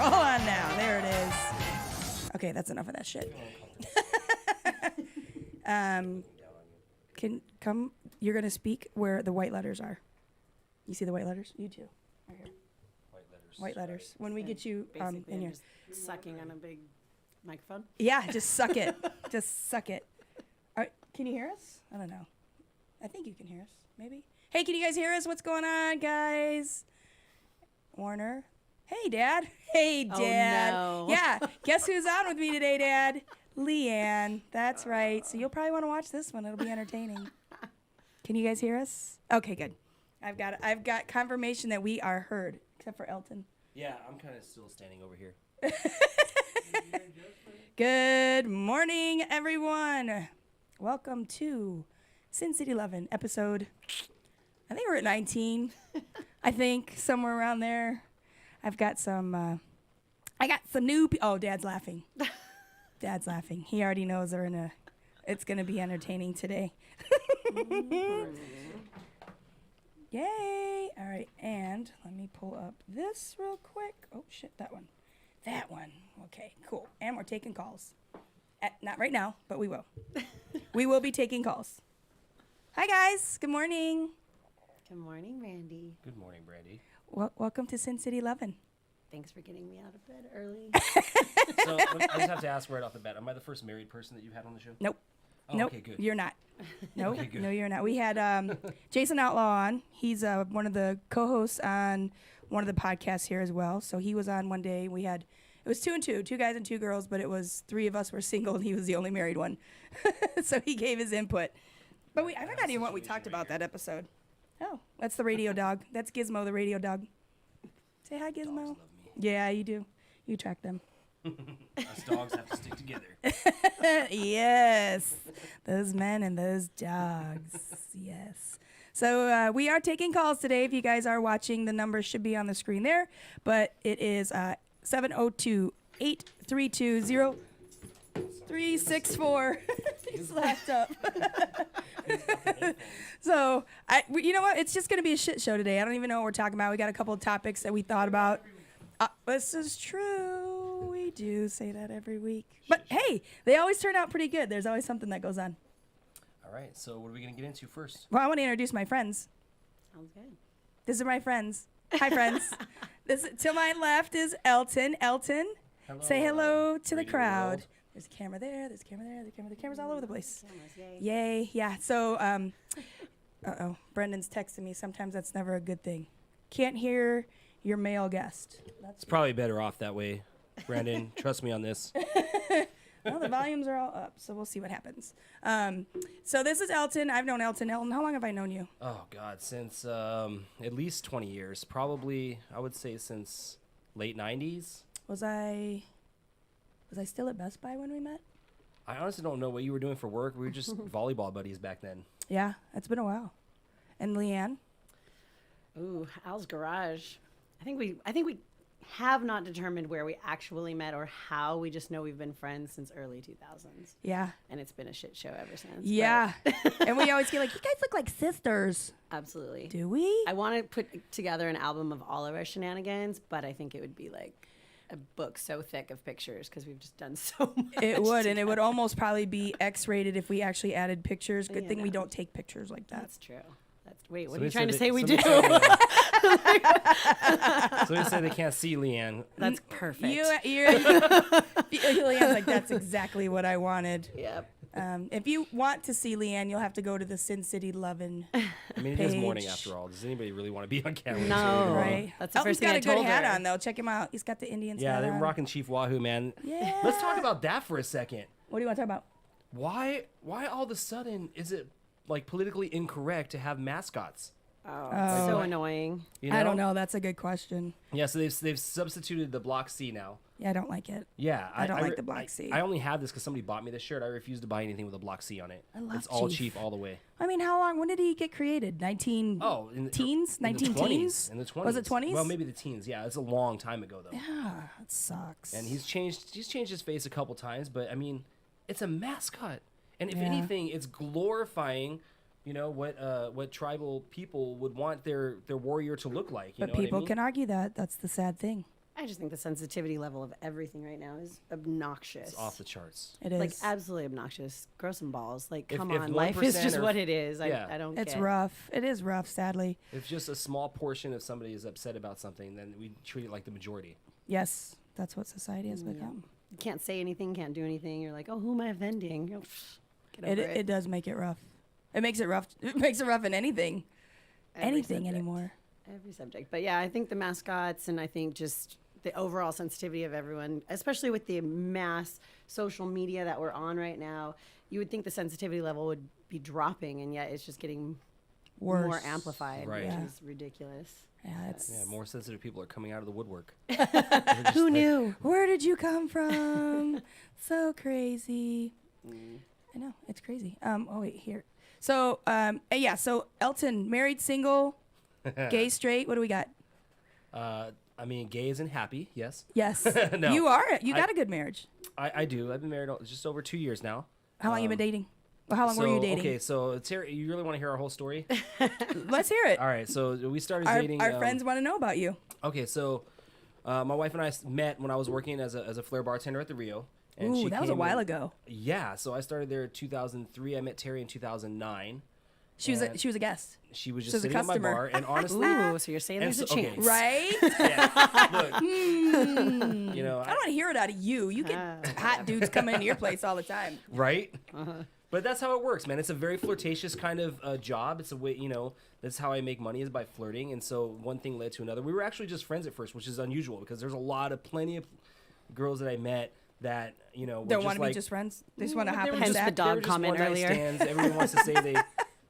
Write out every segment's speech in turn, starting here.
Hold on now. There it is. Okay, that's enough of that shit. You're going to speak where the white letters are. You see the white letters? You too. Right here. White letters. When we get you in here. Just sucking on a big microphone? Yeah, just suck it. Just suck it. All right, can you hear us? I don't know. I think you can hear us, maybe. Hey, can you guys hear us? What's going on, guys? Warner. Hey, Dad. Hey, Dad. Oh, no. Yeah, guess who's on with me today, Dad? Leanne. That's right. So you'll probably want to watch this one. It'll be entertaining. Can you guys hear us? Okay, good. I've got confirmation that we are heard, except for Elton. Yeah, I'm kind of still standing over here. Good morning, everyone. Welcome to SinCity Lovin, episode, I think we're at 19. I think, somewhere around there. I've got some, I got some new, oh, Dad's laughing. Dad's laughing. He already knows it's going to be entertaining today. Yay. All right, and let me pull up this real quick. Oh, shit, that one. That one. Okay, cool. And we're taking calls. Not right now, but we will. We will be taking calls. Hi, guys. Good morning. Good morning, Randy. Good morning, Brandy. Welcome to SinCity Lovin. Thanks for getting me out of bed early. So I just have to ask right off the bat, am I the first married person that you've had on the show? Nope. Oh, Nope. okay, good. You're not. Nope. Okay, good. No, you're not. We had Jason Outlaw on. He's one of the co-hosts on one of the podcasts here as well. So he was on one day. It was 2 and 2, 2 guys and 2 girls, but it was 3 of us were single and he was the only married one. So he gave his input. But I forgot even what we talked about that episode. Oh, that's the radio dog. That's Gizmo, the radio dog. Say hi, Gizmo. Dogs love me. Yeah, you do. You track them. Us dogs have to stick together. Yes. Those men and those dogs. Yes. So we are taking calls today. If you guys are watching, the number should be on the screen there. But it is 702-832-0364. He's laughed up. So, you know what? It's just going to be a shit show today. I don't even know what we're talking about. We got a couple of topics that we thought about. This is true. We do say that every week. But, hey, they always turn out pretty good. There's always something that goes on. All right, so what are we going to get into first? Well, I want to introduce my friends. Sounds good. These are my friends. Hi, friends. To my left is Elton. Elton, Hello, say hello to the radio crowd. world. There's a camera there. There's a camera there. The camera's all over the place. Cameras, yay. Yay. Yeah. So, uh-oh. Brendan's texting me. Sometimes that's never a good thing. Can't hear your male guest. It's probably better off that way, Brandon. Trust me on this. Well, the volumes are all up, so we'll see what happens. So this is Elton. I've known Elton. Elton, how long have I known you? Oh, God, since at least 20 years. Probably, I would say since late 90s. Was I still at Best Buy when we met? I honestly don't know what you were doing for work. We were just volleyball buddies back then. Yeah, it's been a while. And Leanne? Ooh, Al's garage. I think we have not determined where we actually met or how. We just know we've been friends since early 2000s. Yeah. And it's been a shit show ever since. Yeah. And we always get like, you guys look like sisters. Absolutely. Do we? I want to put together an album of all of our shenanigans, but I think it would be like a book so thick of pictures because we've just done so much. It would, together. and it would almost probably be X-rated if we actually added pictures. Good Yeah, thing we no. don't take pictures like that. That's true. Wait, what Somebody are you trying to said say we do? Somebody said they can't see Leanne. That's perfect. Leanne's like, that's exactly what I wanted. Yep. If you want to see Leanne, you'll have to go to the SinCity Lovin. I mean, it is morning page. after all. Does anybody really want to be on camera? No. Right. That's the Elton's first thing got I a good told hat her. on, though. Check him out. He's got the Indian Yeah, hat they're on. rocking Chief Wahoo, man. Yeah. Let's talk about that for a second. What do you want to talk about? Why all of a sudden is it like politically incorrect to have mascots? Oh, it's so annoying. You I don't know. That's a good question. Yeah, so they've substituted the block C now. Yeah, I don't like it. Yeah, I don't like the block C. I only have this because somebody bought me this shirt. I refuse to buy anything with a block C on it. I love It's all Chief. Chief all the way. I mean, how long? When did he get created? 19 Oh, in the teens? in the 19 20s, teens? In the 20s. Was it 20s? Well, maybe the teens. Yeah, it's a long time ago though. Yeah, that sucks. And he's changed his face a couple times, but I mean, it's a mascot. And if Yeah. anything, it's glorifying, you know, what tribal people would want their warrior to look like. You But know what I people mean? can argue that. That's the sad thing. I just think the sensitivity level of everything right now is obnoxious. It's off the charts. It is. Like absolutely obnoxious. Grow some balls. Like, If- come if on, life is 1% just or- what it is. Yeah. I don't. It's get. rough. It is rough, sadly. If just a small portion of somebody is upset about something, then we treat it like the majority. Yes, that's what society has become. You can't say anything. Can't do anything. You're like, oh, who am I offending? You know, get over It does make it rough. It makes it rough. It makes it rough in anything. Every Anything subject. anymore. Every subject. But yeah, I think the mascots and I think just the overall sensitivity of everyone, especially with the mass social media that we're on right now, you would think the sensitivity level would be dropping, and yet it's just getting Worse. more amplified, Right. which Yeah. is ridiculous. Yeah, it's. Yeah, more sensitive people are coming out of the woodwork. Who knew? Where did you come from? So crazy. I know, it's crazy. Oh wait, here. So yeah, so Elton, married, single, gay, straight. What do we got? I mean, gay isn't happy. Yes, Yes, No. you are. You got a good marriage. I do. I've been married just over 2 years now. How long you been dating? Well, how long were you dating? Okay, so Terry, you really want to hear our whole story? Let's hear it. All right, so we started Our, dating. our friends want to know about you. Okay, so my wife and I met when I was working as a flair bartender at the Rio. And Ooh, that was a came while in- ago. Yeah, so I started there in 2003. I met Terry in 2009. She was And she was a guest, She was she just was a sitting at my customer. bar, and honestly, Ooh, so you're saying And there's a so- okay. chance. right? yeah, look, you know, I don't want to hear it out of you. You get hot dudes coming into your place all the time. right? But that's how it works, man. It's a very flirtatious kind of job. It's a way, you know, that's how I make money is by flirting. And so one thing led to another. We were actually just friends at first, which is unusual because there's plenty of girls that I met that, you know, were Don't just want to like, be just friends. They just want to they hop were in the Hence just- the sack. dog they were just comment one-night earlier. stands. Everyone wants to say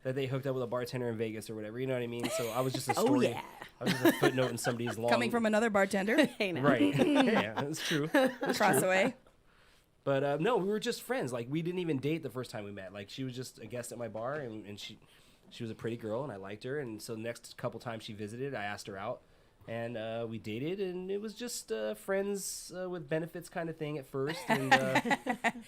that they hooked up with a bartender in Vegas or whatever. You know what I mean? So I was just a story. yeah. I was just a footnote in somebody's long. Coming from another bartender. Hey, now. Right. Yeah, that's true. Cross away. But no, we were just friends. Like, we didn't even date the first time we met. Like, she was just a guest at my bar, and she was a pretty girl, and I liked her. And so the next couple times she visited, I asked her out, and we dated, and it was just friends with benefits kind of thing at first. And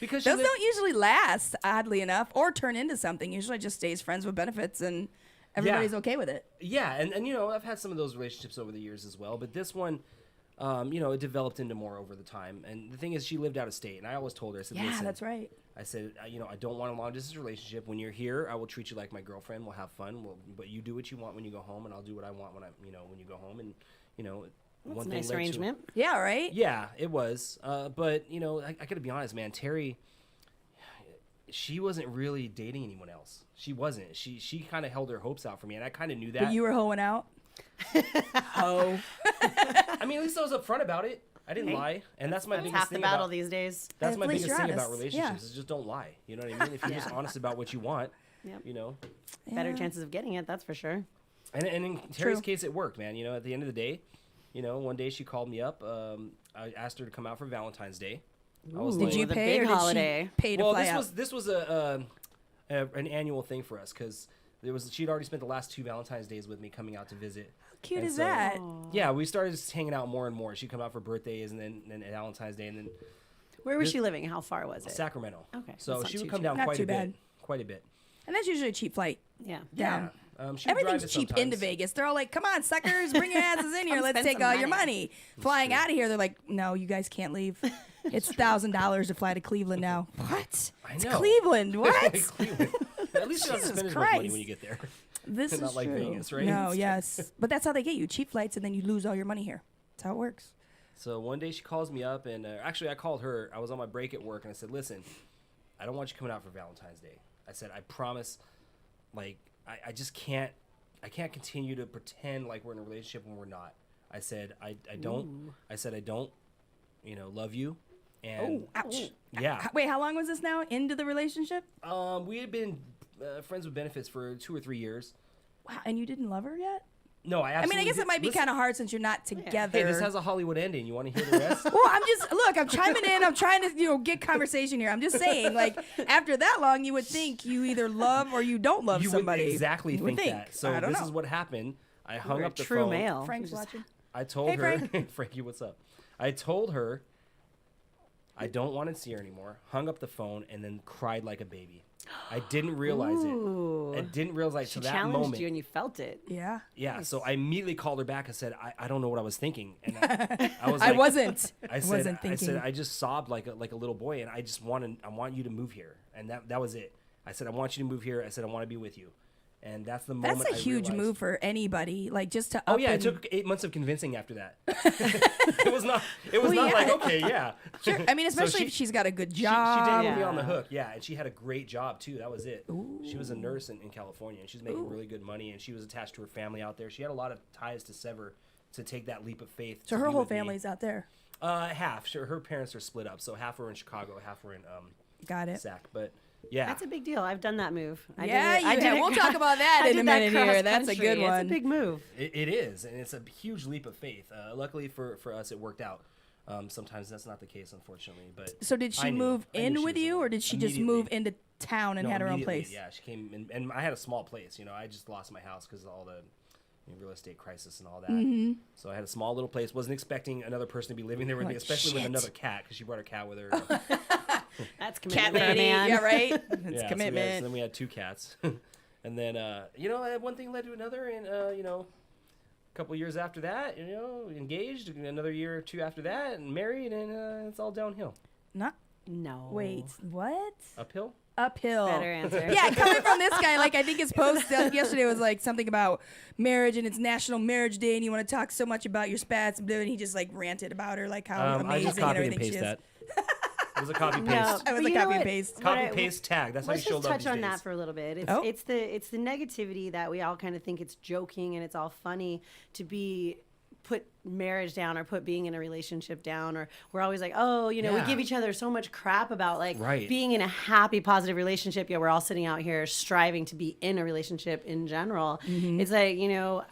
because she Those lived- don't usually last, oddly enough, or turn into something. Usually just stays friends with benefits and everybody's okay with it. yeah, and you know, I've had some of those relationships over the years as well. But this one, you know, it developed into more over the time. And the thing is, she lived out of state, and I always told her, I said, Yeah, listen, that's right. I said, you know, I don't want a long distance relationship. When you're here, I will treat you like my girlfriend. We'll have fun. But you do what you want when you go home, and I'll do what I want when when you go home. And you know, That's one a thing nice led to- arrangement. Yeah, right? Yeah, it was. But you know, I gotta be honest, man. Terry, she wasn't really dating anyone else. She wasn't. She kind of held her hopes out for me, and I kind of knew that. But you were hoeing out? Ho. I mean, at least I was upfront about it. I didn't Hey, lie, and that's my That's biggest half the thing battle about. these days. That's At my least biggest you're thing about honest. relationships Yeah. is just don't lie. You know what I mean? If you're just Yeah. honest about what you want, Yep. you know. Better Yeah. chances of getting it, that's for sure. And in Terry's True. case, it worked, man. You know, at the end of the day, you know, one day she called me up. I asked her to come out for Valentine's Day. I was Ooh. Did like, you The pay big or did holiday. she pay to well, fly this out? was an annual thing for us because she'd already spent the last 2 Valentine's days with me coming out to visit. How cute and is so- that? Yeah, we started just hanging out more and more. She'd come out for birthdays and then Valentine's Day and then Where was This- she living? How far was it? Sacramento. Okay, So that's not she would too come cheap. down Not quite too a bad. bit. Quite a bit. And that's usually a cheap flight Yeah. down. She would drive Everything's it cheap into sometimes. Vegas. They're all like, come on, suckers, bring your asses in here. Come Let's spend take some all your money." money. Flying true. out of here, they're like, no, you guys can't leave. It's $1,000 to fly to Cleveland now. What? I It's know. Cleveland. What? Cleveland. At least you don't have to Jesus spend as much money Christ. when you get there. This Not is like true. Vegas, right? No, yes. But that's how they get you. Cheap flights, and then you lose all your money here. That's how it works. So one day she calls me up, and actually I called her. I was on my break at work, and I said, "Listen, I don't want you coming out for Valentine's Day." I said, "I promise, like I just can't. I can't continue to pretend like we're in a relationship when we're not." I said, "I don't. Ooh. I said I don't. You know, love you." And Oh, ouch. yeah, Wait, how long was this now into the relationship? we had been friends with benefits for 2 or 3 years. Wow, and you didn't love her yet? No, I I absolutely. mean, I guess it did- might be listen, kind of hard since you're not together. Hey, this has a Hollywood ending. You want to hear the rest? Well, I'm chiming in. I'm trying to, get conversation here. I'm just saying, like, after that long, you would think you either love or you don't love You somebody. would exactly You would think that. So I don't this know. is what happened. I hung You're a up the true phone. male. Frank's You just- watching. I told Hey, her, Frank. Frankie, what's up? I told her, I don't want to see her anymore. Hung up the phone and then cried like a baby. I didn't realize it. I didn't realize She to that challenged moment. you and you felt it. Yeah. Yeah, Nice. so I immediately called her back and said, I don't know what I was thinking. And I was I like, wasn't. I said, wasn't thinking. I said, I just sobbed like a little boy, and I want you to move here. And that was it. I said, I want you to move here. I said, I want to be with you. And that's the moment That's a I huge realized- move for anybody. Like just to. Oh up yeah, it and- took 8 months of convincing after that. It was not yeah. like, okay, yeah. Sure. I mean, So especially if she's got a good She job. didn't put me Yeah. on the hook, yeah, and she had a great job too. That was it. She was a nurse in California, and she's making really good money, and she was attached to her family out there. She had a lot of ties to sever to take that leap of faith. So to her be whole with me. family's out there. Half. Sure, her parents are split up, so half were in Chicago, half were in Got it. Sac. But yeah, That's a big deal. I've done that move. I Yeah, did it- I you did have. it We'll cro- talk about that I in a did that minute here. That's a cross-country. good one. It's a big move. it is, and it's a huge leap of faith. Luckily for us, it worked out. Sometimes that's not the case, unfortunately. But So did I she knew. move I knew in she with was you, the or one. did she just Immediately. move into town and No, had her own immediately, place? Yeah, she came in, and I had a small place. I just lost my house because of all the real estate crisis and all that. Mm-hmm. So I had a small little place. Wasn't expecting another person to be living there with me, Like, especially with shit. another cat because she brought her cat with her. That's Cat commitment, lady. man. Yeah, right. It's Yeah, commitment. So then we had 2 cats, and then one thing led to another, and a couple years after that, engaged. Another year or 2 after that, and married, and it's all downhill. Not. No. Wait. What? Uphill. Uphill. Better answer. Yeah, coming from this guy, like I think his post yesterday was like something about marriage and it's National Marriage Day, and you want to talk so much about your spats, and he just like ranted about her, like how I amazing just and copied everything and she pasted is. that. It was a copy paste. No, I was but a you know copy and what? paste. Copy What I- paste tag. That's Let's how you just show love touch these on days. that for a little bit. It's, Oh. it's the negativity that we all kind of think it's joking and it's all funny to be put marriage down or put being in a relationship down, or we're always like, oh, we Yeah. give each other so much crap about like Right. being in a happy, positive relationship. Yeah, we're all sitting out here striving to be in a relationship in general. It's like,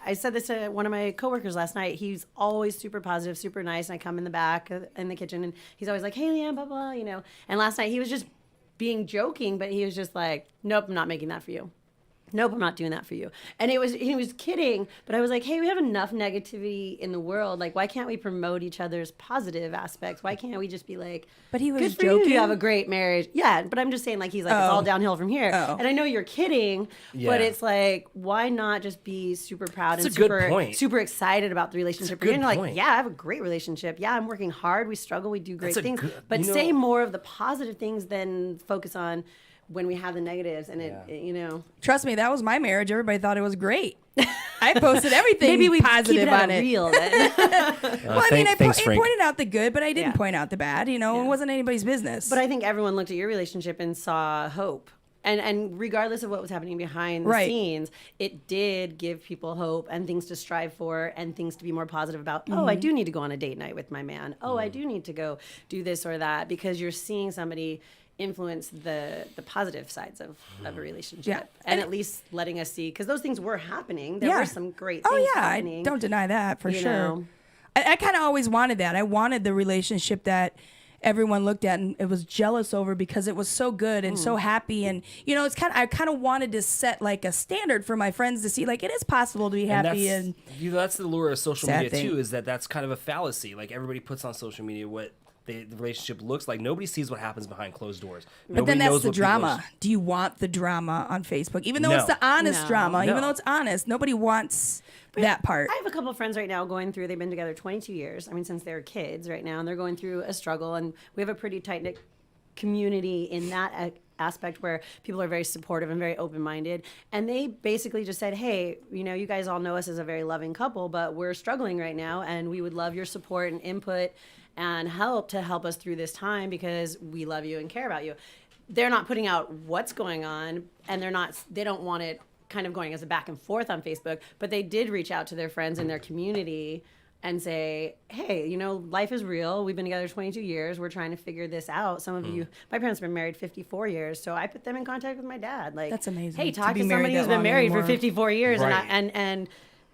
I said this to one of my coworkers last night. He's always super positive, super nice. And I come in the back in the kitchen and he's always like, hey, Leanne, blah, blah, And last night he was just being joking, but he was just like, nope, I'm not making that for you. Nope, I'm not doing that for you. And he was kidding, but I was like, hey, we have enough negativity in the world. Like, why can't we promote each other's positive aspects? Why can't we just be like, But he was good for joking. you have a great marriage. Yeah, but I'm just saying, like, he's like, it's Oh. all downhill from here. Oh. And I know you're kidding, Yeah. but it's like, why not just be super proud That's and a good super point. super excited about the relationship? That's a good You're like, point. yeah, I have a great relationship. Yeah, I'm working hard. We struggle. We do great That's a things. good- But you know- say more of the positive things than focus on when we have the negatives. And Yeah. Trust me, that was my marriage. Everybody thought it was great. I posted everything Maybe we positive keep it on at a it. real then. Well, I mean, I thanks, Frank. pointed out the good, but I didn't Yeah. point out the bad. It wasn't anybody's business. But I think everyone looked at your relationship and saw hope. And regardless of what was happening behind the Right. scenes, it did give people hope and things to strive for and things to be more positive about. Oh, Mm-hmm. I do need to go on a date night with my man. Oh, I do need to go do this or that, because you're seeing somebody influence the positive sides of a relationship. Yeah. And at least letting us see, because those things were happening. There were some great things Oh yeah, happening. I don't deny that for you sure. know. I kind of always wanted that. I wanted the relationship that everyone looked at and it was jealous over because it was so good and so happy, and I kind of wanted to set like a standard for my friends to see like it is possible to be happy and that's the lure of social Sad media thing. too. Is that's kind of a fallacy. Like everybody puts on social media what the relationship looks like. Nobody sees what happens behind closed doors. But then that's the drama. Do you want the drama on Facebook? Even though it's No. the honest No. drama, even No. though it's honest, nobody wants that part. I have a couple of friends right now going through, they've been together 22 years. I mean, since they were kids right now, and they're going through a struggle. And we have a pretty tight knit community in that aspect where people are very supportive and very open minded. And they basically just said, hey, you guys all know us as a very loving couple, but we're struggling right now. And we would love your support and input and help to help us through this time because we love you and care about you. They're not putting out what's going on, and they don't want it kind of going as a back and forth on Facebook, but they did reach out to their friends in their community and say, hey, life is real. We've been together 22 years. We're trying to figure this out. Some of you, my parents have been married 54 years. So I put them in contact with my dad. Like, That's amazing Hey, to talk be to married somebody that who's been long married for anymore. 54 years Right. and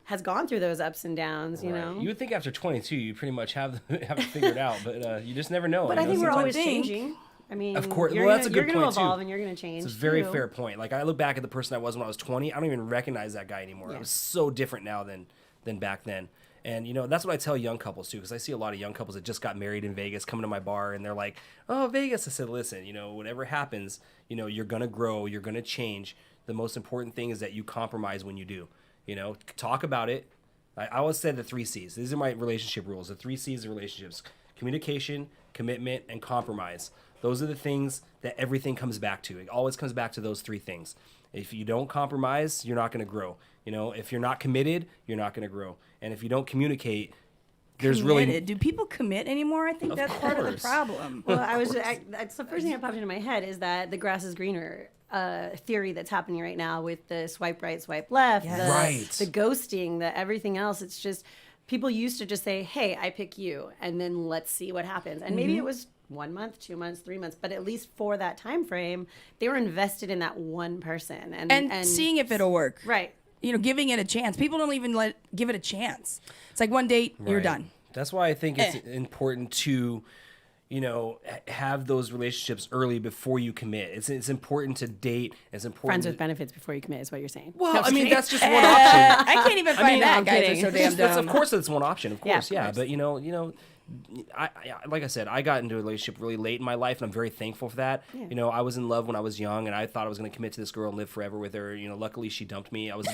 has gone through those ups and downs, you know? You would think after 22, you pretty much have it figured out, but you just never know. But I think we're sometimes- always think- changing. I mean, Of course, you're well, that's a you're good gonna point, too. evolve and you're going to change. It's a very too. fair point. Like I look back at the person I was when I was 20. I don't even recognize that guy anymore. Yeah. I'm so different now than back then. And, you know, that's what I tell young couples, too, because I see a lot of young couples that just got married in Vegas coming to my bar, and they're like, oh, Vegas. I said, listen, you know, whatever happens, you know, you're going to grow, you're going to change. The most important thing is that you compromise when you do. You know, talk about it. I always said the 3 C's. These are my relationship rules, the 3 C's of relationships: communication, commitment, and compromise. Those are the things that everything comes back to. It always comes back to those 3 things. If you don't compromise, you're not going to grow. You know, if you're not committed, you're not going to grow. And if you don't communicate, there's really... Do people commit anymore? I think that's part of the problem. Well, that's the first thing that popped into my head is that the grass is greener theory that's happening right now with the swipe right, swipe left, Yes. the ghosting, the everything else. It's just people used to just say, hey, I pick you, and then let's see what happens. And maybe it was 1 month, 2 months, 3 months, but at least for that time frame, they were invested in that one person and seeing if it'll work. Right. You know, giving it a chance. People don't even give it a chance. It's like one date, you're Right. done. That's why I think it's important to, you know, have those relationships early before you commit. It's important to date. It's important. Friends with benefits before you commit is what you're saying. Well, No, I just mean, kidding. that's just one option. I can't even find that. I'm Guys kidding. are so damn That's, dumb. of course, that's one option. Of course, of yeah. course. But you know, I like I said, I got into a relationship really late in my life, and I'm very thankful for that. Yeah. You know, I was in love when I was young, and I thought I was going to commit to this girl and live forever with her. You know, luckily she dumped me. I was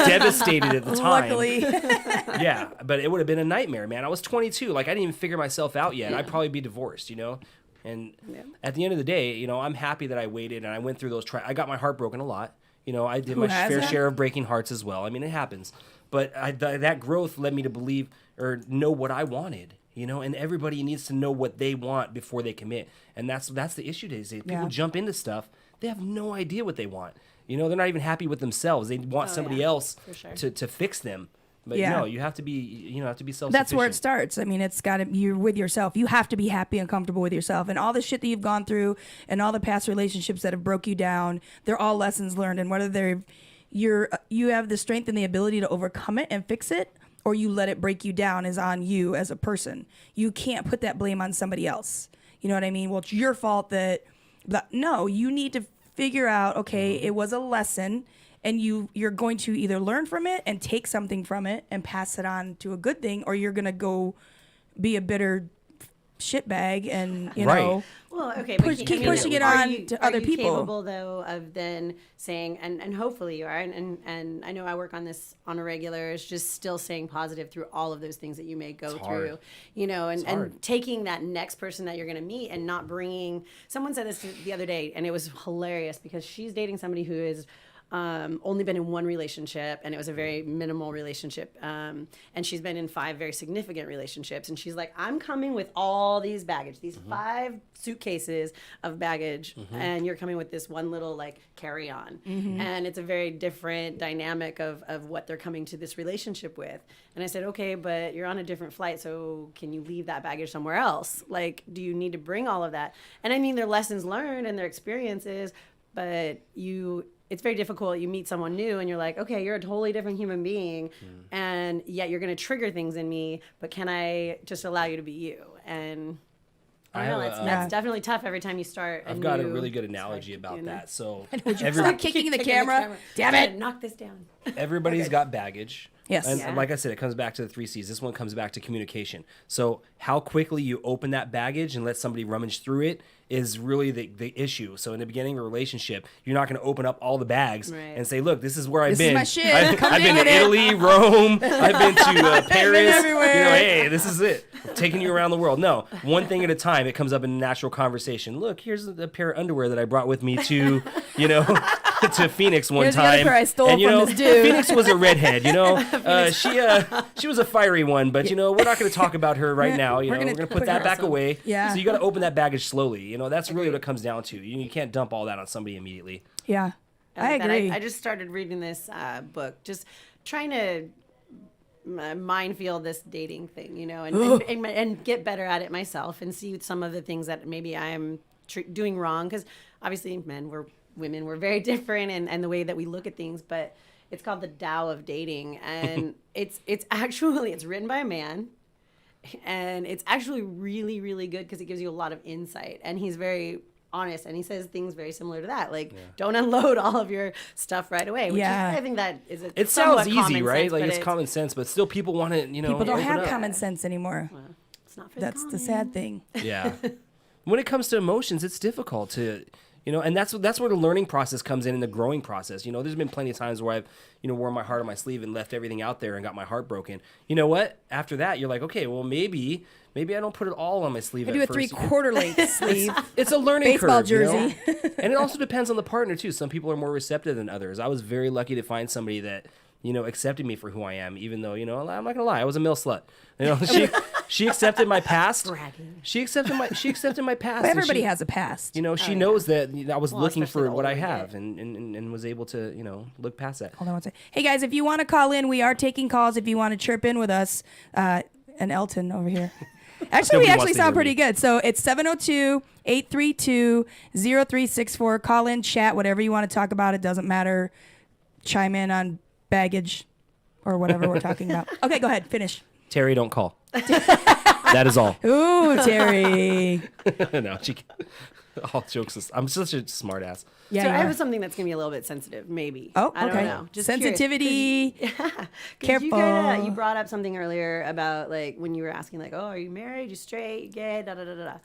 devastated at the time. Luckily. Yeah, but it would have been a nightmare, man. I was 22. Like, I didn't even figure myself out yet. Yeah. I'd probably be divorced, you know? And Yeah. at the end of the day, you know, I'm happy that I waited and I went through those I got my heart broken a lot. You know, I did Who my hasn't? fair share of breaking hearts as well. I mean, it happens. But that growth led me to believe or know what I wanted, you know? And everybody needs to know what they want before they commit. And that's the issue today. People Yeah. jump into stuff. They have no idea what they want. You know, they're not even happy with themselves. They want somebody else for sure. to fix them. But Yeah. no, you have to be self-sufficient. That's where it starts. I mean, it's got to you're with yourself. You have to be happy and comfortable with yourself. And all the shit that you've gone through and all the past relationships that have broke you down, they're all lessons learned. And whether you have the strength and the ability to overcome it and fix it, or you let it break you down, is on you as a person. You can't put that blame on somebody else. You know what I mean? Well, it's your fault no, you need to figure out, okay, it was a lesson, and you're going to either learn from it and take something from it and pass it on to a good thing, or you're going to go be a bitter shitbag and, you Right. know. Well, okay, keep pushing it are on you- to are other you people. capable though of then saying, and hopefully you are, and I know I work on this on a regular. It's just still staying positive through all of those things that you may go It's through, hard. you know, It's hard. and taking that next person that you're going to meet and not bringing. Someone said this the other day, and it was hilarious because she's dating somebody who is. Only been in one relationship, and it was a very minimal relationship. And she's been in 5 very significant relationships. And she's like, I'm coming with all these baggage, these 5 suitcases of baggage, and you're coming with this one little like carry on. And it's a very different dynamic of what they're coming to this relationship with. And I said, okay, but you're on a different flight, so can you leave that baggage somewhere else? Like, do you need to bring all of that? And I mean, their lessons learned and their experiences, but it's very difficult. You meet someone new and you're like, okay, you're a totally different human being, and yet you're going to trigger things in me, but can I just allow you to be you? And I don't know, that's definitely tough every time you start. I've got a really good analogy about that. So Stop kicking the camera. Damn it. Knock this down. everybody's got baggage. Yes. And Yeah. like I said, it comes back to the 3 C's. This one comes back to communication. So how quickly you open that baggage and let somebody rummage through it is really the issue. So in the beginning of a relationship, you're not going to open up all the bags and say, look, this is where I've This is been. my shit. I've Come been to dig in it." Italy, Rome. I've been to Paris. everywhere. You know, hey, this is it. I'm taking you around the world. No, one thing at a time. It comes up in natural conversation. Look, here's a pair of underwear that I brought with me to, you know, to Phoenix one Here's the other time. pair I stole and, you from know, this dude. Phoenix was a redhead, you know. She was a fiery one, but you know, we're not going to talk about her right now. You know, We're we're gonna going to put put that her back awesome. away. Yeah. So you got to open that baggage slowly. You know, that's really what it comes down to. You can't dump all that on somebody immediately. Yeah. I like that. agree. I just started reading this book, just trying to minefield this dating thing, you know, and get better at it myself and see some of the things that maybe I'm doing wrong. Because obviously women, we're very different and the way that we look at things, but it's called the Tao of Dating. And it's written by a man. And it's actually really, really good because it gives you a lot of insight. And he's very honest, and he says things very similar to that, like don't unload all of your stuff right away. Which is, I think that is a it sounds easy, common right? sense, like but it's common sense, but still people want to, people don't open have up. common sense anymore. Well, it's not for That's the sad thing. Yeah. When it comes to emotions, it's difficult to, and that's where the learning process comes in and the growing process. There's been plenty of times where I've, worn my heart on my sleeve and left everything out there and got my heart broken. You know what? After that, you're like, okay, well, maybe I don't put it all on my sleeve. I do a 3/4 length sleeve. It's a learning Baseball curve, jersey. And it also depends on the partner too. Some people are more receptive than others. I was very lucky to find somebody that, accepted me for who I am, even though, I'm not gonna lie, I was a male slut. She accepted my past. Bragging. She accepted my past. But and everybody she, has a past. she knows that I was looking especially for the what I older we have get. and was able to, look past that. Hold on one second. Hey guys, if you want to call in, we are taking calls. If you want to chirp in with us, and Elton over here. Actually, we Nobody actually wants to sound hear pretty me. good. So it's 702-832-0364. Call in, chat, whatever you want to talk about. It doesn't matter. Chime in on baggage or whatever we're talking about. Okay, go ahead. Finish. Terry, don't call. That is all. Ooh, Terry. No, all jokes. I'm such a smart ass. Yeah, So you I are. have something that's gonna be a little bit sensitive, maybe. Oh, I okay. don't know. Just Sensitivity. Curious. 'Cause Careful. You brought up something earlier about like when you were asking like, oh, are you married? You straight? You gay? Da da da da da.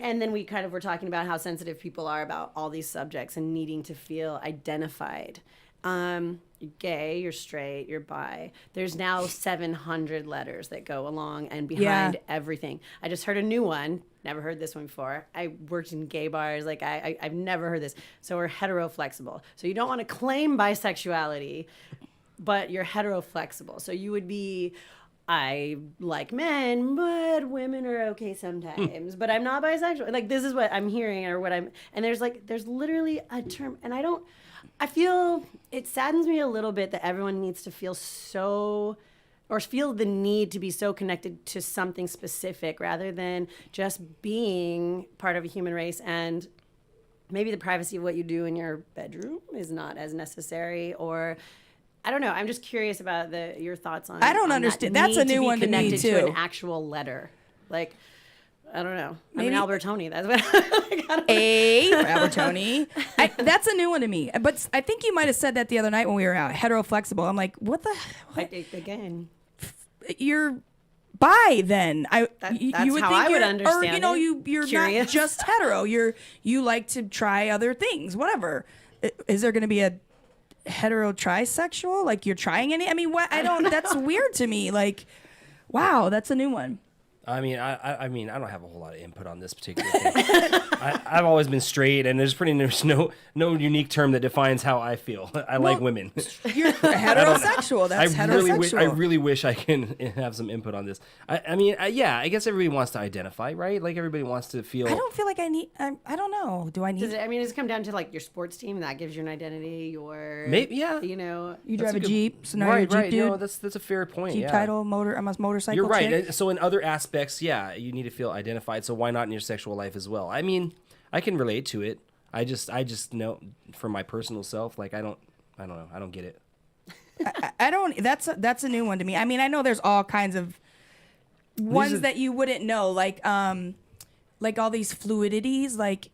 And then we kind of were talking about how sensitive people are about all these subjects and needing to feel identified. You're gay, you're straight, you're bi. There's now 700 letters that go along and behind everything. I just heard a new one. Never heard this one before. I worked in gay bars. Like I've never heard this. So we're hetero-flexible. So you don't want to claim bisexuality, but you're hetero-flexible. So you would be, I like men, but women are okay sometimes. But I'm not bisexual. Like this is what I'm hearing or what I'm. And there's literally a term, and I feel it saddens me a little bit that everyone needs to feel or feel the need to be so connected to something specific rather than just being part of a human race. And maybe the privacy of what you do in your bedroom is not as necessary, or I don't know. I'm just curious about your thoughts on. I don't on understand. That That's a need new be one to me, connected too. to an actual letter, like. I don't know. Maybe- I'm an Albertoni. That's what. A for Albertoni. That's a new one to me. But I think you might have said that the other night when we were out. Hetero-flexible. I'm like, what the? Again. You're bi then. That's you would how think I would you're, understand or it. you're not Curious. just hetero. You like to try other things. Whatever. Is there going to be a hetero trisexual? Like you're trying any? I mean, what? I don't. That's weird to me. Like, wow, that's a new one. I mean, I mean, I don't have a whole lot of input on this particular thing. I've always been straight, and there's no unique term that defines how I feel. I like women. You're heterosexual. That's heterosexual. I really wish I can have some input on this. I mean, yeah, I guess everybody wants to identify, right? Like everybody wants to feel. I don't feel like I need. I don't know. Do I need? Does it come down to like your sports team that gives you an identity? Your Maybe, yeah. You know, You That's drive a good- Jeep, so now you're a Jeep right. dude. No, that's a fair point. Jeep yeah. title, motor. I'm a motorcycle. You're right. chick. So in other aspects, yeah, you need to feel identified. So why not in your sexual life as well? I mean, I can relate to it. I just know for my personal self, like I don't know. I don't get it. I don't. That's a new one to me. I mean, I know there's all kinds of ones that you wouldn't know, like all these fluidities, like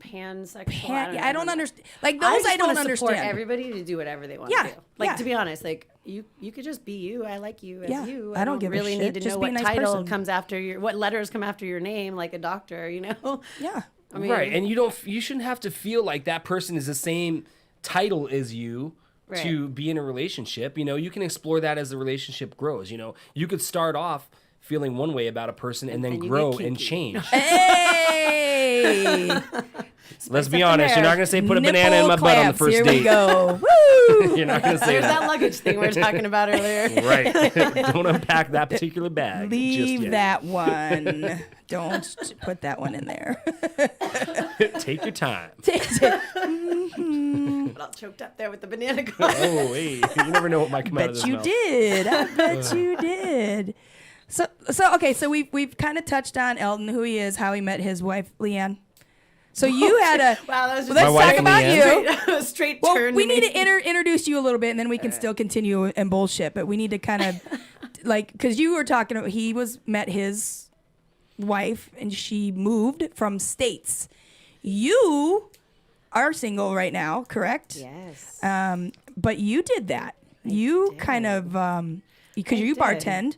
pansexual. I don't understand. Like those, I don't understand. Support everybody to do whatever they want Yeah, to do. Like yeah. to be honest, like you could just be you. I like you as Yeah, you. I don't give a really shit. need to Just know be a what nice title person. comes after what letters come after your name, like a doctor. You know. Yeah. I mean, Right, and you shouldn't have to feel like that person is the same title as you to be in a relationship. You know, you can explore that as the relationship grows. You know, you could start off feeling one way about a person and then you get grow and kinky. change. Hey. Let's be honest. You're not gonna say put a banana in my butt on the first Here date. we go. Woo! You're not gonna say There's that. that luggage thing we were talking about earlier. Right. Don't unpack that particular bag. Leave just yet. that one. Don't put that one in there. Take your time. But all choked up there with the banana car. Oh, hey. You never know what might come out of Bet this you mouth. did. I bet you did. So okay. So we've kind of touched on Elton, who he is, how he met his wife Leanne. So you had a. Wow, that was just Let's wife talk about Leanne. you. straight Well, turn. we to need me. to introduce you a little bit, and then we can still continue and bullshit. But we need to kind of, like, because you were talking. He met his wife, and she moved from states. You are single right now, correct? Yes. But you did that. You did. kind of because you did. bartend.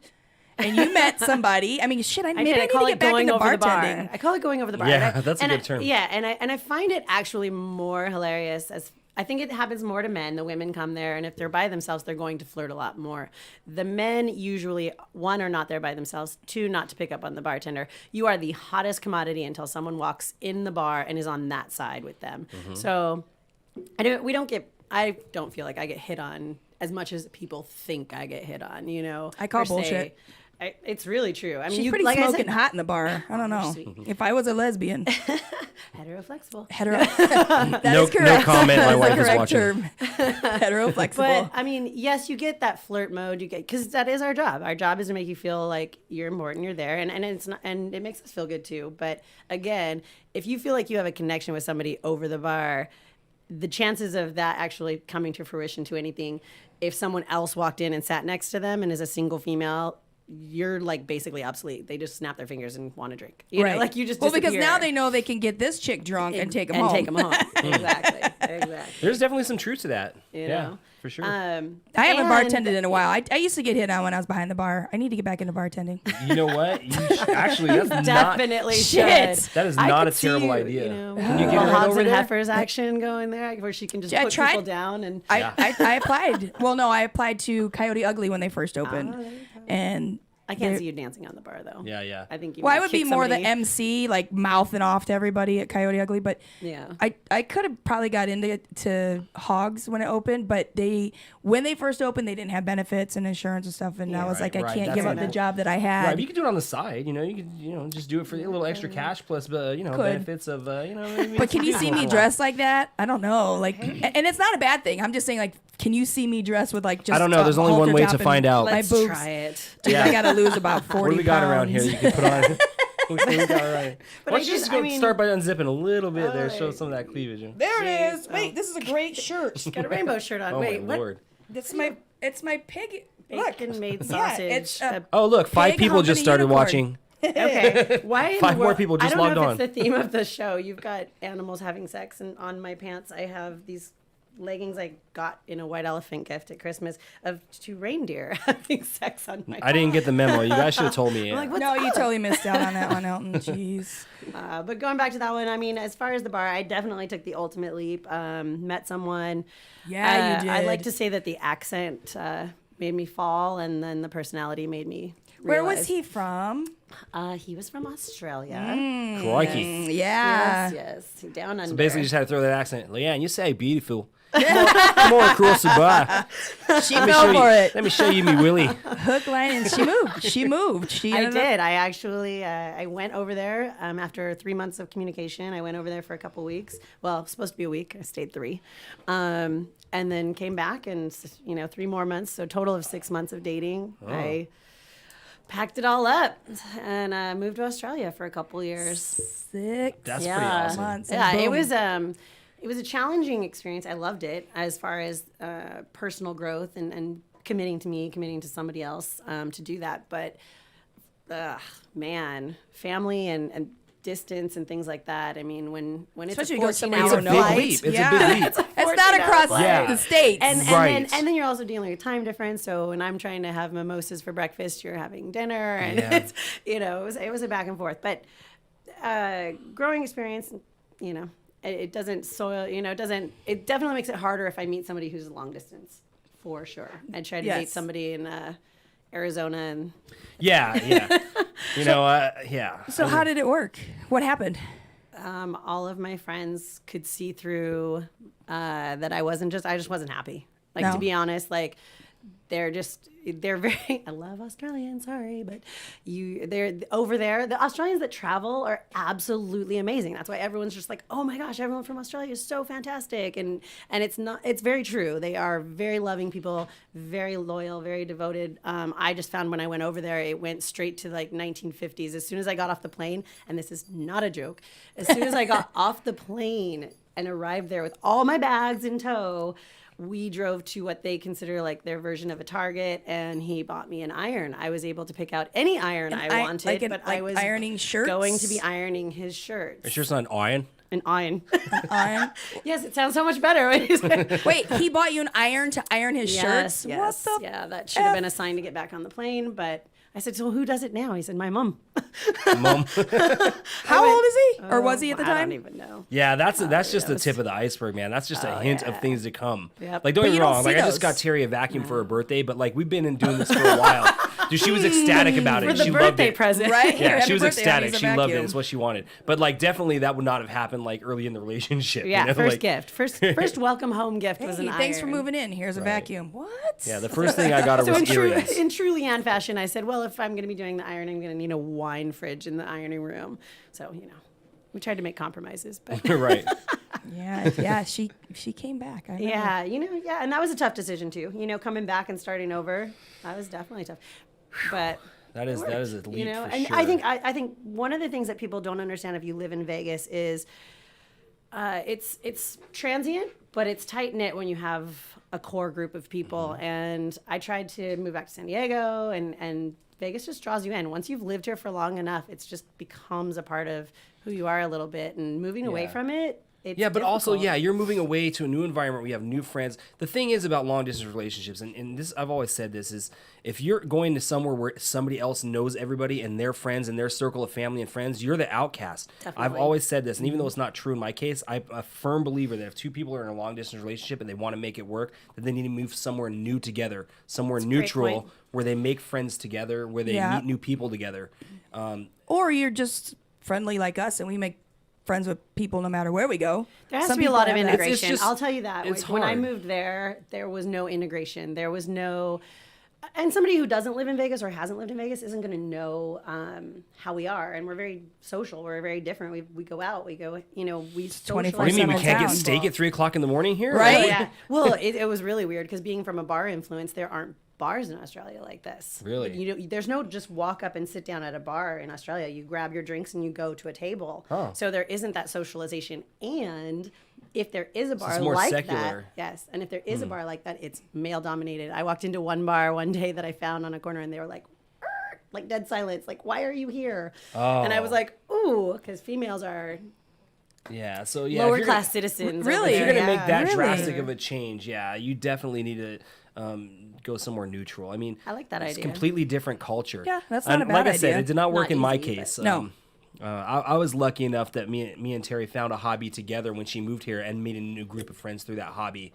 And you met somebody. I mean, shit. I need to get back into bartending. I call it going over the bar. Yeah, that's a good term. Yeah, and I find it actually more hilarious. As I think it happens more to men. The women come there, and if they're by themselves, they're going to flirt a lot more. The men usually, one, are not there by themselves. Two, not to pick up on the bartender. You are the hottest commodity until someone walks in the bar and is on that side with them. Mm-hmm. So I don't feel like I get hit on as much as people think I get hit on. You know, I call per se. bullshit. It's really true. I mean, She's pretty like smoking hot in the bar. I don't know. Sweet. If I was a lesbian. Hetero-flexible. That No- is correct. no comment. My That is wife the is correct watching. term. Hetero-flexible. But I mean, yes, you get that flirt mode. You get, because that is our job. Our job is to make you feel like you're important, you're there, and it's not, and it makes us feel good too. But again, if you feel like you have a connection with somebody over the bar, the chances of that actually coming to fruition to anything, if someone else walked in and sat next to them and is a single female, you're like basically obsolete. They just snap their fingers and want to drink. You know, like you just well, because disappear. now they know they can get this chick drunk and take them home. Exactly. There's definitely some truth to that. You Yeah, know? for sure. I haven't bartended in a while. I used to get hit on when I was behind the bar. I need to get back into bartending. You know what? Actually, that's Definitely Shit. should. That is I not could a terrible see you, idea. You know, Can you get little her hogs over and there? heifers action going there, where she can just I put tried- people down and. I applied. Well, no, I applied to Coyote Ugly when they first opened, there you go. and I can't see you dancing on the bar though. Yeah. I think you. well, I might would be kick more the somebody. MC, like mouthing off to everybody at Coyote Ugly. But Yeah. I could have probably got into Hogs when it opened, but when they first opened, they didn't have benefits and insurance and stuff, and I was Right, like, I right. can't That's give up what I the meant. job that I Right, had. but you can do it on the side. You could just do it for a little extra cash plus, benefits of, maybe But can you some see people me want. dressed like that? I don't know. Like, and it's not a bad thing. I'm just saying, like, can you see me dressed with like just? I don't know. There's only one halter way top to and find out. My Let's boobs. try it. Dude, Yeah. I gotta lose about 40 What do we got around here pounds. you can put on? What do we got around here? But Why I don't you just- just go I mean- start by unzipping a little bit there, show Alright. some of that cleavage. There it is. Jeez. Wait, this is a great shirt. Got a rainbow shirt on. Oh Wait, my what? lord. It's my pig. Look. Bacon made Yeah, sausage. it's Oh look, 5 Pig people just humping a started unicorn. watching. Okay. Why? in 5 the more world- people just I don't logged know if on. it's the theme of the show. You've got animals having sex, and on my pants I have these leggings I got in a white elephant gift at Christmas of 2 reindeer having sex on my. I didn't get the memo. You guys should have told me. I'm like, what's No, you up? totally missed out on that one, Elton. Jeez. But going back to that one, I mean, as far as the bar, I definitely took the ultimate leap. Met someone. Yeah, you did. I like to say that the accent made me fall, and then the personality made me. Where was realize. he from? He was from Australia. Crikey. Yeah. Yes, down under. So basically, just had to throw that accent. Leanne, you say beautiful. Come on across the bar. She Let me fell show for you. it. Let me show you me willy. Hook, line, and she moved. She moved. She I ended up- did. I actually I went over there after 3 months of communication. I went over there for a couple weeks. Well, it was supposed to be a week. I stayed 3, and then came back, and 3 more months. So a total of 6 months of dating. I packed it all up and moved to Australia for a couple years. Sick. That's Yeah. pretty awesome. Months and Yeah, boom. it was a challenging experience. I loved it as far as personal growth and committing to somebody else to do that. But man, family and distance and things like that. I mean, when it's Especially a to go somewhere 14-hour you don't know. flight, leap. It's a Yeah. big leap. It's not 14-hour across flight. Yeah. the states. And Right. then you're also dealing with time difference. So when I'm trying to have mimosas for breakfast, you're having dinner, and Yeah. it's it was a back and forth. But growing experience, it doesn't soil. It definitely makes it harder if I meet somebody who's long distance, for sure. I try to date Yes. somebody in Arizona, and Yeah. Yeah. So how did it work? What happened? all of my friends could see through that I just wasn't happy. Like, No. to be honest, like they're very, I love Australians, sorry, but they're over there. The Australians that travel are absolutely amazing. That's why everyone's just like, oh my gosh, everyone from Australia is so fantastic. And it's very true. They are very loving people, very loyal, very devoted. I just found when I went over there, it went straight to like 1950s. As soon as I got off the plane, and this is not a joke, as soon as I got off the plane and arrived there with all my bags in tow, we drove to what they consider like their version of a Target, and he bought me an iron. I was able to pick out any iron I wanted, but I was ironing shirts. going to be ironing his shirts. Are you sure it's not an iron? An iron. Iron. Yes, it sounds so much better when you say. Wait, he bought you an iron to iron his shirts? Yes, What the yeah, that should have been a sign to get back on the plane, but I said, so who does it now? He said, my mom. Mom. How old is he? Or was he at the I time? don't even know. Yeah, that's just the yes. tip of the iceberg, man. That's just a hint of things to come. Yep. Like, don't But get me you don't wrong. see Like, I just got those. Terry a vacuum for her birthday, but like we've been doing this for a while. Dude, she was ecstatic about it. For the She loved birthday it. present. Right? Yeah, Happy she was birthday, honey, ecstatic. it's a She loved it. vacuum. It's what she wanted. But like, definitely that would not have happened like early in the relationship. Yeah, you know? first Like, gift. First welcome home gift was an Hey, thanks for iron. moving in. Here's a vacuum. What? Yeah, the first thing I got her So was earrings. in true Leanne fashion, I said, well, if I'm going to be doing the ironing, I'm going to need a wine fridge in the ironing room. So, we tried to make compromises, but Right. Yeah, she came back. I remember. yeah, and that was a tough decision too. Coming back and starting over, that was definitely tough. But That is a leap for and sure. I think one of the things that people don't understand if you live in Vegas is it's transient, but it's tight knit when you have a core group of people. Mm-hmm. And I tried to move back to San Diego, and Vegas just draws you in. Once you've lived here for long enough, it's just becomes a part of who you are a little bit. And moving away Yeah. from it, it's Yeah, but also, difficult. you're moving away to a new environment where you have new friends. The thing is about long distance relationships, and this I've always said this, is if you're going to somewhere where somebody else knows everybody and their friends and their circle of family and friends, you're the outcast. I've Definitely. always said this, and even though it's not true in my case, I'm a firm believer that if two people are in a long distance relationship and they want to make it work, that they need to move somewhere new together, somewhere a great neutral, point. where they make friends together, where they Yeah. meet new people together. Or you're just friendly like us and we make friends with people no matter where we go. There has Some to be a people lot of have that. integration. just- I'll tell you that. it's When I hard. moved there was no integration. There was no, and somebody who doesn't live in Vegas or hasn't lived in Vegas isn't going to know how we are. And we're very social. We're very different. We go out. We go. We socialize. 24/7 What do you mean we Settle can't get down. steak at 3:00 in the morning here? Right? Oh, yeah. Well, it was really weird because being from a bar influence, there aren't bars in Australia like this. Really? There's no just walk up and sit down at a bar in Australia. You grab your drinks and you go to a table. Oh. So there isn't that socialization. And if there is a bar it's more like secular. that, yes. And if there is a bar like that, it's male dominated. I walked into one bar one day that I found on a corner and they were like dead silence. Like, why are you here? And I was Oh. like, ooh, because females are Yeah, so yeah. if lower you're class gonna- citizens. Really? over If you're there. going to make that Really? drastic of a change, yeah, you definitely need to go somewhere neutral. I mean, I like that it's idea. completely different culture. Yeah, that's not And a bad like I said, idea. it did not work Not in my easy, case. but- No. I was lucky enough that me and Terry found a hobby together when she moved here and made a new group of friends through that hobby.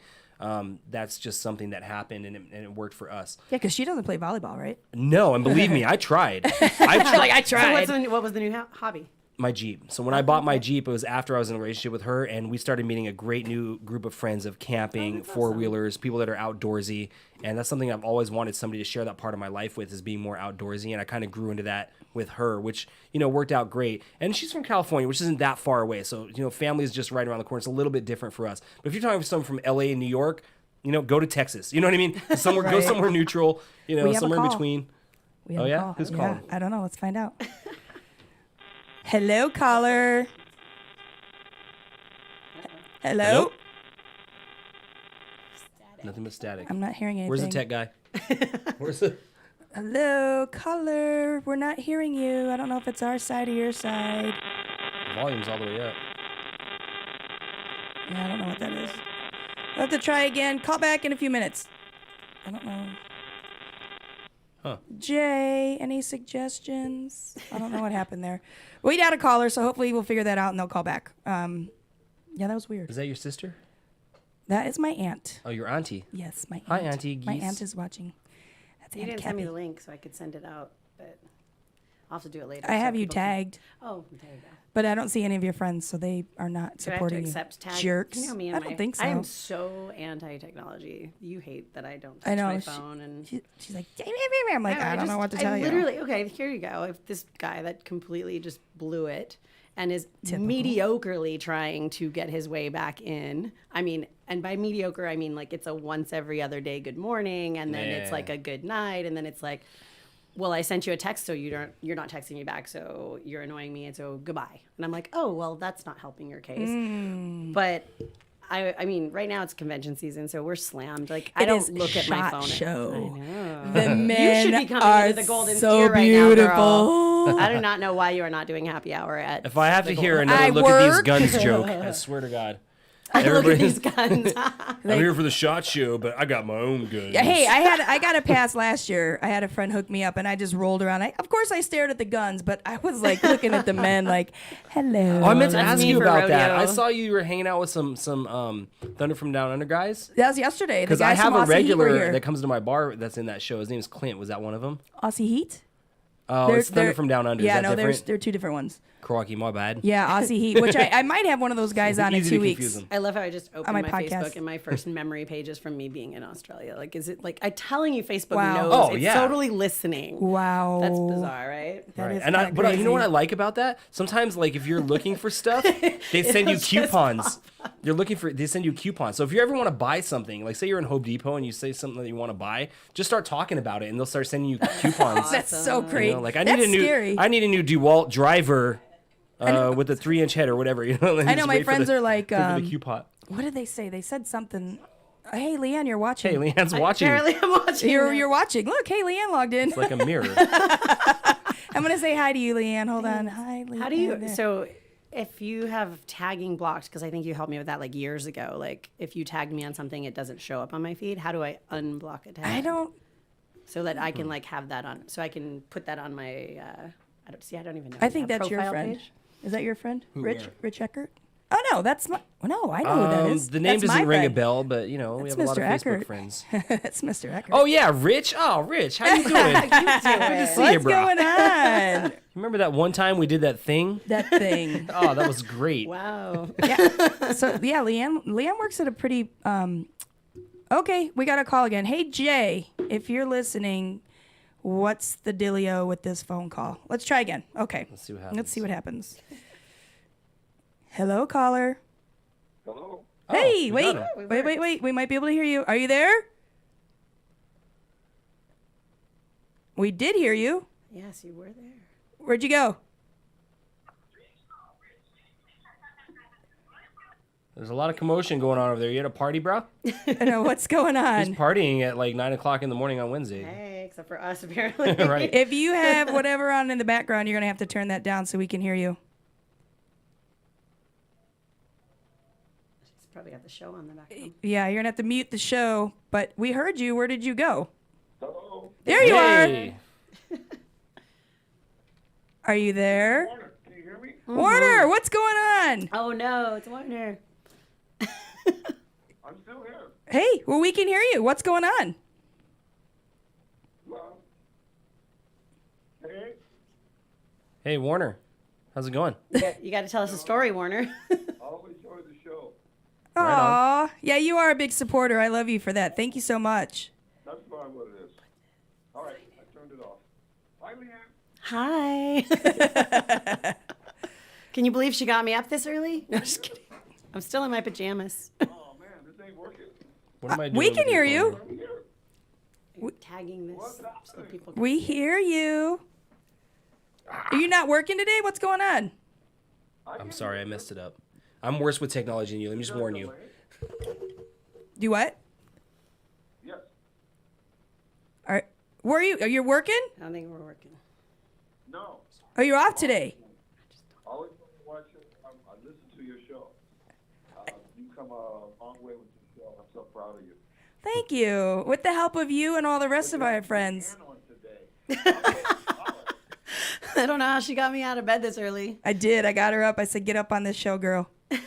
That's just something that happened and it worked for us. Yeah, because she doesn't play volleyball, right? No, and believe me, I tried. I tried. So what was the new hobby? My Jeep. So when I bought my Jeep, it was after I was in a relationship with her, and we started meeting a great new group of friends of camping, four-wheelers, people that are outdoorsy, and that's something I've always wanted somebody to share that part of my life with, is being more outdoorsy, and I kind of grew into that with her, which, worked out great. And she's from California, which isn't that far away, so, family is just right around the corner. It's a little bit different for us. But if you're talking to someone from LA and New York, go to Texas. You know what I mean? Go Right. somewhere neutral, We have a somewhere in call. between. We have Oh, a yeah? call. Who's calling? I don't know. Let's find out. Hello, caller. Hello? Hello? Nothing but static. I'm not hearing anything. Where's the tech guy? Where's the... Hello, caller. We're not hearing you. I don't know if it's our side or your side. Volume's all the way up. Yeah, I don't know what that is. We'll have to try again. Call back in a few minutes. I don't know. Huh. Jay, any suggestions? I don't know what happened there. We got a caller, so hopefully we'll figure that out and they'll call back. Yeah, that was weird. Is that your sister? That is my aunt. Oh, your auntie. Yes, my aunt. Hi, Auntie My Geese. aunt is watching. That's You Aunt didn't send me Kathy. the link, so I could send it out, but I'll have to do it later. I so have you people can- tagged, Oh, there you go. but I don't see any of your friends, so they are not Do I have to supporting you. accept tag? Jerks. You know me I and don't my- think so. I am so anti-technology. You hate that I don't touch I know. my phone and. She's like, I'm like, I don't know what to tell you. Literally, okay, here you go. If this guy that completely just blew it and is Typical. mediocrely trying to get his way back in. I mean, and by mediocre, I mean like it's a once every other day good morning, and then it's Yeah. like a good night, and then it's like, well, I sent you a text, so you're not texting me back, so you're annoying me, and so goodbye. And I'm like, oh, well, that's not helping your case. But I mean, right now it's convention season, so we're slammed. Like, I don't look at my phone. Show. I know. The men You should be coming are into the Golden so Steer right beautiful. now, girl. I do not know why you are not doing happy hour at. If I have to hear Golden- another I look at these work. guns joke, I swear to God. Look at these guns. I'm here for the SHOT Show, but I got my own guns. Hey, I got a pass last year. I had a friend hook me up, and I just rolled around. Of course, I stared at the guns, but I was like looking at the men, like, hello. Oh, I meant to That's ask me you for about that. rodeo. I saw you were hanging out with some Thunder from Down Under guys. That was yesterday. The Because I guys have from a Aussie Heat were regular here. that comes to my bar that's in that show. His name is Clint. Was that one of them? Aussie Heat. Oh, it's Thunder from Down Under. Yeah, Is that no, different? they're two different ones. Crocky, my bad. Yeah, Aussie Heat, which I might have one of those guys on in Easy 2 to confuse weeks. them. I love how I just opened my my podcast. Facebook and my first memory page is from me being in Australia. Like, is it like I'm telling you, Facebook Wow. knows. Oh, it's yeah. totally listening. Wow. That's bizarre, right? That Right. is And kinda but you crazy. know what I like about that? Sometimes, like, if you're looking for stuff, they send you just coupons. They send you coupons. So if you ever want to buy something, like say you're in Home Depot and you say something that you want to buy, just start talking about it, and they'll start sending you coupons. That's so You great. know, like I That's need a new, scary. I need a new DeWalt driver with a 3-inch head or whatever. You know, and I know just my wait for friends the- are like, wait for the coupon. what did they say? They said something. Hey, Leanne, you're watching. Hey, Leanne's watching. Apparently, I'm watching. You're watching. Look, hey, Leanne logged in. It's like a mirror. I'm gonna say hi to you, Leanne. Hold on. Hi, Leanne. How do you? there. So, if you have tagging blocked, because I think you helped me with that like years ago. Like, if you tagged me on something, it doesn't show up on my feed. How do I unblock a tag? I don't. So that I can like have that on. So I can put that on my. I don't even know. I think a that's your profile friend. page? Is that your friend, Rich? where? Rich Eckert? Oh no, that's my. No, I know who that is. The name That's my doesn't ring a friend. bell, but you know we That's have a lot of Mr. Facebook Eckert. friends. That's Mr. Eckert. Oh yeah, Rich. Oh, Rich, how you doing? Good to see you, What's bro. going on? Remember that one time we did that thing? That thing. Oh, that was great. Wow. Yeah. So yeah, Leanne works at a pretty. Okay, we got a call again. Hey Jay, if you're listening, what's the dealio with this phone call? Let's try again. Okay. Let's see what happens. Let's see what happens. Hello, caller. Hello. Hey, we got wait, him. wait. We might be able to hear you. Are you there? We did hear you. Yes, you were there. Where'd you go? There's a lot of commotion going on over there. You at a party, bro? I know what's going He's on. partying at like 9:00 in the morning on Wednesday. Hey, except for us apparently. Right. If you have whatever on in the background, you're gonna have to turn that down so we can hear you. She's probably got the show on the background. Yeah, you're gonna have to mute the show. But we heard you. Where did you go? Hello. There you are. Hey. Are you there? Warner, can you hear me? Warner, what's going on? Oh no, it's Warner. I'm still here. Hey, well, we can hear you. What's going on? Well, hey, Hey, Warner. How's it going? You got to tell us a story, Warner. I always enjoy the show. Right on. Aw, yeah, you are a big supporter. I love you for that. Thank you so much. That's fine what it is. All right, I turned it off. Hi, Leanne. Hi. Can you believe she got me up this early? No, just kidding. I'm still in my pajamas. Oh, man, this ain't working. What am I doing? We with can your hear phone? you. I'm here. Tagging this What's so happening? people can We hear you. Are you not working today? What's going on? I'm sorry, I messed it up. I'm worse with technology than you. Let me just warn you. Do what? Yes. Where are you? Are you working? I don't think we're working. No. Are you off today? Always watch it. I listen to your show. You come a long way with your show. I'm so proud of you. Thank you. With the help of you and all the rest of our friends. And on today. I don't know how she got me out of bed this early. I did. I got her up. I said, get up on this show, girl. I'm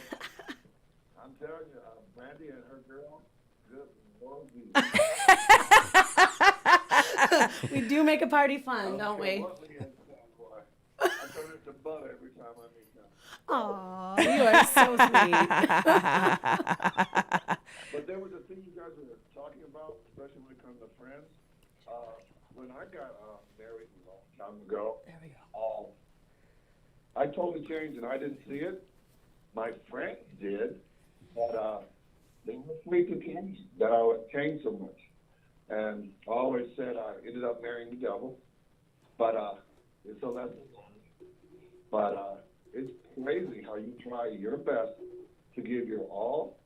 telling you, Brandy and her girl, good Lord Jesus. We do make a party fun, don't we? Lovely and boy. I turn into butter every time I meet them. Aw, you are so sweet. But there was a thing you guys were talking about, especially when it comes to friends. When I got married a long time ago, There we go. I totally changed and I didn't see it. My friends did, but they were afraid to tell me that I would change so much. And I always said I ended up marrying the devil, but it's a lesson. But it's crazy how you try your best to give your all,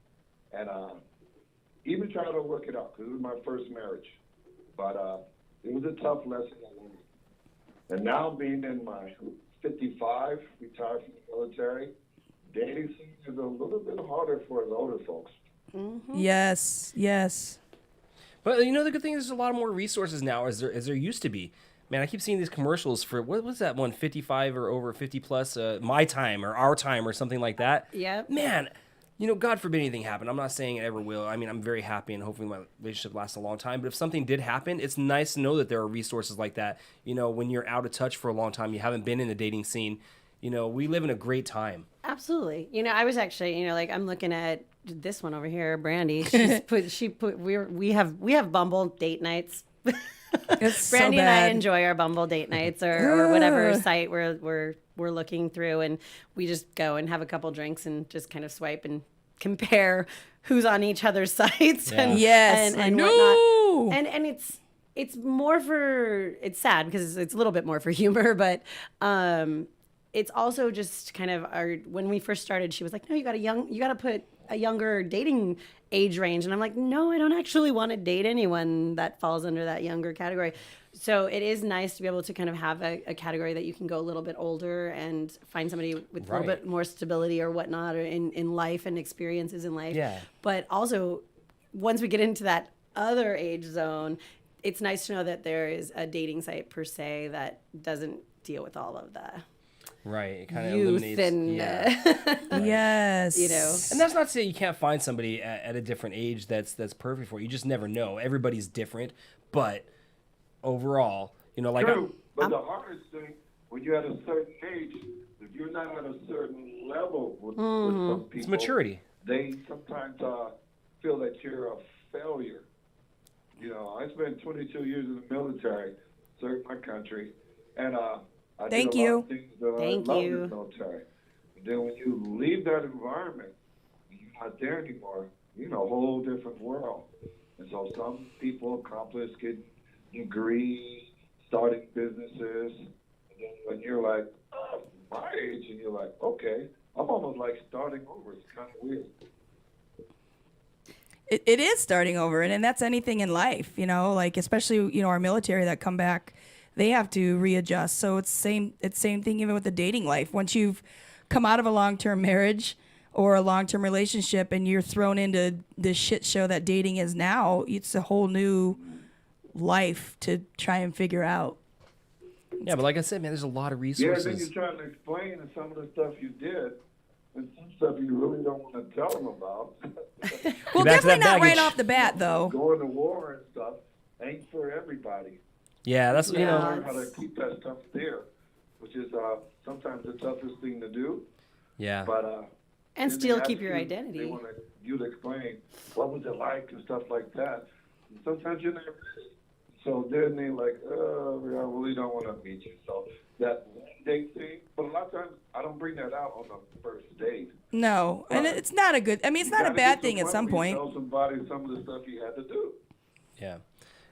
and even trying to work it out because it was my first marriage. But it was a tough lesson to learn. And now being in my 55, retired from the military, dating is a little bit harder for the older folks. Mm-hmm. Yes, yes. But you know, the good thing is there's a lot more resources now as there used to be. Man, I keep seeing these commercials for what was that one, 55 or over 50 plus, My Time or Our Time or something like that. Yeah. Man, you know, God forbid anything happen. I'm not saying it ever will. I mean, I'm very happy and hopefully my relationship lasts a long time. But if something did happen, it's nice to know that there are resources like that. You know, when you're out of touch for a long time, you haven't been in the dating scene. You know, we live in a great time. Absolutely. You know, I was actually, you know, like I'm looking at this one over here, Brandy. We have Bumble date nights. It's Brandy so and I bad. enjoy our Bumble date nights or whatever site we're looking through, and we just go and have a couple drinks and just kind of swipe and compare who's on each other's sites Yeah. and Yes, and, I and know. whatnot. And it's more for, it's sad because it's a little bit more for humor, but it's also just kind of when we first started, she was like, no, you got to put a younger dating age range. And I'm like, no, I don't actually want to date anyone that falls under that younger category. So it is nice to be able to kind of have a category that you can go a little bit older and find somebody with a little bit more stability or whatnot or in life and experiences in life. Yeah. But also, once we get into that other age zone, it's nice to know that there is a dating site per se that doesn't deal with all of the Right. It kind of youth eliminates. and Yes. you know. And that's not to say you can't find somebody at a different age that's perfect for you. You just never know. Everybody's different, but overall, you know, like True, but the hardest thing when you're at a certain age, if you're not at a certain level with some people, it's maturity. they sometimes feel that you're a failure. You know, I spent 22 years in the military, served my country, and I Thank did a lot you. of things that Thank I love you. in the military. And then when you leave that environment, you're not there anymore. You're in a whole different world. And so some people accomplish getting degrees, starting businesses, and then when you're like, oh, my age, and you're like, okay, I'm almost like starting over. It's kind of weird. It is starting over, and that's anything in life, you know, like especially, you know, our military that come back, they have to readjust. So it's same thing even with the dating life. Once you've come out of a long-term marriage or a long-term relationship and you're thrown into this shit show that dating is now, it's a whole new life to try and figure out. Yeah, but like I said, man, there's a lot of Yeah, resources. then you're trying to explain some of the stuff you did, and some stuff you really don't want to tell them about. Well, back to definitely that not right baggage. off the bat, though. Going to war and stuff ain't for everybody. Yeah, that's you You know. learn how to keep that stuff there, which is sometimes the toughest thing to do. Yeah. But And then still they keep ask your you- identity. They want you to explain what was it like and stuff like that. And sometimes you're not ready. So then they're like, oh, I really don't want to meet you. So that date thing, but a lot of times I don't bring that out on the first date. No, and Right. it's not a good. I mean, it's You not a gotta bad get to thing at some where you point. tell somebody some of the stuff you had to do. Yeah.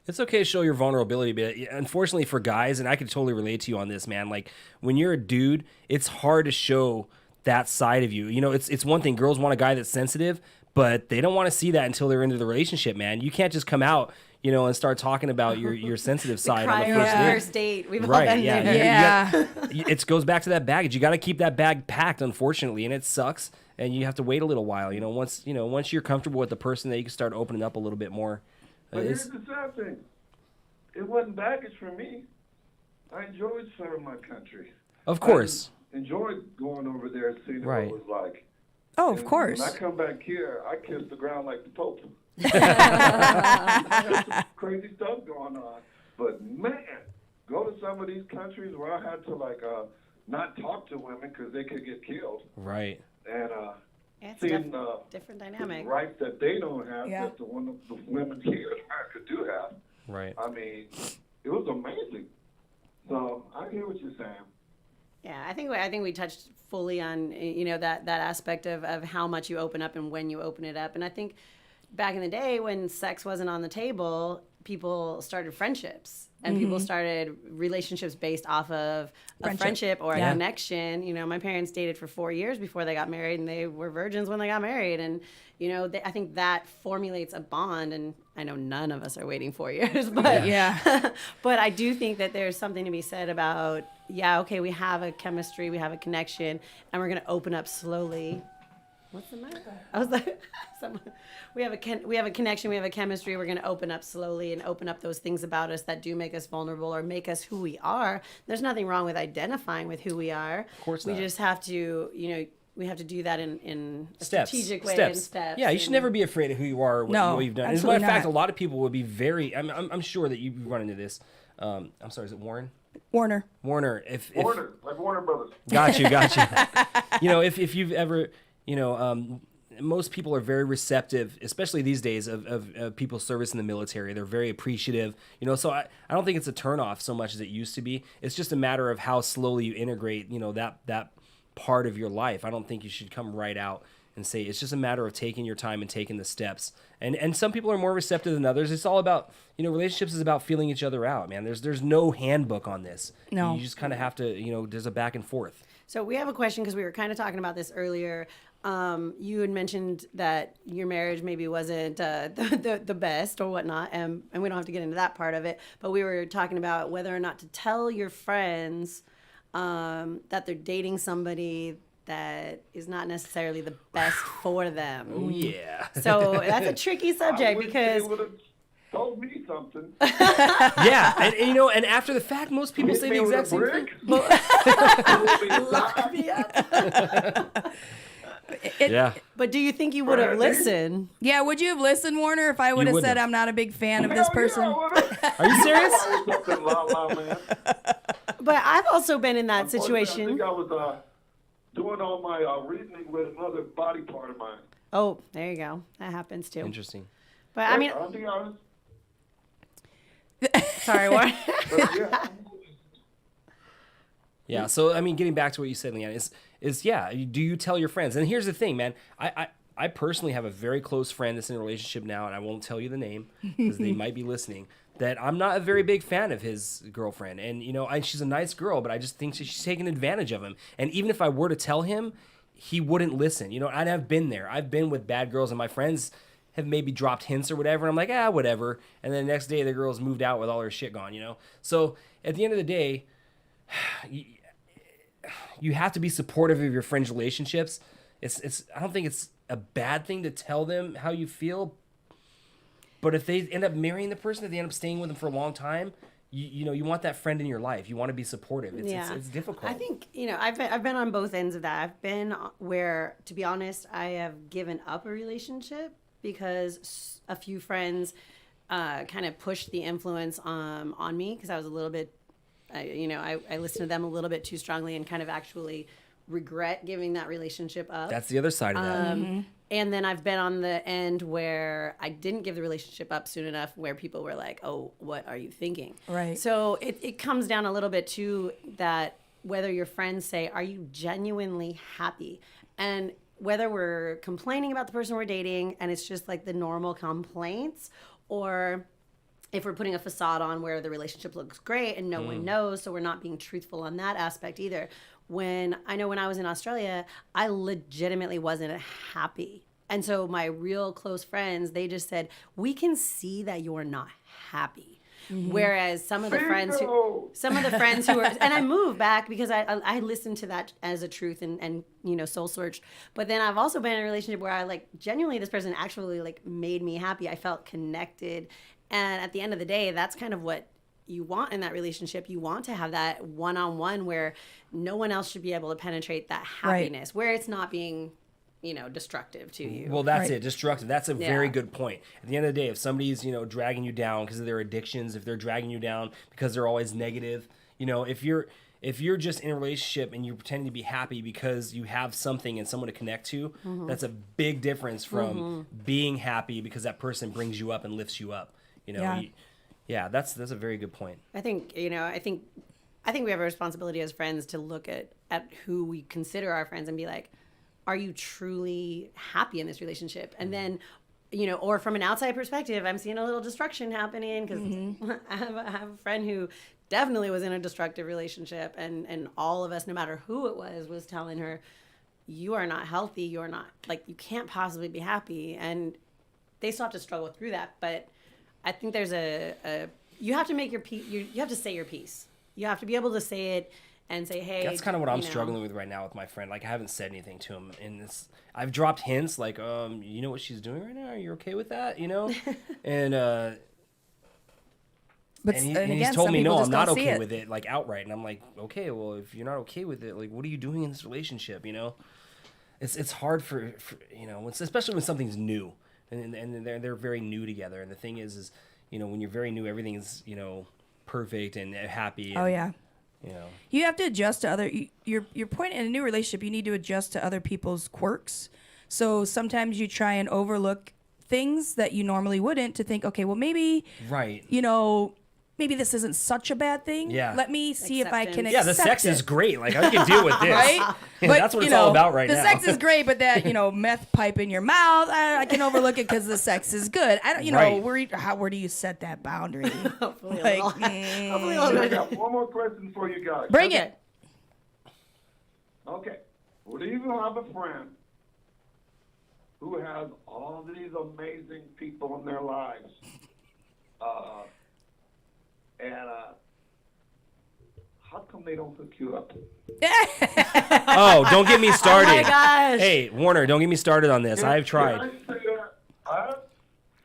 It's okay to show your vulnerability, but unfortunately for guys, and I can totally relate to you on this, man, like when you're a dude, it's hard to show that side of you. You know, it's one thing, girls want a guy that's sensitive, but they don't want to see that until they're into the relationship, man. You can't just come out, you know, and start talking about your sensitive side on the Cry first on the date. first date. We've all Right, been yeah. there. Yeah. It goes back to that baggage. You got to keep that bag packed, unfortunately, and it sucks. And you have to wait a little while. You know, once you're comfortable with the person, that you can start opening up a little bit more. But It's- here's the sad thing. It wasn't baggage for me. I enjoyed serving my country. of course. I enjoyed going over there and seeing Right. what it was like. Oh, of And course. When I come back here, I kiss the ground like the Pope. Crazy stuff going on. But man, go to some of these countries where I had to not talk to women because they could get killed, Right. and It's seeing different the dynamic. rights that they don't have Yeah. that the women here in America do have. Right. I mean, it was amazing. So I hear what you're saying. Yeah, I think we touched fully on that aspect of how much you open up and when you open it up. And I think back in the day when sex wasn't on the table, people started friendships and people started relationships based off of a friendship or a connection. You know, my parents dated for 4 years before they got married, and they were virgins when they got married. And, you know, I think that formulates a bond. And I know none of us are waiting 4 years, but but I do think that there's something to be said about, okay, we have a chemistry, we have a connection, and we're going to open up slowly. What's the matter? I was like, we have a connection, we have a chemistry. We're going to open up slowly and open up those things about us that do make us vulnerable or make us who we are. There's nothing wrong with identifying with who we are. Of course we not. just have to, you know, we have to do that in a Steps. strategic way. Steps. Yeah, you should never be afraid of who you are or what you've done. As a matter of fact, a lot of people would be very. I'm sure that you run into this. I'm sorry, is it Warren? Warner. Warner, like Warner Brothers. Got you. You know, if you've ever, you know, most people are very receptive, especially these days, of people's service in the military. They're very appreciative, you know. So I don't think it's a turnoff so much as it used to be. It's just a matter of how slowly you integrate, you know, that part of your life. I don't think you should come right out and say it's just a matter of taking your time and taking the steps. And some people are more receptive than others. It's all about, you know, relationships is about feeling each other out, man. There's no handbook on this. No. You just kind of have to, you know, there's a back and forth. So we have a question because we were kind of talking about this earlier. You had mentioned that your marriage maybe wasn't the best or whatnot, and we don't have to get into that part of it. But we were talking about whether or not to tell your friends that they're dating somebody that is not necessarily the best for them. Oh yeah. So that's a tricky subject because They would have told me something. Yeah, and you know, and after the fact, most people say the exact same thing. lock me up. Yeah. But do you think you would have listened? Yeah, would you have listened, Warner, if I would have wouldn't said have. I'm not a big fan of this person? Are you serious? Something, la, la, man. But I've also been in that I situation. think I was doing all my reasoning with another body part of mine. Oh, there you go. That happens too. Interesting. But I mean, I'll be honest. sorry, Warren. Yeah. Yeah. So I mean, getting back to what you said, Leanne, is do you tell your friends? And here's the thing, man. I personally have a very close friend that's in a relationship now, and I won't tell you the name because they might be listening. That I'm not a very big fan of his girlfriend, and you know, she's a nice girl, but I just think she's taking advantage of him. And even if I were to tell him, he wouldn't listen. You know, and I've been there. I've been with bad girls, and my friends have maybe dropped hints or whatever. And I'm like, whatever. And then the next day, the girl's moved out with all her shit gone. You know. So at the end of the day, you have to be supportive of your friends' relationships. I don't think it's a bad thing to tell them how you feel. But if they end up marrying the person, if they end up staying with them for a long time, you know, you want that friend in your life. You want to be supportive. It's difficult. I think, you know, I've been on both ends of that. I've been where, to be honest, I have given up a relationship because a few friends kind of pushed the influence on me because I was a little bit, I listened to them a little bit too strongly and kind of actually regret giving that relationship up. That's the other side of that. And then I've been on the end where I didn't give the relationship up soon enough where people were like, oh, what are you thinking? Right. So it comes down a little bit to that, whether your friends say, are you genuinely happy? And whether we're complaining about the person we're dating and it's just like the normal complaints, or if we're putting a facade on where the relationship looks great and no one knows, so we're not being truthful on that aspect either. When I was in Australia, I legitimately wasn't happy. And so my real close friends, they just said, we can see that you're not happy. Mm-hmm. Whereas some of the friends who were, and I moved back because I listened to that as a truth and you know, soul searched. But then I've also been in a relationship where I like genuinely, this person actually like made me happy. I felt connected. And at the end of the day, that's kind of what you want in that relationship. You want to have that one-on-one where no one else should be able to penetrate that happiness, where it's not being, you know, destructive to you. Well, that's it. Destructive. That's a very good point. At the end of the day, if somebody's, you know, dragging you down because of their addictions, if they're dragging you down because they're always negative, you know, if you're just in a relationship and you're pretending to be happy because you have something and someone to connect to, that's a big difference from being happy because that person brings you up and lifts you up. You know, that's a very good point. I think, you know, I think we have a responsibility as friends to look at who we consider our friends and be like, are you truly happy in this relationship? And then or from an outside perspective, I'm seeing a little destruction happening because I have a friend who definitely was in a destructive relationship, and all of us, no matter who it was telling her, you are not healthy. You're not, like, you can't possibly be happy. And they still have to struggle through that. But I think there's you have to make your piece. You have to say your piece. You have to be able to say it and say, hey. That's kind of what I'm struggling with right now with my friend. Like, I haven't said anything to him. And I've dropped hints like, you know what she's doing right now? Are you okay with that? You know? And, But and again, he's some told me, people no, just I'm not don't see okay it. with it, like, outright. And I'm like, okay, well, if you're not okay with it, like, what are you doing in this relationship, you know? It's hard for especially when something's new. And they're very new together. And the thing is, when you're very new, everything is, perfect and happy. And, Oh, yeah. You know. You have to adjust to other. Your point in a new relationship. You need to adjust to other people's quirks. So sometimes you try and overlook things that you normally wouldn't to think, okay, well maybe, Right. Maybe this isn't such a bad thing. Yeah. Let me see if I can Acceptance. Yeah, the accept sex it. is great. Like, I can deal with this. Right? And that's what it's all about right the now. The sex is great, but that, meth pipe in your mouth, I can overlook it because the sex is good. I don't, Right. where do you set that boundary? Hopefully, Like, hopefully a I little bit. got one more question for you guys. Bring Okay. it. Okay. Well, do you have a friend who has all these amazing people in their lives? How come they don't hook you up? Oh, don't get me started. Oh my gosh. Hey, Warner, don't get me started on this. I've tried. Can I say that? I have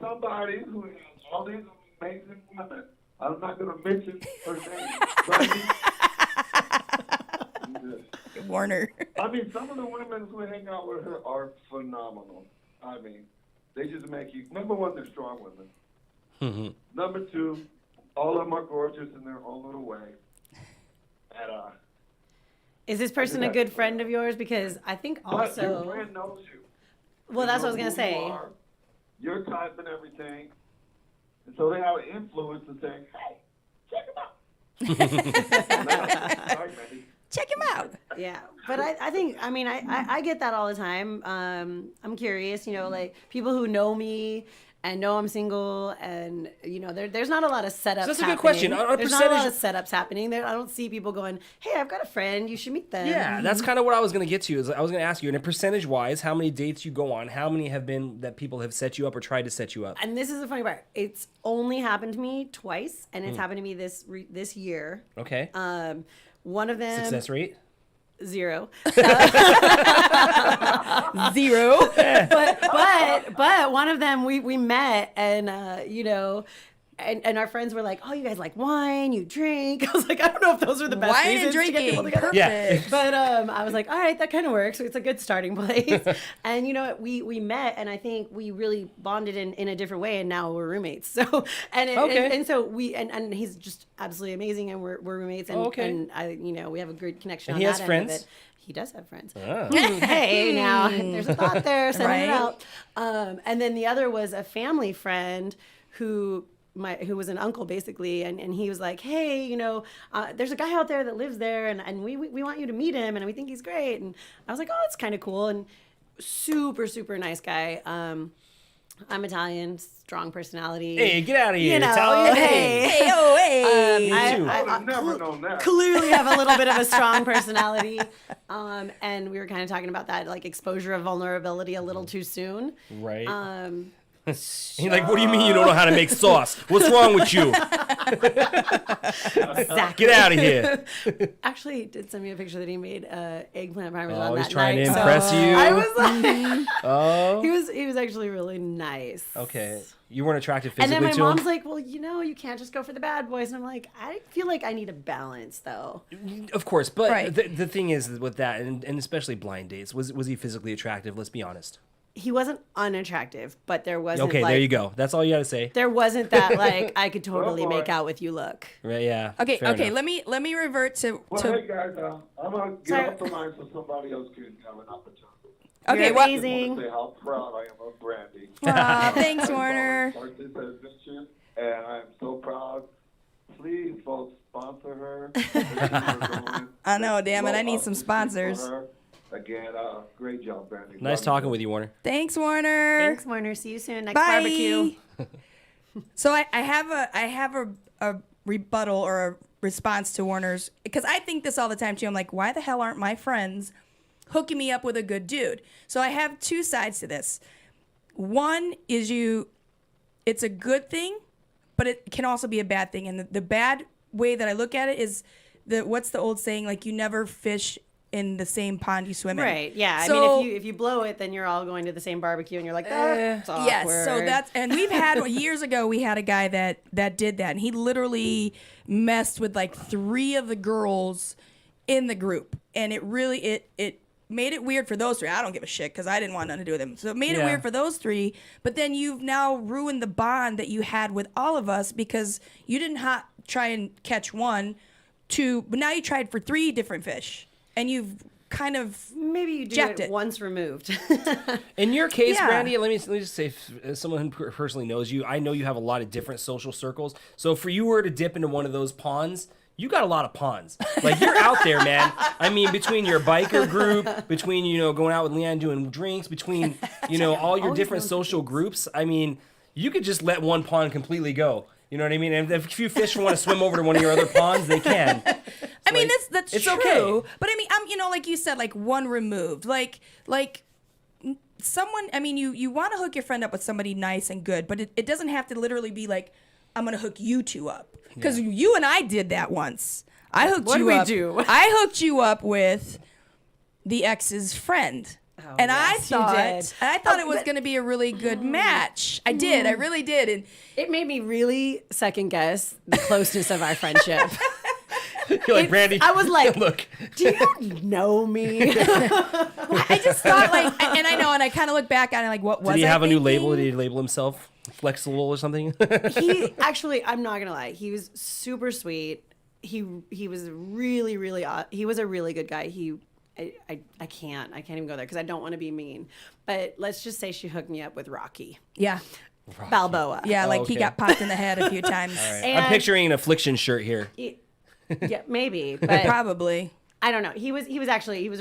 somebody who has all these amazing women. I'm not going to mention her name. But Warner. I mean, some of the women who hang out with her are phenomenal. I mean, they just make you. Number one, they're strong women. Number two, all of them are gorgeous in their own little way. And Is this person a good friend of yours? Because I think but your also. friend knows you. Well, that's what I was They gonna know who you say. are, your type and everything. And so they have an influence in saying, hey, check him out. Sorry, Mandy. Check him out. Yeah, but I think, I get that all the time. I'm curious, like people who know me and know I'm single, and there's not a lot of setups. So that's a good happening. question. On a There's not a lot of percentage- setups happening. There, I don't see people going, "Hey, I've got a friend. You should meet them." Yeah, that's kind of what I was going to get to. Is I was going to ask you, and percentage-wise, how many dates you go on? How many have been that people have set you up or tried to set you up? And this is the funny part. It's only happened to me twice, and it's happened to me this year. Okay. One of them Success rate? 0. 0. but one of them we met, and and our friends were like, "Oh, you guys like wine? You drink?" I was like, "I don't know if those are the best Wine and reasons to get people drinking. together." Yeah. But I was like, all right, that kind of works. It's a good starting place. And we met, and I think we really bonded in a different way, and now we're roommates. So and so and he's just absolutely amazing, and we're roommates, and okay. and I we have a good connection. And on he that has end friends? Of it. He does have friends. Ah. Hey, now there's a thought there, sending it Right. out. And then the other was a family friend who was an uncle basically, and he was like, hey, there's a guy out there that lives there, and we want you to meet him, and we think he's great. And I was like, oh, that's kind of cool. And super, super nice guy. I'm Italian, strong personality. Hey, get out of here, You know, Italian. hey. Hey, oh, hey. Me too. I would have never known that. Clearly have a little bit of a strong personality. And we were kind of talking about that, like exposure of vulnerability a little too soon. Right. He's He's like, what do you mean you don't know how to make sauce? What's wrong with you? exactly. Get out of here. Actually, he did send me a picture that he made eggplant parmesan Oh, he's that trying night. to So impress you. I was like, Oh. he was actually really nice. Okay. You weren't attracted And physically then my to him? mom's like, well, you can't just go for the bad boys. And I'm like, I feel like I need a balance, though. Of course, but Right. the thing is with that, and especially blind dates, was he physically attractive? Let's be honest. He wasn't unattractive, but there wasn't Okay, there you go. That's all you got to say. There wasn't that, like, I could totally Go for make it. out with you look. Right? Yeah. Okay, fair okay. enough. Let me revert to. Well, hey guys, I'm gonna Sorry. get off the line so somebody else can have an opportunity. Okay, You're what? I just amazing. want to say how proud I am of Brandy. Aw, thanks, Warner. Start this adventure, and I'm so proud. Please, folks, sponsor her. I know, damn it, I need some sponsors. again, great job, Brandy. Nice talking with you, Warner. Thanks, Warner. Thanks, Warner. See you soon. Next Bye. barbecue. So I have a rebuttal or a response to Warner's, because I think this all the time too. I'm like, why the hell aren't my friends hooking me up with a good dude? So I have two sides to this. One is it's a good thing, but it can also be a bad thing. And the bad way that I look at it is what's the old saying? Like, you never fish in the same pond you swim in. Right. Yeah. So, I mean, if you blow it, then you're all going to the same barbecue, and you're like, that's awkward. yes. So and we've had years ago, we had a guy that did that, and he literally messed with like 3 of the girls in the group, and it really it made it weird for those 3. I don't give a shit because I didn't want nothing to do with him. So it made it weird for those 3. But then you've now ruined the bond that you had with all of us, because you didn't try and catch 1, 2, but now you tried for 3 different fish, and you've kind of maybe you do jacked it once removed. In your case, Yeah. Brandy, let me just say, as someone who personally knows you, I know you have a lot of different social circles. So if you were to dip into one of those ponds, you got a lot of ponds. Like, you're out there, man. I mean, between your biker group, between, going out with Leanne doing drinks, between, all your different social groups, I mean, you could just let one pond completely go. You know what I mean? And if you fish want to swim over to one of your other ponds, they can. I mean, that's it's true. okay. But I mean, like you said, like 1 removed. Like someone, I mean, you want to hook your friend up with somebody nice and good, but it doesn't have to literally be like, I'm going to hook you 2 up. Because you and I did that once. I hooked What you did we up. do? I hooked you up with the ex's friend. And yes, you did. I thought it was going to be a really good match. I did. I really did. And It made me really second guess the closeness of our friendship. You're like, Brandy. I was like, look. do you know me? I just thought, like, and I know, and I kind of look back at it, like, what was I Did he have a new label? thinking? Did he label himself Flexible or something? He actually, I'm not gonna lie, he was super sweet. He was really he was a really good guy. I can't even go there because I don't want to be mean. But let's just say she hooked me up with Rocky Yeah. Balboa. Yeah, like he okay. got popped in the head a few times. I'm And- picturing an Affliction shirt here. Yeah, maybe, but Probably. I don't know. He was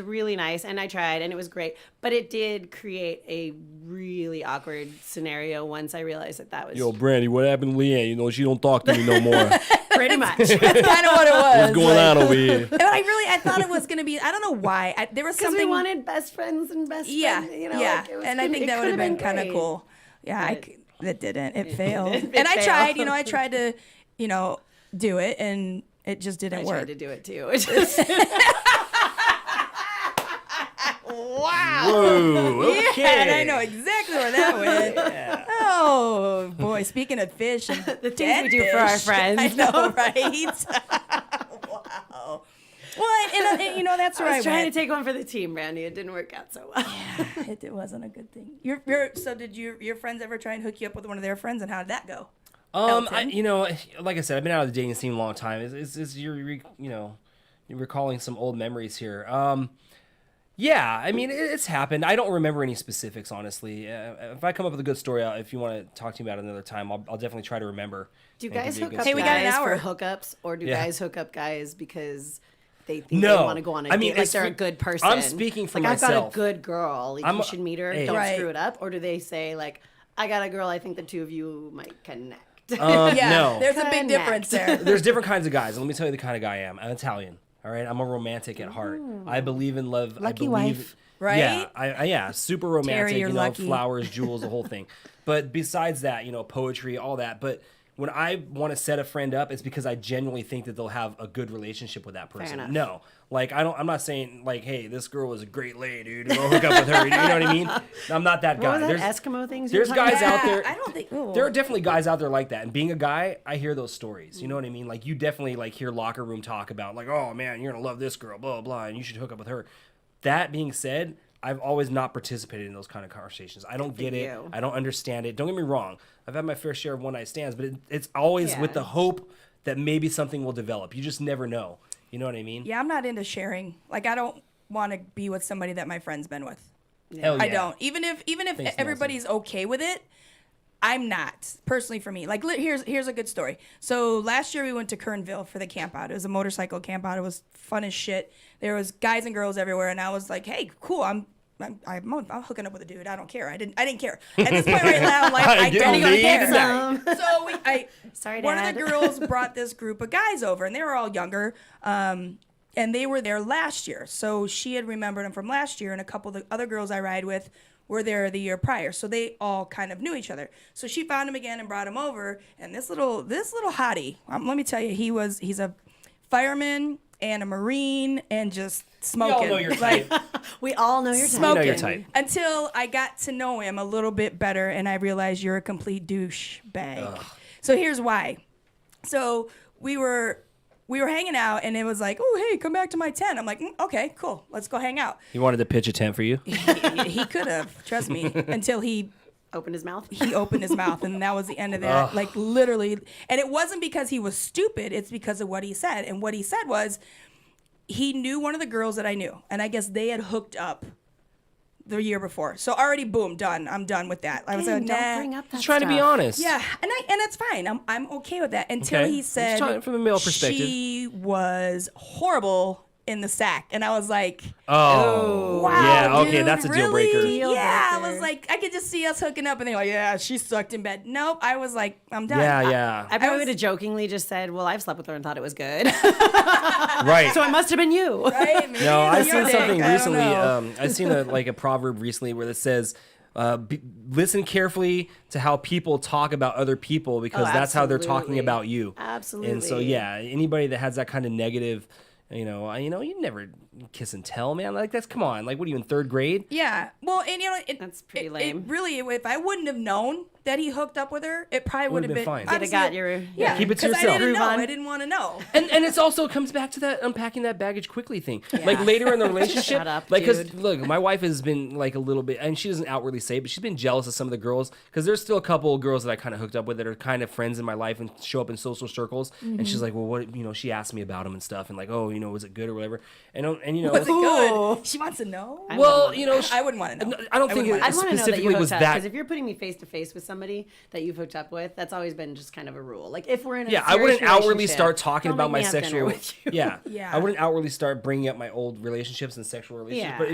really nice, and I tried, and it was great. But it did create a really awkward scenario once I realized that was Yo, Brandy, what happened to Leanne? She don't talk to me no more. pretty much. That's kind of what it was. What's going on over here? And I thought it was going to be, I don't know why. There was Because something. we wanted best friends and best Yeah. friends. Yeah. Like, it was And I think it that would have been could've kind of great. cool. Yeah. That didn't. It failed. It And I failed. tried, I tried to, do it, and it just didn't I work. tried to do it too. Whoa, okay. Yeah, and I know exactly where that went. Oh boy! Speaking of fish and The things dead we do for our fish. friends. I know, right? Wow. Well, and that's where I I was trying went. to take one for the team, Brandy. It didn't work out so well. It wasn't a good thing. So did your friends ever try and hook you up with one of their friends, and how did that go? Like I said, I've been out of the dating scene a long time. You're recalling some old memories here. Yeah, I mean, it's happened. I don't remember any specifics, honestly. If I come up with a good story, if you want to talk to me about it another time, I'll definitely try to remember. Do and guys give you a hook good up Hey, we story. got an guys for hour. hookups, or do Yeah. guys hook up guys because they think No. they want to go on a I mean, date, like it's they're a for- good person? I'm speaking for like, I've got myself. a good girl. Like, you should meet her. Hey. Don't Right. screw it up. Or do they say, like, I got a girl, I think the two of you might connect? Yeah, No. there's a big difference there. There's different kinds of guys. Let me tell you the kind of guy I am. I'm Italian. All right, I'm a romantic at heart. I believe in love. Lucky I believe, wife. Right? Yeah, yeah, super romantic. you're lucky. Flowers, jewels, the whole thing. But besides that, poetry, all that. But when I want to set a friend up, it's because I genuinely think that they'll have a good relationship with that person. enough. No, like I'm not saying like, hey, this girl is a great lady, dude. Go hook up with her. You know what I mean? I'm not that guy. What was that There's Eskimo things? you were there's talking guys about? out there. I don't think. Ooh. There are definitely guys out there like that. And being a guy, I hear those stories. You know what I mean? Like, you definitely like hear locker room talk about like, oh man, you're gonna love this girl, blah blah, and you should hook up with her. That being said, I've always not participated in those kind of conversations. I don't get it. you. I don't understand it. Don't get me wrong. I've had my fair share of one night stands, but it's always with the Yeah. hope that maybe something will develop. You just never know. You know what I mean? Yeah, I'm not into sharing. Like, I don't want to be with somebody that my friend's been with. Hell yeah. I don't. Even if Thanks, everybody's okay with it, I'm not personally for me. Like here's a good story. So last year we went to Kernville for the camp out. It was a motorcycle camp out. It was fun as shit. There was guys and girls everywhere, and I was like, hey, cool. I'm hooking up with a dude. I don't care. I didn't care. At this point right now, like I don't care. So Sorry, one Dad. of the girls brought this group of guys over, and they were all younger. And they were there last year. So she had remembered them from last year, and a couple of the other girls I ride with were there the year prior. So they all kind of knew each other. So she found him again and brought him over. And this little hottie, let me tell you, he's a fireman and a Marine and just smoking. We all know your type. We all know your type. Smoking. know your type. Until I got to know him a little bit better, and I realized you're a complete douchebag. So here's why. So we were hanging out, and it was like, oh, hey, come back to my tent. I'm like, okay, cool. Let's go hang out. He wanted to pitch a tent for you. He could have, trust me, until he Opened his mouth. opened his mouth, and that was the end of that. Like, literally. And it wasn't because he was stupid. It's because of what he said. And what he said was he knew one of the girls that I knew, and I guess they had hooked up the year before. So already, boom, done. I'm done with that. I was like, Don't nah. bring up that Just trying to be stuff. honest. Yeah, and it's fine. I'm okay with that until Okay. he Just said talking from a male perspective. she was horrible in the sack, and I was like, Oh. wow, Yeah, okay, dude, that's a deal really? breaker. Deal Yeah, I breaker. was like, I could just see us hooking up, and they're like, yeah, she sucked in bed. Nope, I was like, I'm done. Yeah. I probably was- would have jokingly just said, well, I've slept with her and thought it was good. Right. So it must have been you. Right? Maybe No, it's I've your seen something dick, I don't recently. know. I've seen a proverb recently where it says, listen carefully to how people talk about other people because that's how they're talking absolutely. about you. Absolutely. And so, yeah, anybody that has that kind of negative, you never kiss and tell, man. Like, come on. Like, what are you in third grade? Yeah. Well, and That's pretty it lame. really, if I wouldn't have known that he hooked up with her, it probably would have been fine. You'd have obviously- got your yeah. Keep it to 'cause I yourself. didn't know. Groove on. I didn't want to know. And it's also comes back to that unpacking that baggage quickly thing. Like later in the relationship, Shut up, like because dude. look, my wife has been like a little bit, and she doesn't outwardly say, it, but she's been jealous of some of the girls because there's still a couple of girls that I kind of hooked up with that are kind of friends in my life and show up in social circles. And she's like, well, what she asked me about them and stuff, and like, oh, was it good or whatever, and Was it good? She wants to know. well, I wouldn't want to know. I don't think it I'd want to know that you specifically was hooked up that. because if you're putting me face to face with somebody that you've hooked up with, that's always been just kind of a rule. Like if we're in a Yeah, I serious wouldn't outwardly relationship, start talking don't about make my me have dinner sexual. with you. Yeah, Yeah. I wouldn't outwardly start bringing up my old relationships and sexual relationships. But Yeah.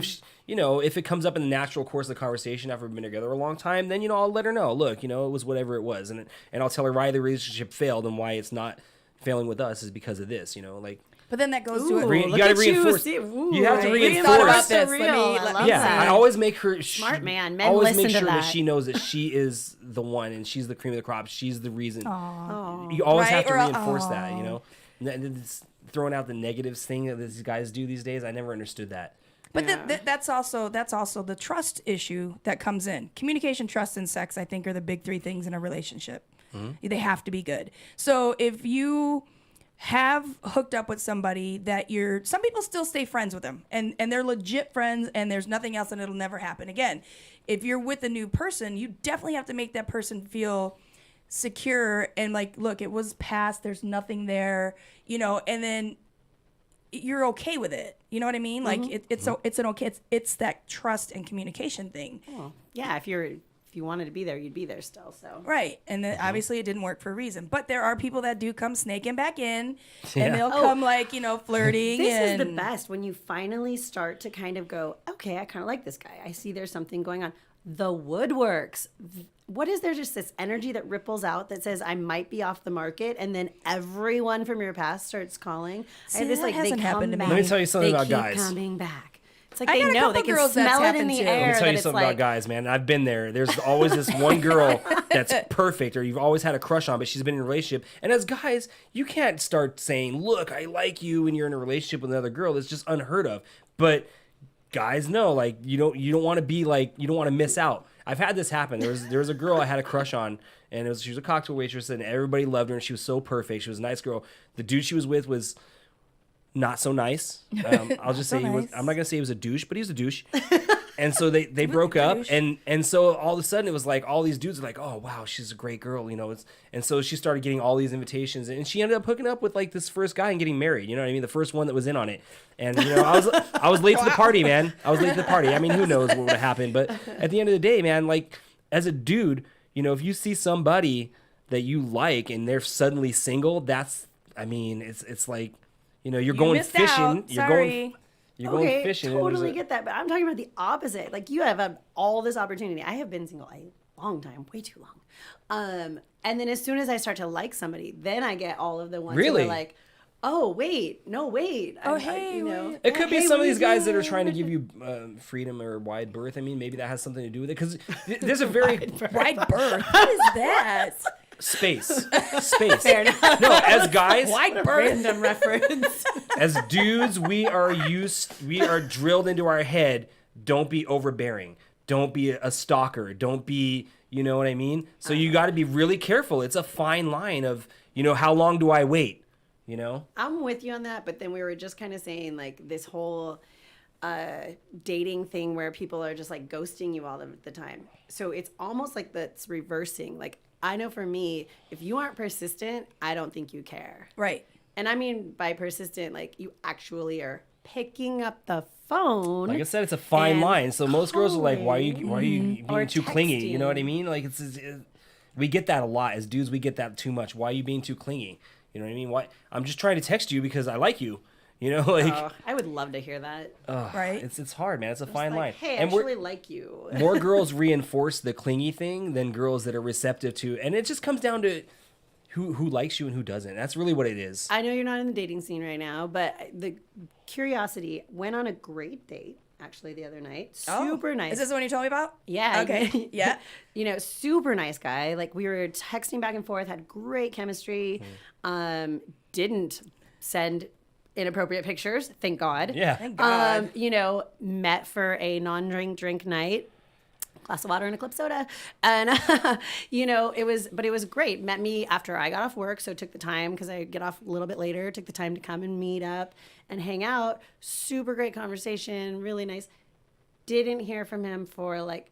if if it comes up in the natural course of the conversation after we've been together a long time, then I'll let her know. Look, it was whatever it was, and I'll tell her why the relationship failed and why it's not failing with us is because of this. Like. But then that goes to Ooh, it. You look gotta at reinforce. You, see, You have to right. reinforce. Thought about So this. real. Let me- I let- love Yeah, that. I always make her Smart man. Men always listen make to sure that that. she knows that she is the one and she's the cream of the crop. She's the reason. Oh. You always Right? have to Or, reinforce that. And it's throwing out the negatives thing that these guys do these days. I never understood that. But Yeah. that's also the trust issue that comes in. Communication, trust, and sex, I think, are the big three things in a relationship. They have to be good. So if you have hooked up with somebody that some people still stay friends with them and they're legit friends and there's nothing else and it'll never happen again. If you're with a new person, you definitely have to make that person feel secure and like, look, it was past, there's nothing there, and then you're okay with it. You know what I mean? Like it's that trust and communication thing. Well, yeah, if you wanted to be there, you'd be there still. So Right. And then obviously it didn't work for a reason. But there are people that do come snaking back in Yeah. and they'll come like, flirting. this is and the best when you finally start to kind of go, okay, I kind of like this guy. I see there's something going on. The woodworks. What is there just this energy that ripples out that says I might be off the market, and then everyone from your past starts calling? See, I have this that like they hasn't come happened to me. back. Let me tell you something they about keep guys. coming back. It's like I they got a know couple they can girls that's smell it in happened the to. air. Let me tell that you it's something like, about guys, man. I've been there. There's always this one girl that's perfect, or you've always had a crush on, but she's been in a relationship. And as guys, you can't start saying, "Look, I like you," when you're in a relationship with another girl. It's just unheard of. But guys know, like you don't want to be like you don't want to miss out. I've had this happen. There was a girl I had a crush on, and she was a cocktail waitress, and everybody loved her, and she was so perfect. She was a nice girl. The dude she was with was not so nice. I'll just say so he was. nice. I'm not gonna say he was a douche, but he was a douche. And so they broke up, and so all of a sudden it was like all these dudes are like, oh wow, she's a great girl, and so she started getting all these invitations, and she ended up hooking up with like this first guy and getting married. You know what I mean? The first one that was in on it, and I was late to the party, man. I was late to the party. I mean, who knows what would have happened? But at the end of the day, man, like as a dude, if you see somebody that you like and they're suddenly single, it's like, you're going missed fishing. out. Sorry. You're going Okay, fishing. and totally there's a- get that, but I'm talking about the opposite. Like you have all this opportunity. I have been single a long time, way too long. And then as soon as I start to like somebody, then I get all of the ones Really? who are like, oh wait, no wait. Oh, hey, wait. It could be Hey, some what of are these you guys that are doing? trying to give you freedom or wide berth. I mean, maybe that has something to do with it because there's a very Wide berth. What is that? space. Fair enough. No, as guys, Wide berth. Random reference. as dudes, we are drilled into our head. Don't be overbearing. Don't be a stalker. Don't be, you know what I mean? So you got to be really careful. It's a fine line of, how long do I wait? I'm with you on that, but then we were just kind of saying like this whole dating thing where people are just like ghosting you all of the time. So it's almost like that's reversing. Like I know for me, if you aren't persistent, I don't think you care. Right. And I mean by persistent, like you actually are picking up the phone. Like I said, it's a fine and line. So most girls are like, why are you Or being too clingy? You know what I texting. mean? Like we get that a lot as dudes. We get that too much. Why are you being too clingy? You know what I mean? Why? I'm just trying to text you because I like you. Oh, I would love to hear that. Right. It's hard, man. It's a fine Like, line. hey, I and actually like you. more girls reinforce the clingy thing than girls that are receptive to, and it just comes down to who likes you and who doesn't. That's really what it is. I know you're not in the dating scene right now, but the curiosity went on a great date actually the other night. Super nice. Is this the one you told me about? Yeah. Okay. Yeah. Super nice guy. Like we were texting back and forth, had great chemistry. Didn't send inappropriate pictures, thank God. Yeah. Thank God. Met for a non-drink night. Glass of water and a club soda, and it was great. Met me after I got off work, so took the time because I get off a little bit later. Took the time to come and meet up and hang out. Super great conversation, really nice. Didn't hear from him for like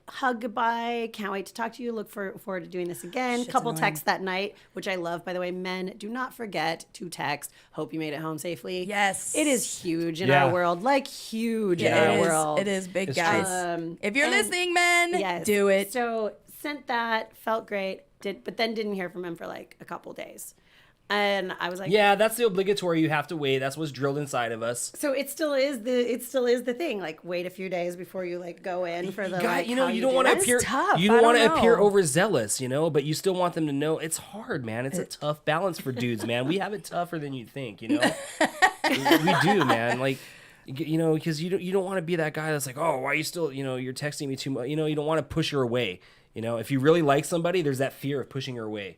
hug goodbye. Can't wait to talk to you. Look forward to doing this again. Shit's Couple annoying. texts that night, which I love. By the way, men, do not forget to text. Hope you made it home safely. Yes. It is huge in Yeah. our world. Like huge in It our is. world. It is big, It's guys. true. If you're and- listening, men, Yes. do it. So sent that, felt great, but then didn't hear from him for like a couple days. And I was like, Yeah, that's the obligatory. You have to wait. That's what's drilled inside of us. So it still is the thing. Like wait a few days before you like go in for the like. you how don't want do to it. appear. tough. You I don't want don't to appear know. overzealous, but you still want them to know it's hard, man. It's a tough balance for dudes, man. We have it tougher than you think, we do, man. Like, because you don't want to be that guy that's like, oh, why are you still, you're texting me too much. You don't want to push her away. If you really like somebody, there's that fear of pushing her away.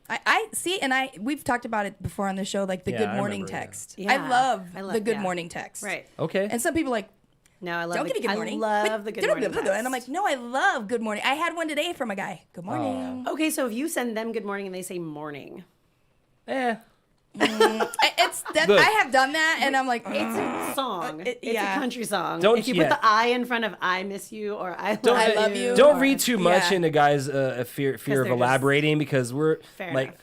I see, and we've talked about it before on the show, like the Yeah, good I morning remember, yeah. text. Yeah. I love I love- the good yeah. morning text. Right. Okay. And some people like, No, I love. don't give me good morning. I love the good morning. And I'm text. like, no, I love good morning. I had one today from a guy. Good morning. Okay, so if you send them good morning and they say morning, Look. I have done that, and I'm like, it's a song. It's yeah. a country song. Don't- if you yeah. put the I in front of I miss you or I love you. Don't or- read too much Yeah. into guys' fear they're of just- elaborating because we're Fair like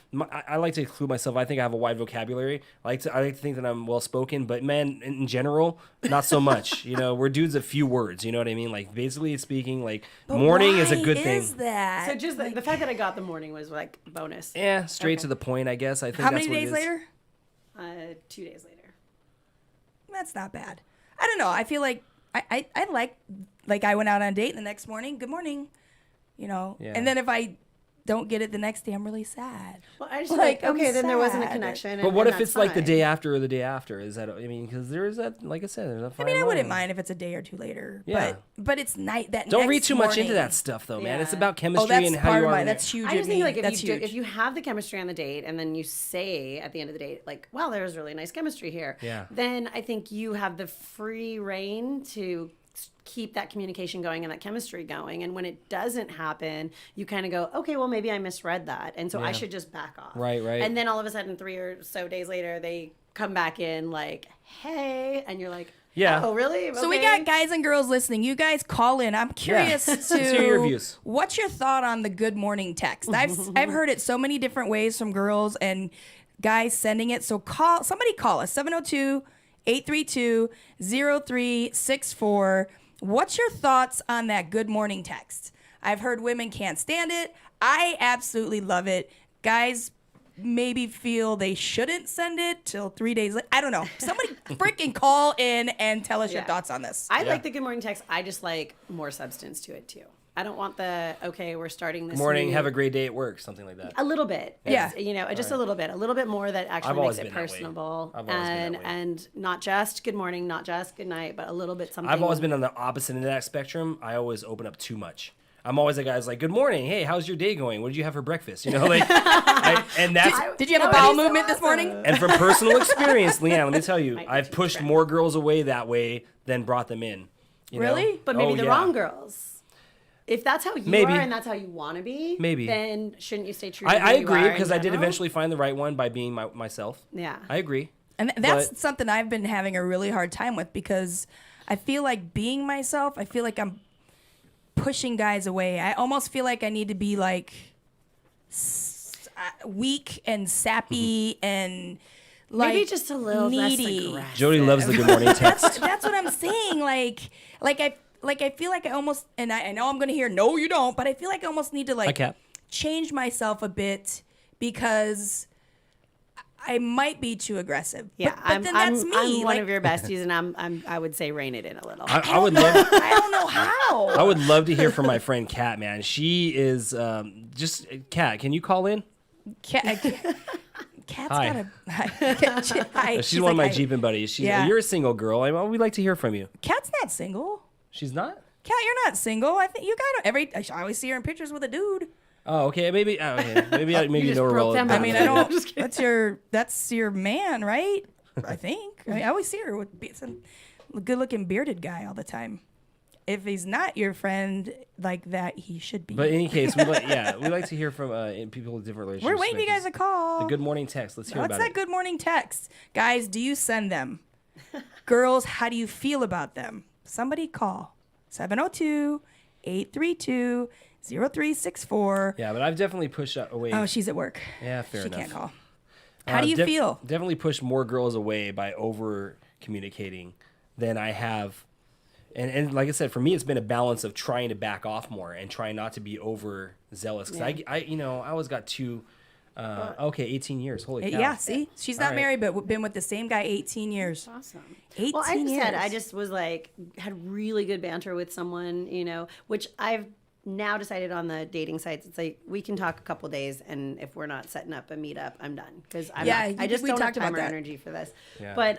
I like to include myself. I think I have a wide vocabulary. I like to think that I'm well spoken, but men in general, not so much. We're dudes of few words. You know what I mean? Like basically speaking, like but morning is a why good thing. Is that? So just the fact that I got the morning was like bonus. Yeah, straight Okay. to the point. I guess. I think. How that's many what it days is. later? 2 days later. That's not bad. I don't know. I feel like I like I went out on a date and the next morning, good morning, Yeah. and then if I don't get it the next day, I'm really sad. Well, I just Like, like okay, I'm then there wasn't a sad. connection. But what and if it's that's like the fine. day after or the day after? Is that? I mean, because there is that. Like I said, there's a I fine mean, I wouldn't line. mind if it's a day or two later. Yeah. But it's night that. Don't next read too much into morning. that stuff, though, man. It's Yeah. about chemistry Oh, that's and how part you of are. my. in That's there. huge. I just in think me. like That's huge. if you have the chemistry on the date and then you say at the end of the date like, wow, there was really nice chemistry here. Yeah. Then I think you have the free reign to keep that communication going and that chemistry going. And when it doesn't happen, you kind of go, okay, well maybe I misread that, and so I Yeah. should just back off. Right. And then all of a sudden, 3 or so days later, they come back in like, hey, and you're like, Yeah. oh really? So we Okay. got guys and girls listening. You guys call in. I'm curious to hear your views. What's your thought on the good morning text? I've heard it so many different ways from girls and guys sending it. So somebody call us 702-832-0364. What's your thoughts on that good morning text? I've heard women can't stand it. I absolutely love it. Guys maybe feel they shouldn't send it till 3 days later. I don't know. Somebody freaking call in and tell us your thoughts on this. I like the good morning text. I just like more substance to it too. I don't want the, okay, we're starting this Morning, new- have a great day at work, something like that. A little bit. Yeah. It's, you know, just a little bit more that I've actually always makes it been that way. personable. I've always been that way. And not just good morning, not just good night, but a little bit something. I've always been on the opposite end of that spectrum. I always open up too much. I'm always the guy who's like, good morning. Hey, how's your day going? What did you have for breakfast? You know, like, and that's, Did you have a That would bowel be so movement this awesome. morning? and from personal experience, Leanne, let me tell you, Might be I've too pushed fresh. more girls away that way than brought them in. You know? Really? But maybe Oh, the yeah. wrong girls. If that's how you Maybe. are and that's how you want to be, Maybe. then shouldn't you stay true to I who you agree are because in I did general? eventually find the right one by being myself. Yeah. I agree. And that's But- something I've been having a really hard time with because I feel like being myself, I feel like I'm pushing guys away. I almost feel like I need to be like weak and sappy and like Maybe just a little needy. less aggressive. Jody loves the good morning text. That's what I'm saying. I feel like I almost, and I know I'm gonna hear no, you don't, but I feel like I almost need to Hi, like Cap. change myself a bit because I might be too aggressive. Yeah, but then that's me. I'm one like, of your besties, and I would say rein it in a little. I would love. I don't know how. I would love to hear from my friend Kat, man. She is just Kat. Can you call in? Cat's Hi. got a hi. She's one of my like, hi. Jeeping buddies. Yeah. You're a single girl. We'd like to hear from you. Cat's not single. She's not. Cat, you're not single. I think you got I always see her in pictures with a dude. Oh, okay. Maybe. Maybe you just know her broke well. them I out. mean, I don't. That's your man, right? I think. I always see her with some good-looking bearded guy all the time. If he's not your friend like that, he should be. But in any case, we like to hear from people with different relationships. We're waiting you guys to call. The good morning text. Let's hear What's about that it. good morning text? Guys, do you send them? Girls, how do you feel about them? Somebody call 702-832-0364. Yeah, but I've definitely pushed away. Oh, she's at work. Yeah, fair she enough. can't call. How do you feel? Definitely pushed more girls away by over communicating than I have. And like I said, for me, it's been a balance of trying to back off more and trying not to be over zealous. Because I always got too, 18 years. Holy cow. Yeah, see? She's not All right. married, but been with the same guy 18 years. Awesome. 18 Well, I just years. I just was like, had really good banter with someone, you know, which I've now decided on the dating sites. It's like, we can talk a couple days, and if we're not setting up a meetup, I'm done. Because Yeah, I just we don't have talked time about or that. energy for this. Yeah. But,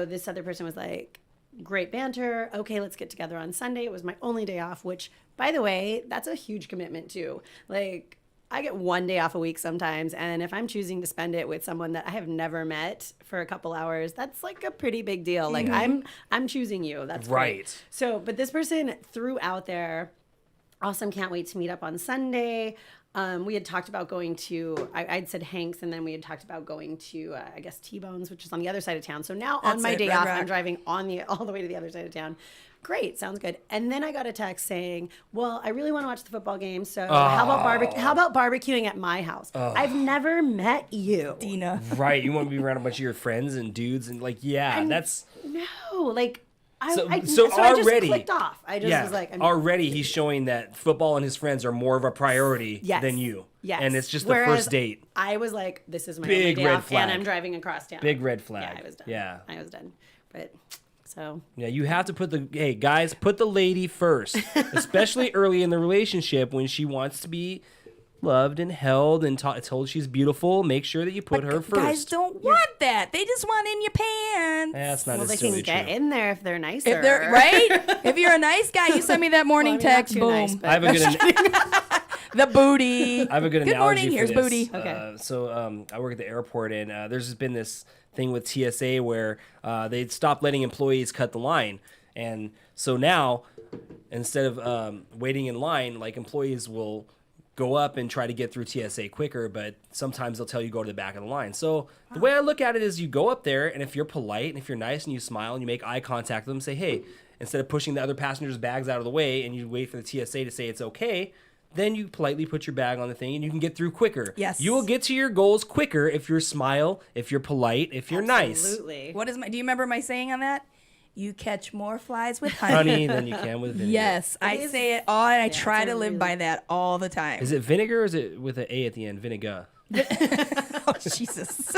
this other person was like, great banter. Okay, let's get together on Sunday. It was my only day off, which, by the way, that's a huge commitment too. Like, I get one day off a week sometimes, and if I'm choosing to spend it with someone that I have never met for a couple hours, that's like a pretty big deal. Like, I'm choosing you. That's great. Right. So, but this person threw out there, awesome, can't wait to meet up on Sunday. We had talked about going to, I'd said Hank's, and then we had talked about going to, I guess, T-Bones, which is on the other side of town. So now on That's my it, day Red off, Rock. I'm driving all the way to the other side of town. Great, sounds good. And then I got a text saying, "Well, I really want to watch the football game, so how about barbecuing at my house? I've never met you." Dina. Right. You want to be around a bunch of your friends and dudes and that's. No, like So I just already- clicked off. I just was like, already he's showing that football and his friends are more of a priority Yes. than you. Yes. And it's just Whereas the first date. I was like, this is my Big only day red off, flag. and I'm driving across town. Big red flag. Yeah, I was done. Yeah. I was done. But so Yeah, you have to put guys, put the lady first, especially early in the relationship when she wants to be loved and held and told she's beautiful. Make sure that you put her first. Guys don't want that. They just want in your pants. That's not well, they necessarily can get true. in there if they're nicer. If they're right, if you're a nice guy, you send me that morning Well, I mean, not text. too Boom, nice, but- I have a good. the booty. I have a good Good analogy morning. for Here's this. booty. Okay. So I work at the airport, and there's been this thing with TSA where they stopped letting employees cut the line, and so now instead of waiting in line, like employees will go up and try to get through TSA quicker, but sometimes they'll tell you go to the back of the line. So the way I look at it is you go up there, and if you're polite and if you're nice and you smile and you make eye contact with them, say, hey, instead of pushing the other passengers' bags out of the way and you wait for the TSA to say it's okay, then you politely put your bag on the thing and you can get through quicker. Yes. You will get to your goals quicker if you're smile, if you're polite, if you're nice. Absolutely. Do you remember my saying on that? You catch more flies with honey. Honey than you can with vinegar. Yes, I is- say it all, and I yeah, try it's a to live really- by that all the time. Is it vinegar or is it with an A at the end? Vinegar. Oh, Jesus.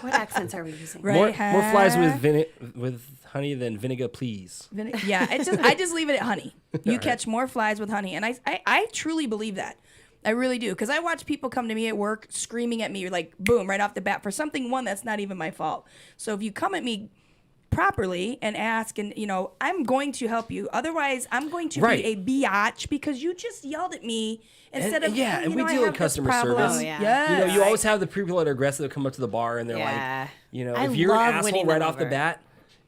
What accents are we using? Right. More flies with honey than vinegar, please. Yeah, I just leave it at honey. You catch more flies with honey, and I truly believe that. I really do, because I watch people come to me at work screaming at me like boom right off the bat for something that's not even my fault. So if you come at me properly and ask, and I'm going to help you. Otherwise, I'm going to Right. be a biatch because you just yelled at me instead of yeah, and you we know, I deal with have this customer problem. service. Oh, yeah. Yes. You always have the people that are aggressive that come up to the bar and they're Yeah. like, I if you're an love asshole winning right them off the over. bat,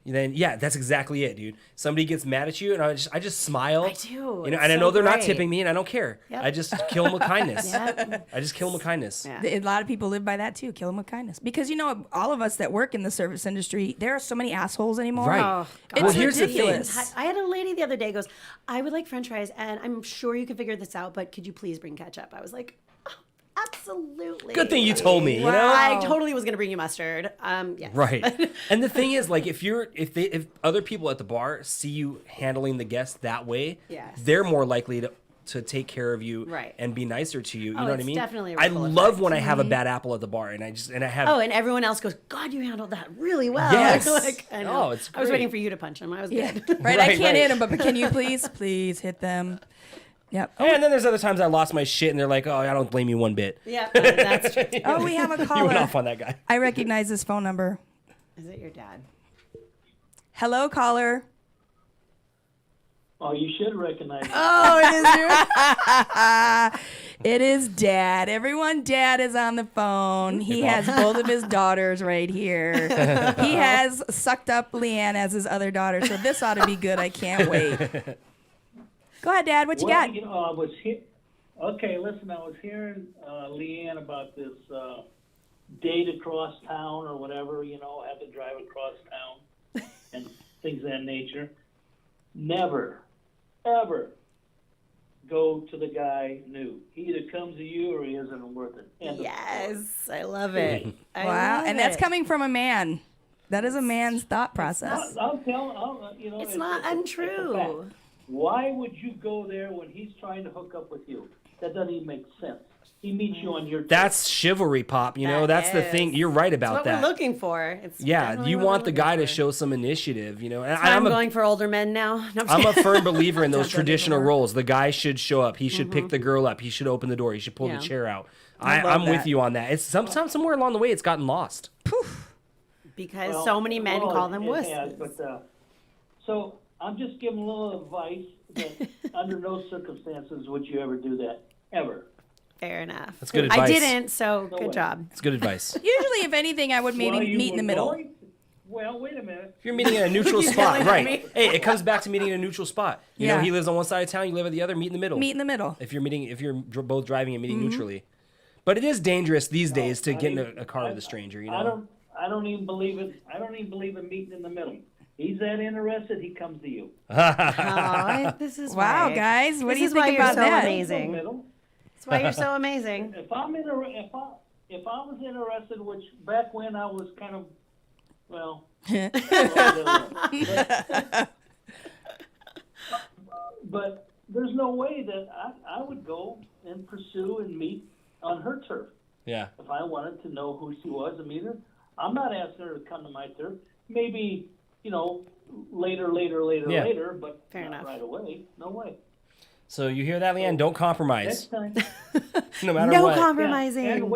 then that's exactly it, dude. Somebody gets mad at you, and I just smile. I do. And It's I so know they're not great. tipping me, and I don't care. Yep. I just kill them with kindness. Yep. I just kill them with kindness. Yeah. A lot of people live by that too. Kill them with kindness, because all of us that work in the service industry, there are so many assholes anymore. Right. Oh, It's Well, here's the thing. ridiculous. I had a lady the other day goes, I would like French fries, and I'm sure you can figure this out, but could you please bring ketchup? I was like, oh, absolutely. Good thing you told me. You know. I totally was gonna bring you mustard. Yes. Right. And the thing is, like, if other people at the bar see you handling the guests that way, Yes. they're more likely to take care of you Right. and be nicer to you. You Oh, know what I it's mean? definitely a I ripple love effect. when I have a bad apple at the bar, and I have. Oh, and everyone else goes, God, you handled that really well. Yes. I know. Oh, it's I was great. waiting for you to punch him. I was Yeah. good. Right. I Right, can't right. hit them, but can you please hit them? Yep. And then there's other times I lost my shit, and they're like, "Oh, I don't blame you one bit." Yeah, that's true. Oh, we have a You went caller. off on that guy. I recognize this phone number. Is it your dad? Hello, caller. Oh, you should recognize it. Oh, it is your. It is Dad. Everyone, Dad is on the phone. He has both of his daughters right here. He has sucked up Leanne as his other daughter, so this ought to be good. I can't wait. Go ahead, Dad. What you got? I was okay, listen, I was hearing Leanne about this date across town or whatever, have to drive across town and things of that nature. Never, ever go to the guy new. He either comes to you or he isn't worth it. End of Yes, I love it. I Wow, love and that's it. coming from a man. That is a man's thought process. I'll tell It's not it's a untrue. fact. Why would you go there when he's trying to hook up with you? That doesn't even make sense. He meets you on your That's chivalry, Pop. That That's the is. thing. You're right That's about what that. we're looking for. It's Yeah, definitely you what want we're the looking guy to for. show some initiative, And That's why I'm going for older men now. No, I'm a firm believer in those Sounds like traditional it. roles. The guy should show up. He should pick the girl up. He should open the door. He should pull Yeah. the chair out. I love I'm with that. you on that. It's somewhere along the way it's gotten lost. because Well, so many men well, call them it wusses. has, but, so I'm just giving a little advice that under no circumstances would you ever do that, ever. Fair enough. That's good I advice. didn't, so No good way. job. It's good advice. Usually, if anything, I would maybe Well, you meet in the were middle. going- Well, wait a minute. If you're meeting in a neutral He's spot, yelling at me. right? Hey, it comes back to meeting in a neutral spot. You know, Yeah. he lives on one side of town. You live at the other. Meet in the middle. Meet in the middle. If you're both driving and meeting neutrally. But it is dangerous these days to I get in mean, a car with a stranger. I don't even believe it. I don't even believe in meeting in the middle. He's that interested, he comes to you. Oh, this is Wow, why. guys, what This do you is why think you're about so that? amazing. Middle. That's why you're so amazing. If I was interested, which back when I was kind of, well, but there's no way that I would go and pursue and meet on her turf. Yeah. If I wanted to know who she was and meet her, I'm not asking her to come to my turf. Maybe, later, Yeah. but Fair not enough. right away. No way. So you hear that, Leanne? Don't compromise, Next time. no matter No what. compromising. And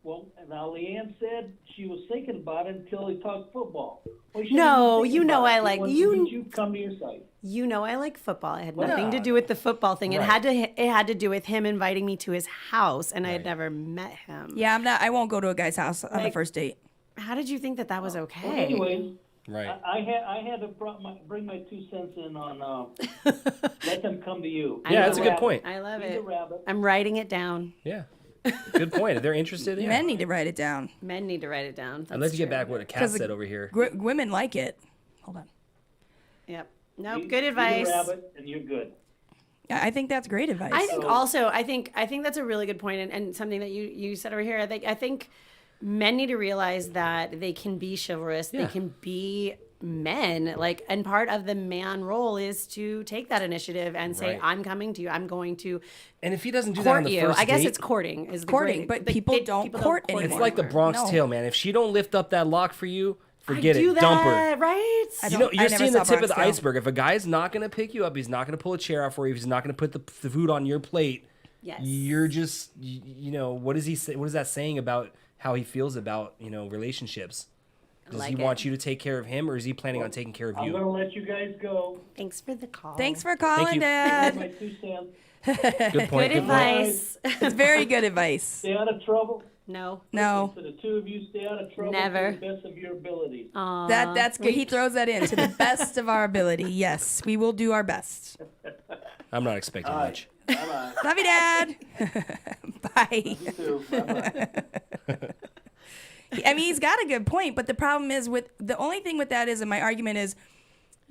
well, now Leanne said she was thinking about it until he talked football. Well, she No, didn't think you know about it. I He like- wanted you- to meet you come to your site. You know I like football. It had Well, nothing to yeah. do with the football thing. It Right. had to do with him inviting me to his house, and I had Right. never met him. Yeah, I won't go to a guy's house on the Like- first date. How did you think that was okay? Well, anyways, Right. I had to bring my 2 cents in on let them come to you. I Yeah, love that's a good it. point. I love He's a it. rabbit. I'm writing it down. Yeah. Good point. If they're interested, yeah. Men need to write it down. Men need to write it down. I'd like to get That's back true. what a cat 'Cause said over here. Women like it. Hold on. Yep. Nope. He's Good a advice. rabbit, and you're good. Yeah, I think that's great advice. I think also I think that's a really good point and something that you said over here. I think men need to realize that they can be chivalrous. Yeah. They can be men. Like, and part of the man role is to take that initiative and say, Right. I'm coming to you. I'm going to And if he doesn't do that on court the you. first I guess date, it's courting. Is the Courting, great- but people don't court it's anymore. like the Bronx No. Tale, man. If she don't lift up that lock for you, forget I do it. that, Dump her. right? I You don't- know, I you're never seeing the saw tip of Bronx the Tale. iceberg. If a guy's not going to pick you up, he's not going to pull a chair out for you, if he's not going to put the food on your plate, Yes. you're just, you know, what is he say? What is that saying about how he feels about, you know, relationships? Does like he it. want you to take care of him, or is he planning on taking care of I'm you? gonna let you guys go. Thanks for the call. Thanks for you. calling, That's Dad. my 2 cents. Good point. Good advice. It's very good advice. Stay out of trouble. No. No, To the 2 of you, stay out of trouble Never. to the best of your abilities. Aw. that's good. He throws that in to the best of our ability. Yes, we will do our best. I'm not expecting All right. much. Bye-bye. Love you, Dad. Bye. You too. Bye-bye. I mean, he's got a good point, but the problem is with the only thing with that is, and my argument is,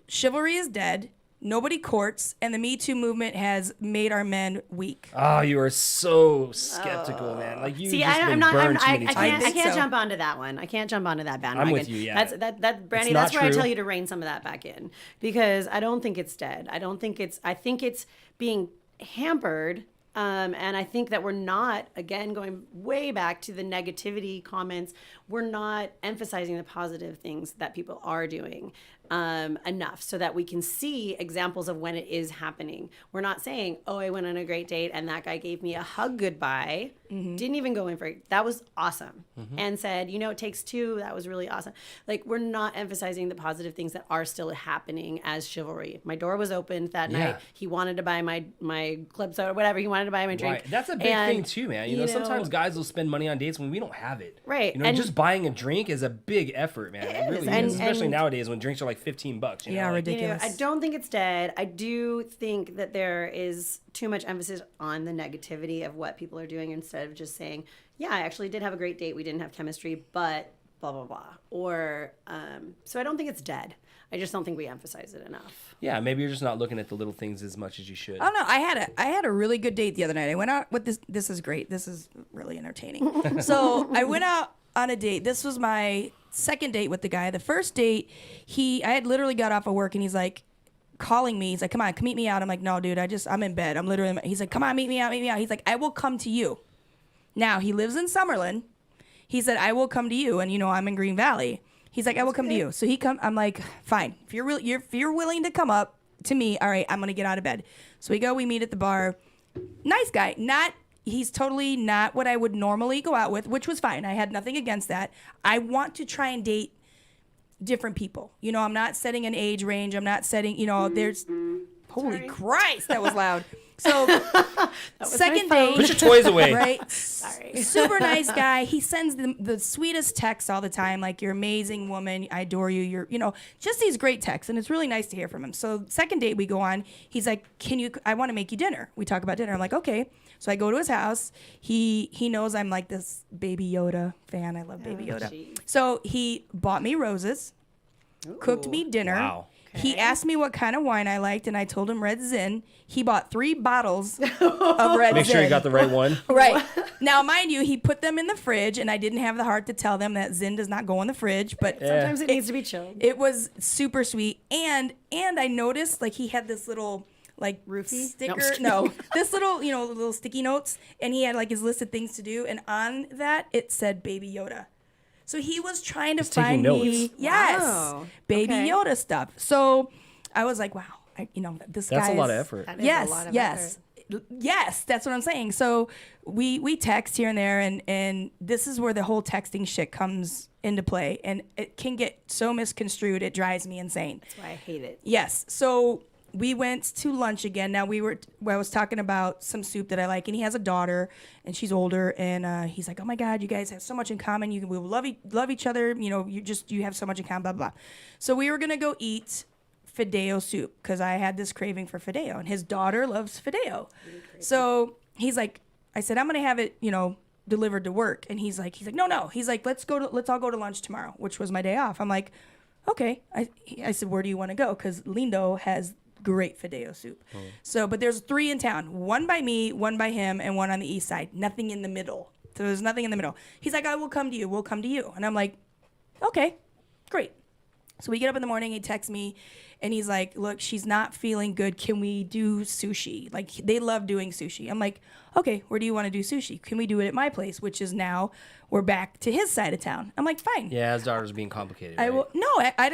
chivalry is dead. Nobody courts, and the Me Too movement has made our men weak. Oh, you are so skeptical, man. Like you See, just I'm been not. burned too I many can't. times. think I can't so. jump onto that one. I can't jump onto that bandwagon. with you, yeah. That Brandy. It's That's not where I true. tell you to rein some of that back in, because I don't think it's dead. I don't think it's. I think it's being hampered. And I think that we're not, again, going way back to the negativity comments, we're not emphasizing the positive things that people are doing enough so that we can see examples of when it is happening. We're not saying, oh, I went on a great date and that guy gave me a hug goodbye, didn't even go in for it. That was awesome. And said, you know, it takes 2. That was really awesome. Like, we're not emphasizing the positive things that are still happening as chivalry. My door was opened that Yeah. night. He wanted to buy my club soda, whatever. He wanted to buy my drink. Right. That's a big And, thing too, man. You know, sometimes guys will spend money on dates when we don't have it. Right. You know, And- just buying a drink is a big effort, man. It really And- is. Especially and- nowadays when drinks are like $15. You know? Yeah, like, ridiculous. I don't think it's dead. I do think that there is too much emphasis on the negativity of what people are doing instead of just saying, yeah, I actually did have a great date. We didn't have chemistry, but blah, blah, blah. Or, so I don't think it's dead. I just don't think we emphasize it enough. Yeah, maybe you're just not looking at the little things as much as you should. I don't know. I had a really good date the other night. I went out with this. This is great. This is really entertaining. So I went out on a date. This was my second date with the guy. The first date, I had literally got off of work and he's like calling me. He's like, "Come on, come meet me out." I'm like, "No, dude. I'm in bed. I'm literally." He's like, "Come on, meet me out, meet me out." He's like, "I will come to you." Now he lives in Summerlin. He said, "I will come to you," and you know I'm in Green Valley. He's like, "I will come to you." So he come. I'm like, "Fine. If you're willing to come up to me, all right. I'm gonna get out of bed." So we go. We meet at the bar. Nice guy. He's totally not what I would normally go out with, which was fine. I had nothing against that. I want to try and date different people. You know, I'm not setting an age range. I'm not setting. You know, there's. Holy Christ, that was loud. So second my phone. date. Put your toys away. Right? Sorry. Super nice guy. He sends the sweetest texts all the time, like, "You're amazing woman. I adore you. You're, you know," just these great texts. And it's really nice to hear from him. So second date we go on, he's like, I want to make you dinner. We talk about dinner. I'm like, okay. So I go to his house. He knows I'm like this Baby Yoda fan. I love Baby Yoda. geez. So he bought me roses, cooked me dinner. Wow. He asked me what kind of wine I liked, and I told him Red Zin. He bought 3 bottles of Red Zin. Make sure you got the right one. Right. Now, mind you, he put them in the fridge, and I didn't have the heart to tell them that Zin does not go in the fridge, but Sometimes it needs to be chilled. it was super sweet. And I noticed, like, he had this little, like, Roofie? sticker. No, this little, you know, little sticky notes, and he had, like, his list of things to do, and on that, it said Baby Yoda. So he was trying to He's taking find me, notes. yes, Wow. Baby Okay. Yoda stuff. So I was like, wow, this guy That's a lot of is- effort. That is Yes, a lot of yes. Yes, that's what I'm saying. So we text here and there, and this is where the whole texting shit comes into play, and it can get so misconstrued, it drives me insane. That's why I hate it. Yes. So we went to lunch again. Now I was talking about some soup that I like, and he has a daughter, and she's older, and he's like, "Oh my God, you guys have so much in common. We will love each other. You know, you have so much in common." Blah blah. So we were gonna go eat Fideo soup because I had this craving for Fideo, and his daughter loves Fideo. So he's like, I said, "I'm gonna have it, you know, delivered to work," and he's like, no. He's like, let's all go to lunch tomorrow, which was my day off. I'm like, okay. I said, "Where do you want to go?" Because Lindo has great Fideo soup. So, but there's 3 in town, 1 by me, 1 by him, and 1 on the east side. Nothing in the middle. So there's nothing in the middle. He's like, I will come to you. We'll come to you. And I'm like, okay, great. So we get up in the morning. He texts me, and he's like, look, she's not feeling good. Can we do sushi? Like, they love doing sushi. I'm like, okay, where do you want to do sushi? Can we do it at my place, which is now we're back to his side of town. I'm like, fine. Yeah, his daughter's being complicated. I right? will. No,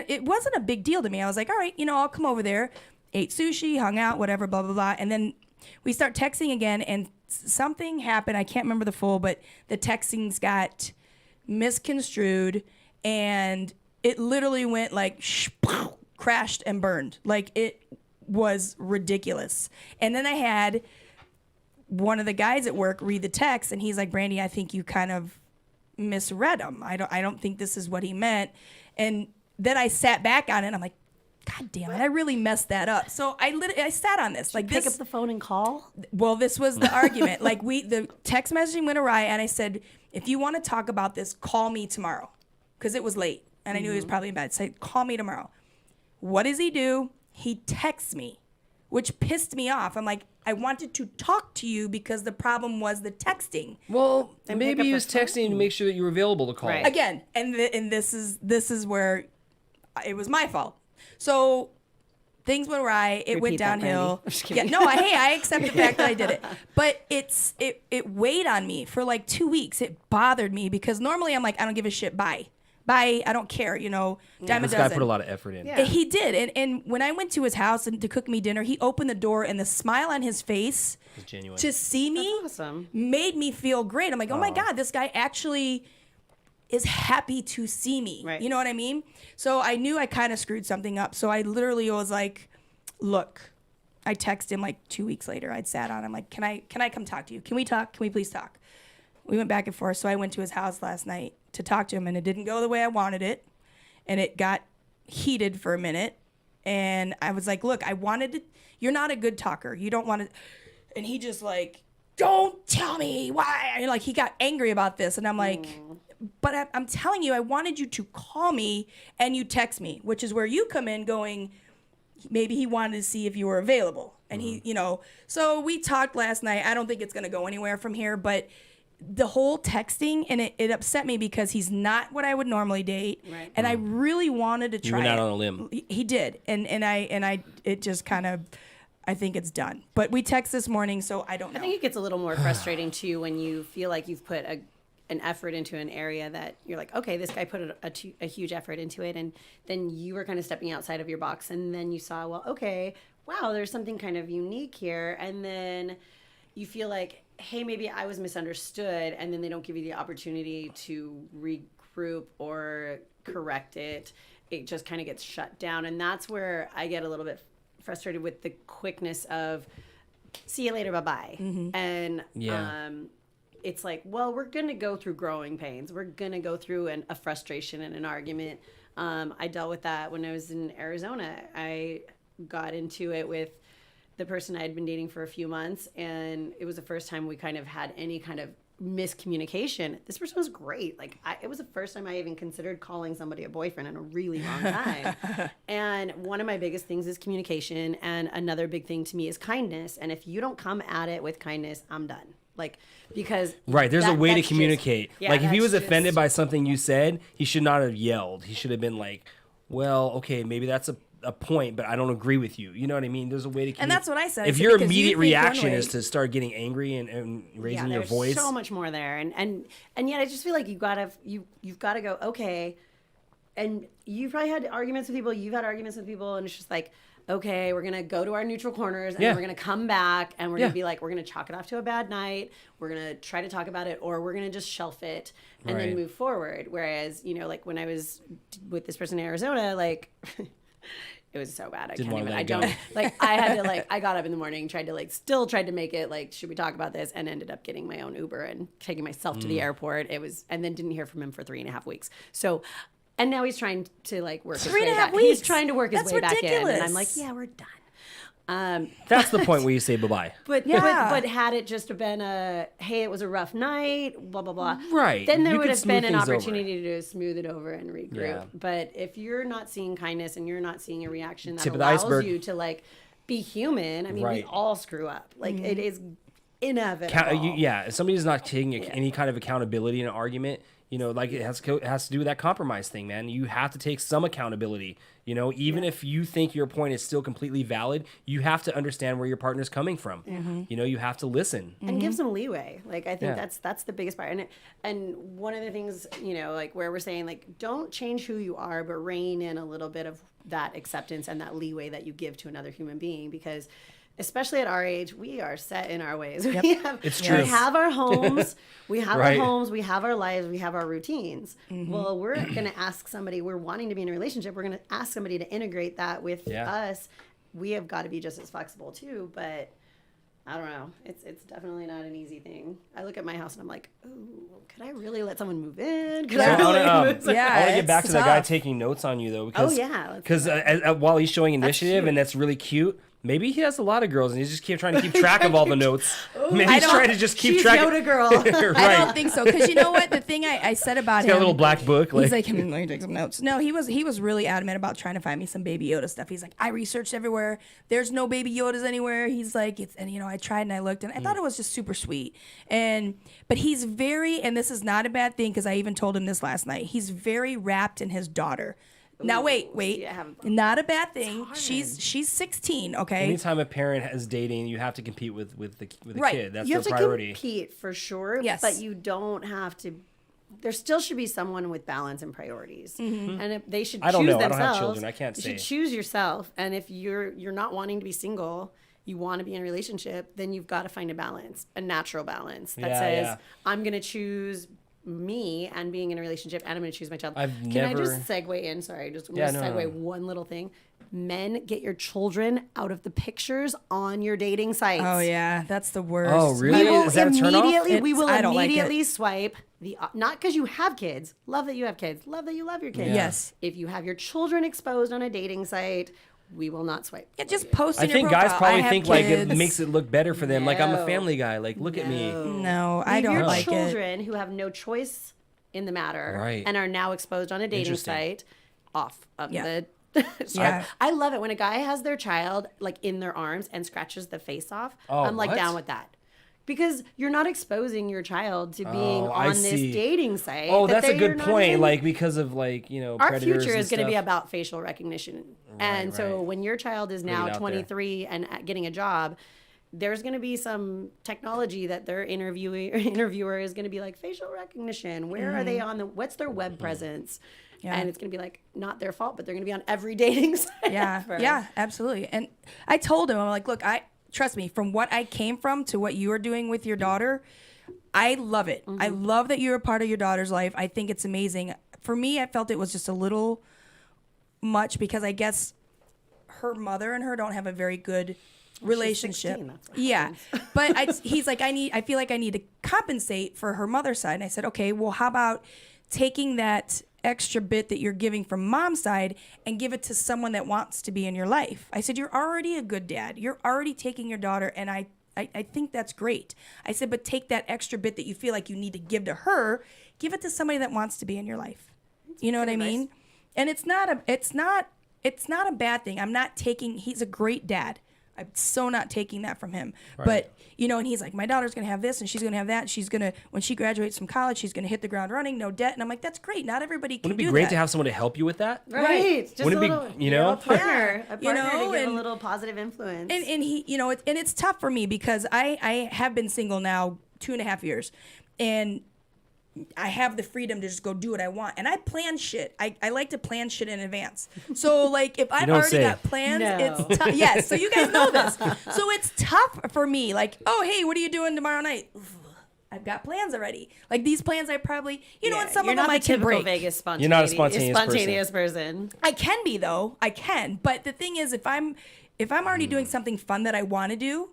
it wasn't a big deal to me. I was like, all right, I'll come over there, ate sushi, hung out, whatever, blah, blah, blah. And then we start texting again, and something happened. I can't remember the full, but the textings got misconstrued, and it literally went like crashed and burned. Like, it was ridiculous. And then I had one of the guys at work read the text, and he's like, Brandy, I think you kind of misread him. I don't think this is what he meant. And then I sat back on it, and I'm like, God damn it, I really messed that up. So I sat on this. Like, Pick up the phone and call. Well, this was the argument. Like, the text messaging went awry, and I said, if you want to talk about this, call me tomorrow, because it was late, and I knew he was probably in bed. So call me tomorrow. What does he do? He texts me, which pissed me off. I'm like, I wanted to talk to you because the problem was the texting. Well, And maybe pick he up was the phone. texting to make sure that you were available to call. Right. Again, and this is where it was my fault. So things went awry. It went Repeat that, downhill. Brandy. I'm just Yeah, kidding. no, I accept the fact that I did it. But it weighed on me for like 2 weeks. It bothered me because normally I'm like, I don't give a shit. Bye. I don't care. Dime a This guy dozen. put a lot of effort in. Yeah. He did. And when I went to his house and to cook me dinner, he opened the door, and the smile on his face It's genuine. to see me That's awesome. made me feel great. I'm like, oh my God, this guy actually is happy to see me. Right. You know what I mean? So I knew I kind of screwed something up. So I literally was like, look, I texted him like 2 weeks later. I'd sat on him like, can I come talk to you? Can we talk? Can we please talk? We went back and forth. So I went to his house last night to talk to him, and it didn't go the way I wanted it. And it got heated for a minute. And I was like, look, you're not a good talker. You don't want to. And he just like, don't tell me why. And like, he got angry about this. And I'm like, but I'm telling you, I wanted you to call me, and you text me, which is where you come in going, maybe he wanted to see if you were available. And so we talked last night. I don't think it's going to go anywhere from here, but the whole texting, and it upset me because he's not what I would normally date. Right. And I really wanted to You try went out it. on a limb. He did. And I it just kind of, I think it's done. But we text this morning, so I don't know. I think it gets a little more frustrating too when you feel like you've put an effort into an area that you're like, okay, this guy put a huge effort into it, and then you were kind of stepping outside of your box, and then you saw, well, okay, wow, there's something kind of unique here, and then you feel like, hey, maybe I was misunderstood, and then they don't give you the opportunity to regroup or correct it. It just kind of gets shut down, and that's where I get a little bit frustrated with the quickness of see you later, bye-bye. And Yeah. it's like, well, we're going to go through growing pains. We're going to go through a frustration and an argument. I dealt with that when I was in Arizona. I got into it with the person I had been dating for a few months, and it was the first time we kind of had any kind of miscommunication. This person was great. Like, it was the first time I even considered calling somebody a boyfriend in a really long time. And one of my biggest things is communication, and another big thing to me is kindness. And if you don't come at it with kindness, I'm done. Like, because Right, there's a way to that's just- communicate. yeah, like, if he that's was offended just- by something you said, he should not have yelled. He should have been like, well, okay, maybe that's a point, but I don't agree with you. You know what I mean? There's a way to And that's what I said. I If said, your because you immediate think one reaction way- is to start getting angry and raising your there's voice. so much more there, and yet I just feel like you've got to go, okay. And you've probably had arguments with people. You've had arguments with people, and it's just like, okay, we're gonna go to our neutral corners, and Yeah. we're gonna come back, and we're Yeah. gonna be like, we're gonna chalk it off to a bad night. We're gonna try to talk about it, or we're gonna just shelf it and Right. then move forward. Whereas, like when I was with this person in Arizona, like. It was so bad. Didn't wanna let I it go. don't like. I had to I got up in the morning, tried to make it like, should we talk about this? And ended up getting my own Uber and taking myself to the Mm. airport. And then didn't hear from him for 3.5 weeks. So, and now he's trying to like work his 3.5 way back. weeks? He's trying to work his That's way back in, and I'm ridiculous. like, yeah, we're done. That's the point where you say bye-bye. But, Yeah. but had it just been hey, it was a rough night, blah blah blah. Right. Then there You would could have been smooth an things over. opportunity to smooth it over and regroup. Yeah. But if you're not seeing kindness and you're not seeing a reaction that Tip of the allows iceberg. you to like be human, I mean, we Right. all screw up. Like it is inevitable. If somebody's not taking any kind of accountability in an argument, like it has to do with that compromise thing, man. You have to take some accountability. Even if you think your point is still completely valid, you have to understand where your partner's coming from. You have to listen and give some leeway. Like I think that's the biggest part. And one of the things, like where we're saying like don't change who you are, but rein in a little bit of that acceptance and that leeway that you give to another human being, because especially at our age, we are set in our ways. Yep. It's true. We have our homes, we have Right. our homes, we have our lives, we have our routines. Well, we're going to ask somebody, we're wanting to be in a relationship, we're going to ask somebody to integrate that with us. We have got to be just as flexible too, but I don't know. It's definitely not an easy thing. I look at my house and I'm like, ooh, could I really let someone move in? Could I really move Yeah, I want to get back it's to the guy tough. taking notes on you though, Oh, because while he's showing initiative and that's really cute. Maybe he has a lot of girls and he's just trying to keep track of all the notes. Maybe he's trying to just keep She's track. Yoda girl. Right. I don't think so, because you know what? The thing I said about He's got him, a little black book. he's like, let me take some notes. No, he was really adamant about trying to find me some Baby Yoda stuff. He's like, I researched everywhere. There's no Baby Yodas anywhere. He's like, I tried and I looked and I thought it was just super sweet. But he's very, and this is not a bad thing because I even told him this last night. He's very wrapped in his daughter. Now wait, not a bad thing. She's 16, okay? Anytime a parent is dating, you have to compete with the Right. kid. That's You their have to priority. compete for sure, Yes. but you don't have to. There still should be someone with balance and priorities, and if they should choose I don't know. I themselves. don't have children. I can't you say. should choose yourself, and if you're not wanting to be single, you want to be in a relationship, then you've got to find a balance, a natural balance that says, I'm going to choose me and being in a relationship, and I'm going to choose my child. Can I just segue in? Sorry, just segue one little thing. Men, get your children out of the pictures on your dating sites. Oh yeah, that's the worst. Oh, really? We will Is that a turnoff? I don't like it. immediately swipe not because you have kids. Love that you have kids. Love that you love your kids. Yeah. Yes. If you have your children exposed on a dating site, we will not swipe. Yeah, just post in I your think profile. guys probably I have think like it kids. makes it look better for them. Like I'm a No. family guy. Like look at me. No, I Leave don't your like it. children who have no choice in the matter Right. and are now exposed on a dating Interesting. site off of Yeah. the Yeah. I love it when a guy has their child like in their arms and scratches the face off. Oh, I'm like what? down with that. Because you're not exposing your child to being I on this see. dating site. Oh, that that's a you're good not point. even- Like because of like our predators future and is going to be stuff. about facial recognition. And so right. when your child is now out there. 23 and getting a job, there's going to be some technology that their interviewer is going to be like facial recognition. Where are they on what's their web presence? Yeah. And it's going to be like not their fault, but they're going to be on every dating site. Yeah, ever. yeah, absolutely. And I told him, I'm like, look, trust me, from what I came from to what you are doing with your daughter, I love it. I love that you're a part of your daughter's life. I think it's amazing. For me, I felt it was just a little much because I guess her mother and her don't have a very good relationship. 16, that's what Yeah. But he's like, I feel like I need to compensate for her mother's side. And I said, okay, well, how about taking that extra bit that you're giving from mom's side and give it to someone that wants to be in your life? I said, you're already a good dad. You're already taking your daughter, and I think that's great. I said, but take that extra bit that you feel like you need to give to her, give it to somebody that wants to be in your life. You know what I mean? And it's not a bad thing. I'm not taking, he's a great dad. I'm so not taking that from him. Right. But, and he's like, my daughter's going to have this and she's going to have that. She's going to, when she graduates from college, she's going to hit the ground running, no debt. And I'm like, that's great. Not everybody can do that. Wouldn't it be great to have someone to help you with that? Right. Just Wouldn't a it be, little, you know? a partner, Yeah. a partner to give and- a little positive influence. And he, and it's tough for me because I have been single now 2.5 years, and I have the freedom to just go do what I want. And I plan shit. I like to plan shit in advance. So like if I've don't already say. got plans, No. it's tough. Yes. So you guys know this. So it's tough for me. Like, oh, hey, what are you doing tomorrow night? I've got plans already. Like these plans I probably, and some you're of them not I the can typical break. Vegas spontaneous, You're not a spontaneous person. I can be though. I can. But the thing is, if I'm already doing something fun that I want to do,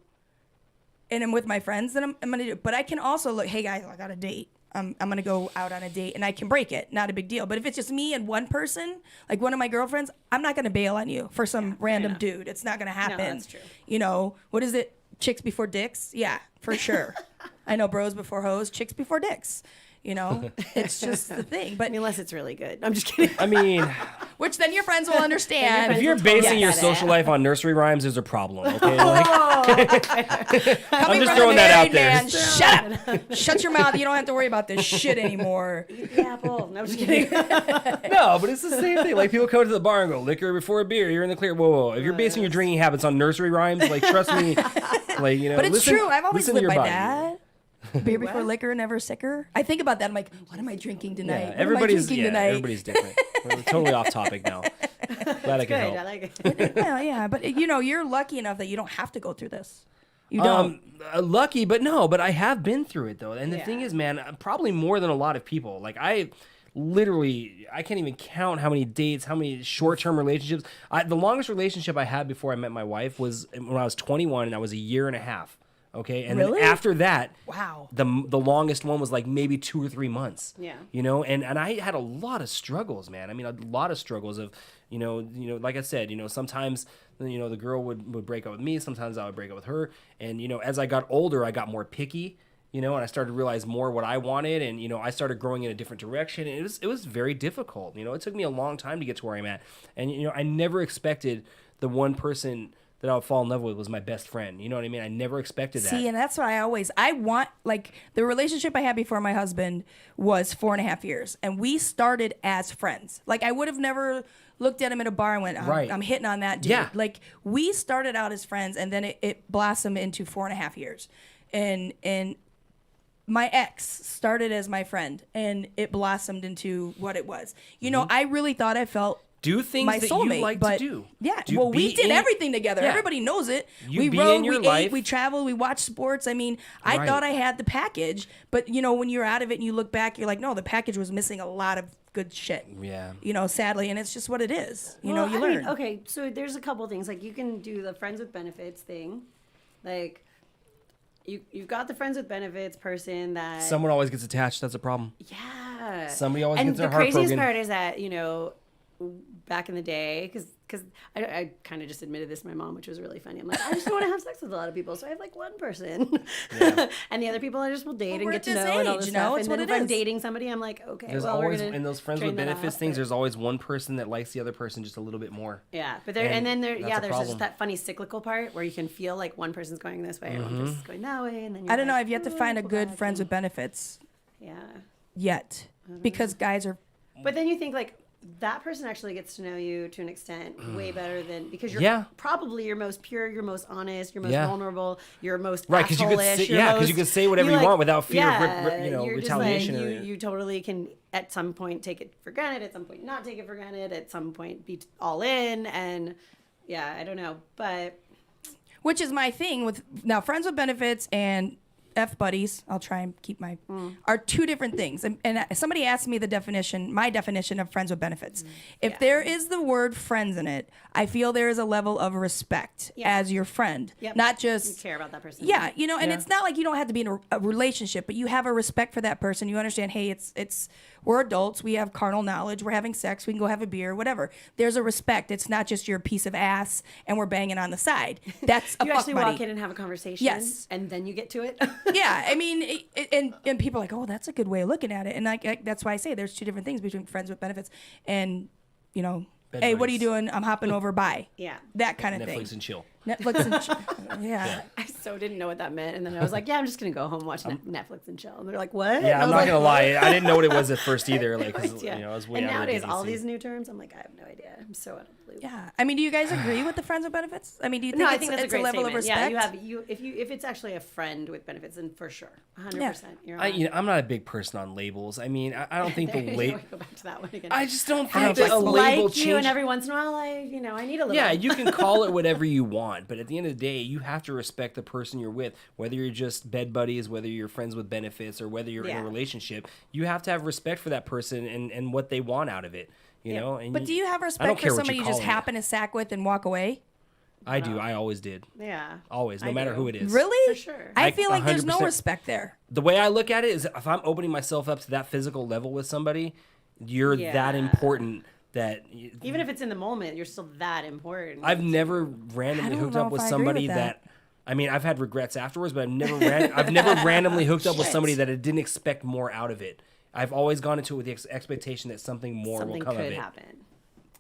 and I'm with my friends, then I'm gonna do it. But I can also look, hey guys, I got a date. I'm gonna go out on a date, and I can break it. Not a big deal. But if it's just me and one person, like one of my girlfriends, I'm not gonna bail on you for some random dude. It's not gonna happen. that's true. What is it? Chicks before dicks? Yeah, for sure. I know bros before hoes, chicks before dicks. It's just the thing. But Unless it's really good. I'm just kidding. I mean, which then your friends will understand. if you're will totally basing your get it. social life on nursery rhymes, there's a problem. Okay, like, I'm just throwing that out there. Man, shut up. Shut your mouth. You don't have to worry about this shit anymore. Eat the apple. No, I'm just kidding. No, but it's the same thing. Like people come to the bar and go, liquor before a beer, you're in the clear. Whoa. If you're basing your drinking habits on nursery rhymes, like trust me, like But it's true. I've always listen to lived your by body. that. Beer before liquor, never sicker. I think about that. I'm like, what am I drinking tonight? Yeah, What everybody's am I drinking tonight? everybody's different. We're totally off topic now. Glad I Good. can I help. like it. Well, yeah, but you're lucky enough that you don't have to go through this. You don't. Lucky, but I have been through it though. And the Yeah. thing is, man, probably more than a lot of people. Like I can't even count how many dates, how many short-term relationships. The longest relationship I had before I met my wife was when I was 21, and I was a year and a half. Okay, and Really? then after that, Wow. the longest one was like maybe 2 or 3 months. Yeah. And I had a lot of struggles, man. I mean, a lot of struggles of, like I said, sometimes, the girl would break up with me. Sometimes I would break up with her. And, as I got older, I got more picky, and I started to realize more what I wanted. And, I started growing in a different direction. And it was very difficult. It took me a long time to get to where I'm at. And, I never expected the one person that I would fall in love with was my best friend. You know what I mean? I never expected that. See, and that's what I want, like, the relationship I had before my husband was 4.5 years, and we started as friends. Like, I would have never looked at him at a bar and went, Right. I'm hitting on that dude. Yeah. Like, we started out as friends, and then it blossomed into 4.5 years. And my ex started as my friend, and it blossomed into what it was. I really thought I felt Do things my that soulmate, you like but to do. yeah, Do- well, be we did in- everything together. Yeah. Everybody knows it. You We be rode, in your we life. ate, we traveled, we watched sports. I mean, I Right. thought I had the package, but when you're out of it and you look back, you're like, no, the package was missing a lot of good shit. Yeah. Sadly, and it's just what it is. You Well, you I mean, learn. okay, so there's a couple things. Like you can do the friends with benefits thing. Like you've got the friends with benefits person that Someone always gets attached. That's a problem. yeah. Somebody always and gets their the heart craziest broken. part is that back in the day, because I kind of just admitted this to my mom, which was really funny. I'm like, I just don't want to have sex with a lot of people, so I have like one person, and the other people I just will date Well, and we're get at to this know and all age, this stuff. it's And what then if it I'm is. dating somebody, I'm like, okay, There's well, always we're gonna in those friends train with that benefits off, things. but- There's always one person that likes the other person just a little bit more. Yeah, but And then that's a there's problem. just that funny cyclical part where you can feel like one person's going this way and one person's going that way, and then you're I don't know. like, I've yet to "Ooh, find a go good back," friends and- with benefits Yeah, yet, because guys are. but then you think like that person actually gets to know you to an extent way better than because you're Yeah. probably your most pure, your most honest, your most Yeah. vulnerable, your most Right, because you could asshole-ish, say, your because most- you could say whatever you like- want without fear of you're retaliation. Just or, like, you totally can at some point take it for granted, at some point not take it for granted, at some point be all in, and yeah, I don't know, but Which is my thing with now friends with benefits and F buddies. I'll try and keep my are two different things. And somebody asked me my definition of friends with benefits. If there is the word friends in it, I feel there is a level of respect Yeah. as your friend, Yep. not you just care about that person. yeah, and it's not like you don't have to be in a relationship, but you have a respect for that person. You understand, hey, it's we're adults, we have carnal knowledge, we're having sex, we can go have a beer, whatever. There's a respect. It's not just you're a piece of ass and we're banging on the side. That's a You fuck actually buddy. walk in and have a conversation, Yes. and then you get to it. Yeah, I mean, and people are like, oh, that's a good way of looking at it, and that's why I say there's two different things between friends with benefits and Bed hey, what are you buddies. doing? I'm hopping over. Bye. Yeah. That kind of thing. Netflix and chill. Netflix and yeah. I so didn't know what that meant, and then I was like, "Yeah, I'm just gonna go home, watch Netflix, and chill." And they're like, "What?" Yeah, And I I'm was not like, gonna lie. I didn't know what it was at first either. Like, 'cause, Yeah. I was way and out of the nowadays, dating all scene. these new terms, I'm like, I have no idea. I'm so out of the loop. Yeah. I mean, do you guys agree with the friends with benefits? I mean, do you think No, I it's, think that's it's a great level statement. of respect? Yeah, if it's actually a friend with benefits, then for sure, 100%. You're I'm not a big person on labels. I mean, I don't think the there you label. go back to that one again. I just don't I think that just a label like you, change. and every once in a while, I need a little. Yeah, you can call it whatever you want, but at the end of the day, you have to respect the person you're with. Whether you're just bed buddies, whether you're friends with benefits, or whether you're in Yeah. a relationship, you have to have respect for that person and what they want out of it. You know. And But do you have I don't respect for care what somebody you just call it. happen to sack with and walk away? I do. I always did. Yeah. Always, no I matter do. who it is. Really? For sure. I feel like there's no 100%. respect there. The way I look at it is, if I'm opening myself up to that physical level with somebody, you're that Yeah. important that. Even if it's in the moment, you're still that important. I've never randomly don't hooked know up if with I agree somebody with that. I mean, I've had regrets afterwards, but I've never randomly hooked up with somebody that I didn't expect more out of it. I've always gone into it with the expectation that something more Something will come could of it. happen.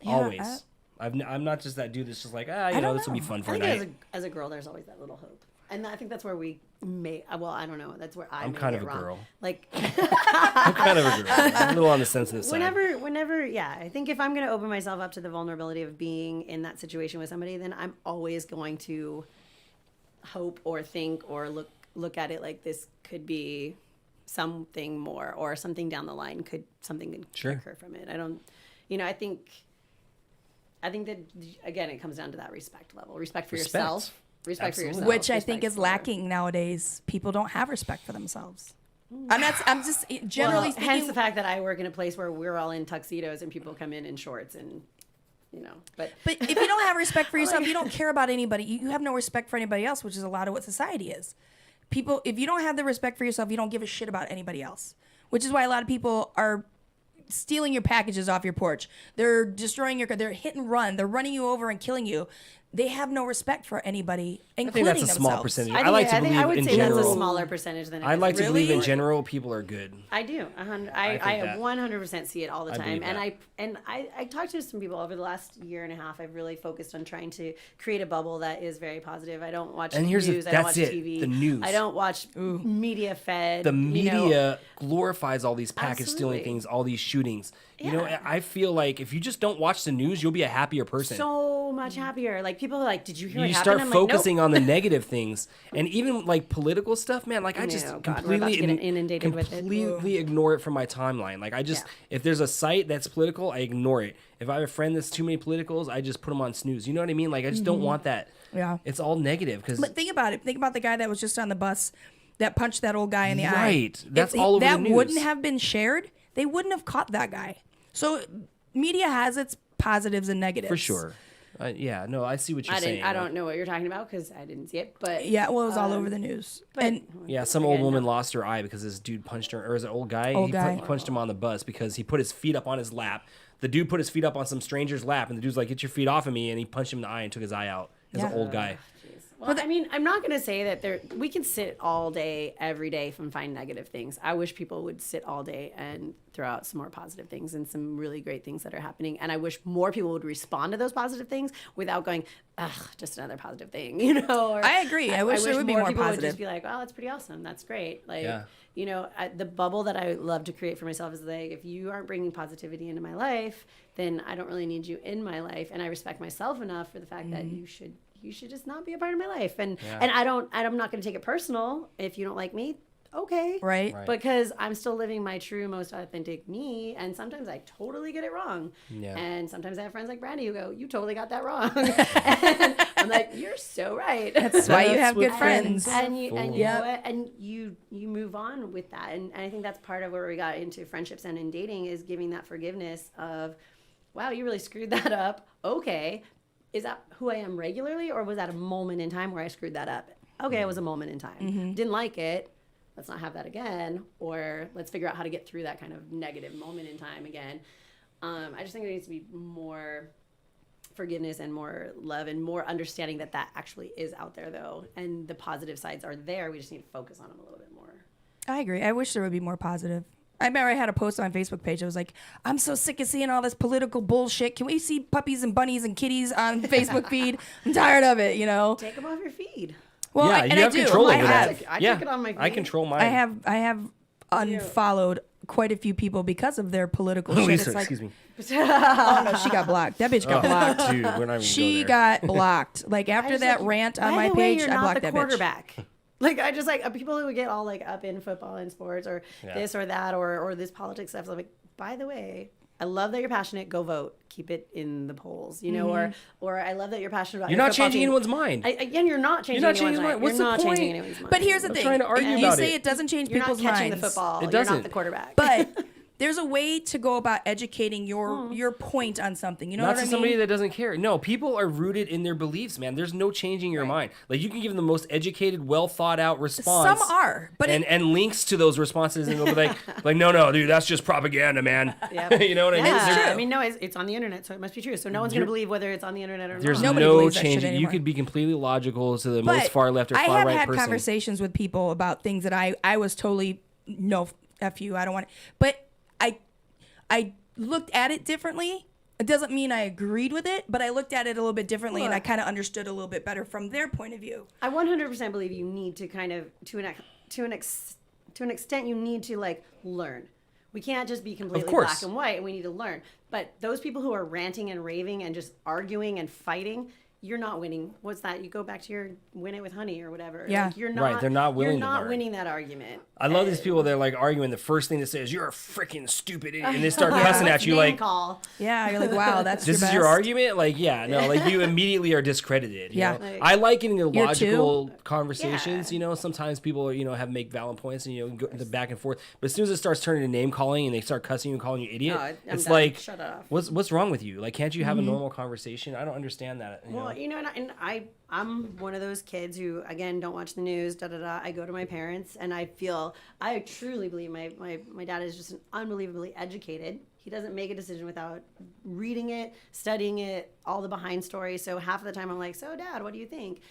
Yeah, Always. I'm not just that dude that's just like, this will be fun for I a think night. as a girl, there's always that little hope. And I think that's where we may, well, I don't know. That's where I'm kind get of a wrong. girl. Like, I'm kind of a girl. I'm a little on the sensitive side. whenever, yeah. I think if I'm going to open myself up to the vulnerability of being in that situation with somebody, then I'm always going to hope or think or look at it like this could be something more, or something down the line could occur from it. I don't, I think that, again, it comes down to that respect level, respect for yourself. Respect for yourself. Which I think is lacking nowadays. People don't have respect for themselves. I'm just generally speaking. Hence the fact that I work in a place where we're all in tuxedos and people come in shorts and, But if you don't have respect for yourself, you don't care about anybody. You have no respect for anybody else, which is a lot of what society is. People, if you don't have the respect for yourself, you don't give a shit about anybody else. Which is why a lot of people are stealing your packages off your porch. They're destroying your car. They're hit and run. They're running you over and killing you. They have no respect for anybody, including I think that's a small themselves. percentage. I would say that's a smaller percentage than it I is. like to Really? believe in general people are good. I do. I that. 100% see it all the I time. believe And that. I talked to some people over the last year and a half. I've really focused on trying to create a bubble that is very positive. I don't watch And here's news. I don't watch that's it, TV. the news. I don't watch media fed. The media glorifies all these package stealing Absolutely. things, all these shootings. You know, Yeah. I feel like if you just don't watch the news, you'll be a happier person. So much happier. Like people are like, did you hear what You happened? start I'm focusing like, on the negative things, and even like political stuff, man. Like I just Oh, God, we're about to completely get inundated with it. completely ignore it from my timeline. Like I just, if there's a site that's political, I ignore it. If I have a friend that's too many politicals, I just put them on snooze. You know what I mean? Like I just don't want that. Yeah. It's all negative because But think about it. Think about the guy that was just on the bus that punched that old guy in the eye. Right. That's If all over the that news. wouldn't have been shared, they wouldn't have caught that guy. So media has its positives and negatives. for sure. Yeah, no, I see what you're saying. I don't know what you're talking about because I didn't see it. But Yeah, well, it was all over the news. And Yeah, some old woman lost her eye because this dude punched her, or is it old guy? Old He guy. punched him on the bus because he put his feet up on his lap. The dude put his feet up on some stranger's lap, and the dude's like, "Get your feet off of me!" And he punched him in the eye and took his eye out. It's an Yeah. old guy. Well, I mean, I'm not going to say that we can sit all day, every day and find negative things. I wish people would sit all day and throw out some more positive things and some really great things that are happening. And I wish more people would respond to those positive things without going, ugh, just another positive thing, Or, I agree. I wish there would be more people would positive. just be like, oh, that's pretty awesome. That's great. Like, Yeah. The bubble that I love to create for myself is like, if you aren't bringing positivity into my life, then I don't really need you in my life. And I respect myself enough for the fact that you should just not be a part of my life. And I'm not going to take it personal if you don't like me. Okay. Right. Because I'm still living my true, most authentic me. And sometimes I totally get it wrong. Yeah. And sometimes I have friends like Brandy who go, you totally got that wrong. And I'm like, you're so right. That's why you have good what friends. And you Yeah. know what? And you move on with that. And I think that's part of where we got into friendships and in dating is giving that forgiveness of, wow, you really screwed that up. Okay. Is that who I am regularly, or was that a moment in time where I screwed that up? Okay, it was a moment in time. Didn't like it. Let's not have that again, or let's figure out how to get through that kind of negative moment in time again. I just think there needs to be more forgiveness and more love and more understanding that actually is out there, though, and the positive sides are there. We just need to focus on them a little bit more. I agree. I wish there would be more positive. I remember I had a post on my Facebook page. I was like, I'm so sick of seeing all this political bullshit. Can we see puppies and bunnies and kitties on the Facebook feed? I'm tired of it, Take them off your feed. Well, yeah, and you have I do. control I over have. that. I yeah, took it on my I feed. control mine. I have unfollowed quite a few people because of their political shit. Lisa, It's like, excuse me. oh no, she got blocked. That bitch got blocked. Dude, we're not even She go there. got blocked. Like after that rant on my page, you're I not blocked the that bitch. quarterback. Like I just like people who get all like up in football and sports or this or that or this politics stuff. I'm like, by the way, I love that you're passionate. Go vote. Keep it in the polls, or I love that you're passionate about. You're your not football changing team. anyone's mind. Again, you're not changing. You're not changing anyone's mind. What's You're the not point? changing anyone's mind. But here's the I'm thing. trying to argue You about say it. it doesn't change You're not people's catching minds. the football. It You're doesn't. not the quarterback. But there's a way to go about educating your point on something. You know Not what to I mean? somebody that doesn't care. No, people are rooted in their beliefs, man. There's no changing your mind. Like you can give them the most educated, well thought out response. Some are, but and links to those responses, and they'll be like, no, dude, that's just propaganda, man. Yep. You know what I mean? Yeah. There's- I mean, no, it's on the internet, so it must be true. So no one's going to believe whether it's on the internet or There's not. Nobody no believes that shit changing. You anymore. could be completely logical to the but most far left or I far have right had person. conversations with people about things that I was totally no f you. I don't want it. But I looked at it differently, it doesn't mean I agreed with it, but I looked at it a little bit differently, and I Look. kind of understood a little bit better from their point of view. I 100% believe you need to kind of, to an extent, you need to like learn. We can't just be completely course. black and white, and we need to learn. But those people who are ranting and raving and just arguing and fighting, you're not winning. What's that? You go back to your win it with honey or whatever. Yeah. Like, you're not. Right, they're not willing You're to not learn. winning that argument. I love these people that are like arguing. The first thing they say is, "You're a freaking stupid idiot," and they start Yeah. cussing at you Name like, call. Yeah, you're like, wow, that's "This is your argument?" Like, yeah, no, like you immediately are discredited. You Yeah. know? Like, I like getting into You're logical conversations. Yeah. You know, sometimes people, have make valid points and go the back and forth. But as soon as it starts turning to name calling and they start cussing you and calling you idiot, No, I'm it's done. like, Shut it off. what's wrong with you? Like, can't you have a normal conversation? I don't understand that. You know? Well, and I'm one of those kids who, again, don't watch the news, I go to my parents, and I truly believe my dad is just unbelievably educated. He doesn't make a decision without reading it, studying it, all the behind stories. So half of the time I'm like, so Dad, what do you think?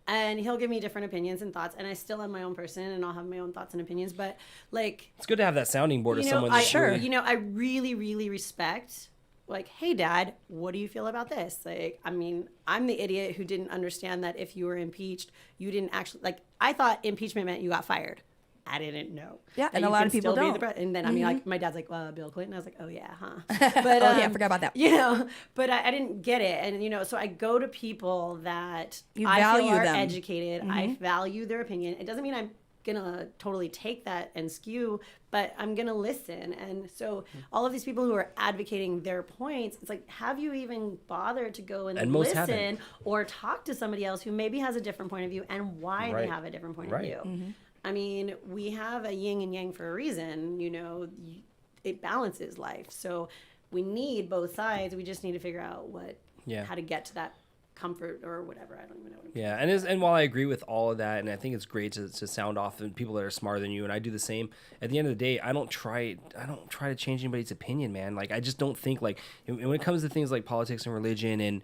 And he'll give me different opinions and thoughts, and I still am my own person, and I'll have my own thoughts and opinions. But like, It's good to have that sounding board of someone. I that's really- I really, really respect. Like, hey, Dad, what do you feel about this? Like, I mean, I'm the idiot who didn't understand that if you were impeached, you didn't actually, like, I thought impeachment meant you got fired. I didn't know. Yeah, that and a you lot can of people still be the don't. and then, I mean, like, my dad's like, Bill Clinton. I was like, oh, yeah, huh? But, Oh, yeah, I forgot about that. But I didn't get it. And, so I go to people that You I value feel are them. educated. I value their opinion. It doesn't mean I'm gonna totally take that and skew, but I'm gonna listen. And so all of these people who are advocating their points, it's like, have you even bothered to go and most listen haven't. or talk to somebody else who maybe has a different point of view and why Right. they have a different point Right. of view? I mean, we have a yin and yang for a reason. It balances life. So we need both sides. We just need to figure out how to get to that comfort or whatever. I don't even know what Yeah, and while I agree with all of that, and I think it's great to sound off and people that are smarter than you, and I do the same. At the end of the day, I don't try to change anybody's opinion, man. Like, I just don't think, like, when it comes to things like politics and religion and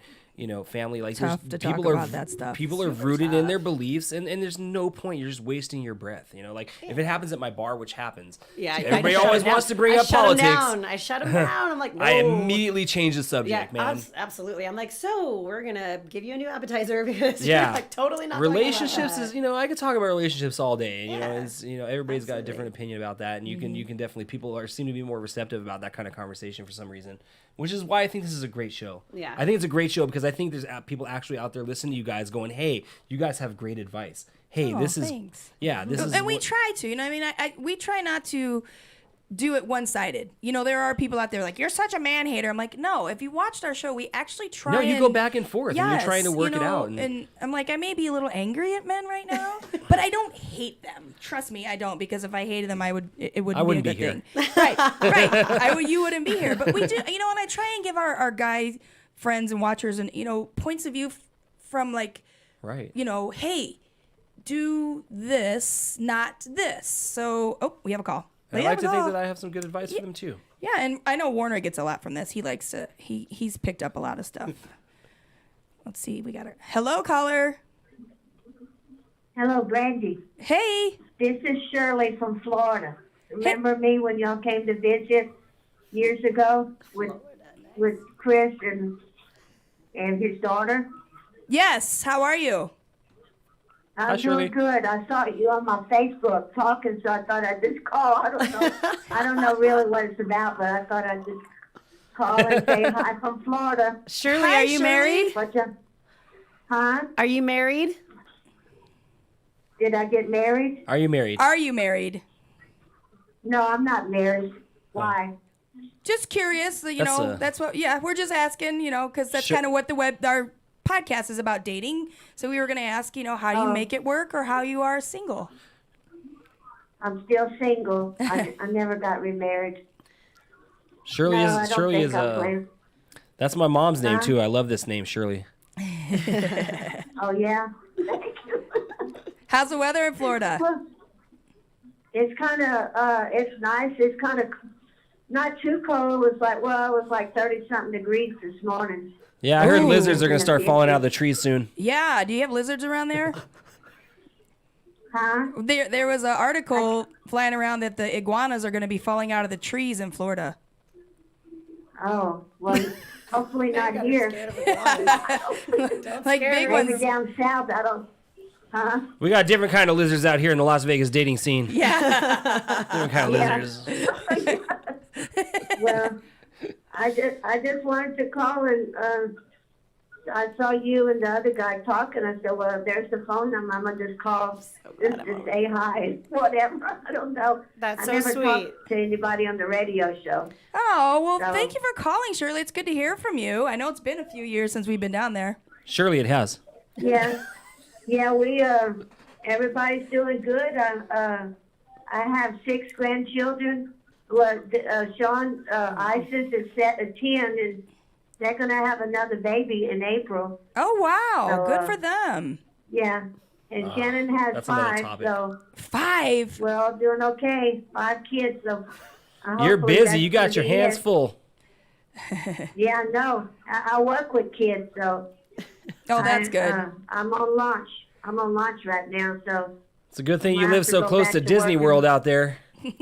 family, like, Tough to talk people about that stuff. People are rooted in their beliefs, and there's no point. You're just wasting your breath. Like, if it happens at my bar, which happens, Yeah, everybody always wants to bring up politics. I shut him down. I'm like, no. I immediately change the subject, Yeah, man. absolutely. I'm like, so we're gonna give you a new appetizer because Yeah. you're like totally not talking about Relationships that. is, I could talk about relationships all day. And, Yeah. it's, everybody's got a Absolutely. different opinion about that, and you can definitely, people seem to be more receptive about that kind of conversation for some reason, which is why I think this is a great show. Yeah. I think it's a great show because I think there's people actually out there listening to you guys going, hey, you guys have great advice. Hey, Oh, this is, thanks. yeah, this is, And we what- try to, I mean, we try not to do it one-sided. There are people out there like, you're such a man hater. I'm like, no, if you watched our show, we actually try. no, you and, go back and forth, and you're Yes, trying to work it out. And I'm like, I may be a little angry at men right now, but I don't hate them. Trust me, I don't, because if I hated them, it wouldn't be a good thing. Right. You wouldn't be here. But we do, and I try and give our guy friends and watchers and, points of view from like, right. hey, do this, not this. So, we have a call. And I like to think that I have some good advice for them too. Yeah, and I know Warner gets a lot from this. He likes to, he's picked up a lot of stuff. Let's see, we got her. Hello, caller. Hello, Brandy. Hey. This is Shirley from Florida. Remember me when y'all came to visit years ago with Chris and his daughter? Yes, how are you? I'm Shirley. doing good. I saw you on my Facebook talking, so I thought I'd just call. I don't know. I don't know really what it's about, but I thought I'd just call and say hi from Florida. Shirley, Hi, are you Shirley. married? What you? Huh? Are you married? Did I get married? Are you married? Are you married? No, I'm not married. Why? Just curious, that's what, we're just asking, because that's Sure. kind of what our podcast is about, dating. So we were going to ask, how do you make it work or how you are single? I'm still single. I never got remarried. Shirley No, I is don't Shirley think is I'll play. that's my mom's name too. I love this name, Shirley. Oh, yeah? Thank you. How's the weather in Florida? Well, it's kind of, it's nice. It's kind of not too cold. It was like 30-something degrees this morning. Yeah, I heard Ooh. lizards are gonna start falling out of the trees soon. Yeah, do you have lizards around there? Huh? There was an article flying around that the iguanas are going to be falling out of the trees in Florida. Oh, well, Hopefully not Got her here. scared of iguanas. Don't Like scare big her. ones. Maybe down south, I don't. Huh? We got different kind of lizards out here in the Las Vegas dating scene. Yeah. Different kind of Yeah. lizards. Well, I just wanted to call and I saw you and the other guy talking. I said, well, there's the phone number. I'm gonna just call glad just I'm to over say hi, whatever. I don't know. That's I so never sweet. talked to anybody on the radio show. Oh, well, So- thank you for calling, Shirley. It's good to hear from you. I know it's been a few years since we've been down there. Surely it has. Yeah, yeah. We everybody's doing good. I have 6 grandchildren. Well, Sean, Isis is set at 10, and they're gonna have another baby in April. Oh, wow. So, Good for them. Yeah, and Shannon has that's another 5. topic. So 5. we're all doing okay. 5 kids. So You're hopefully busy. that's You got gonna your be hands it. full. Yeah, no. I work with kids, so. Oh, that's good. I'm on launch. I'm on launch right now, so. It's a good thing you Might live have to so go close back to to Disney working. World out there.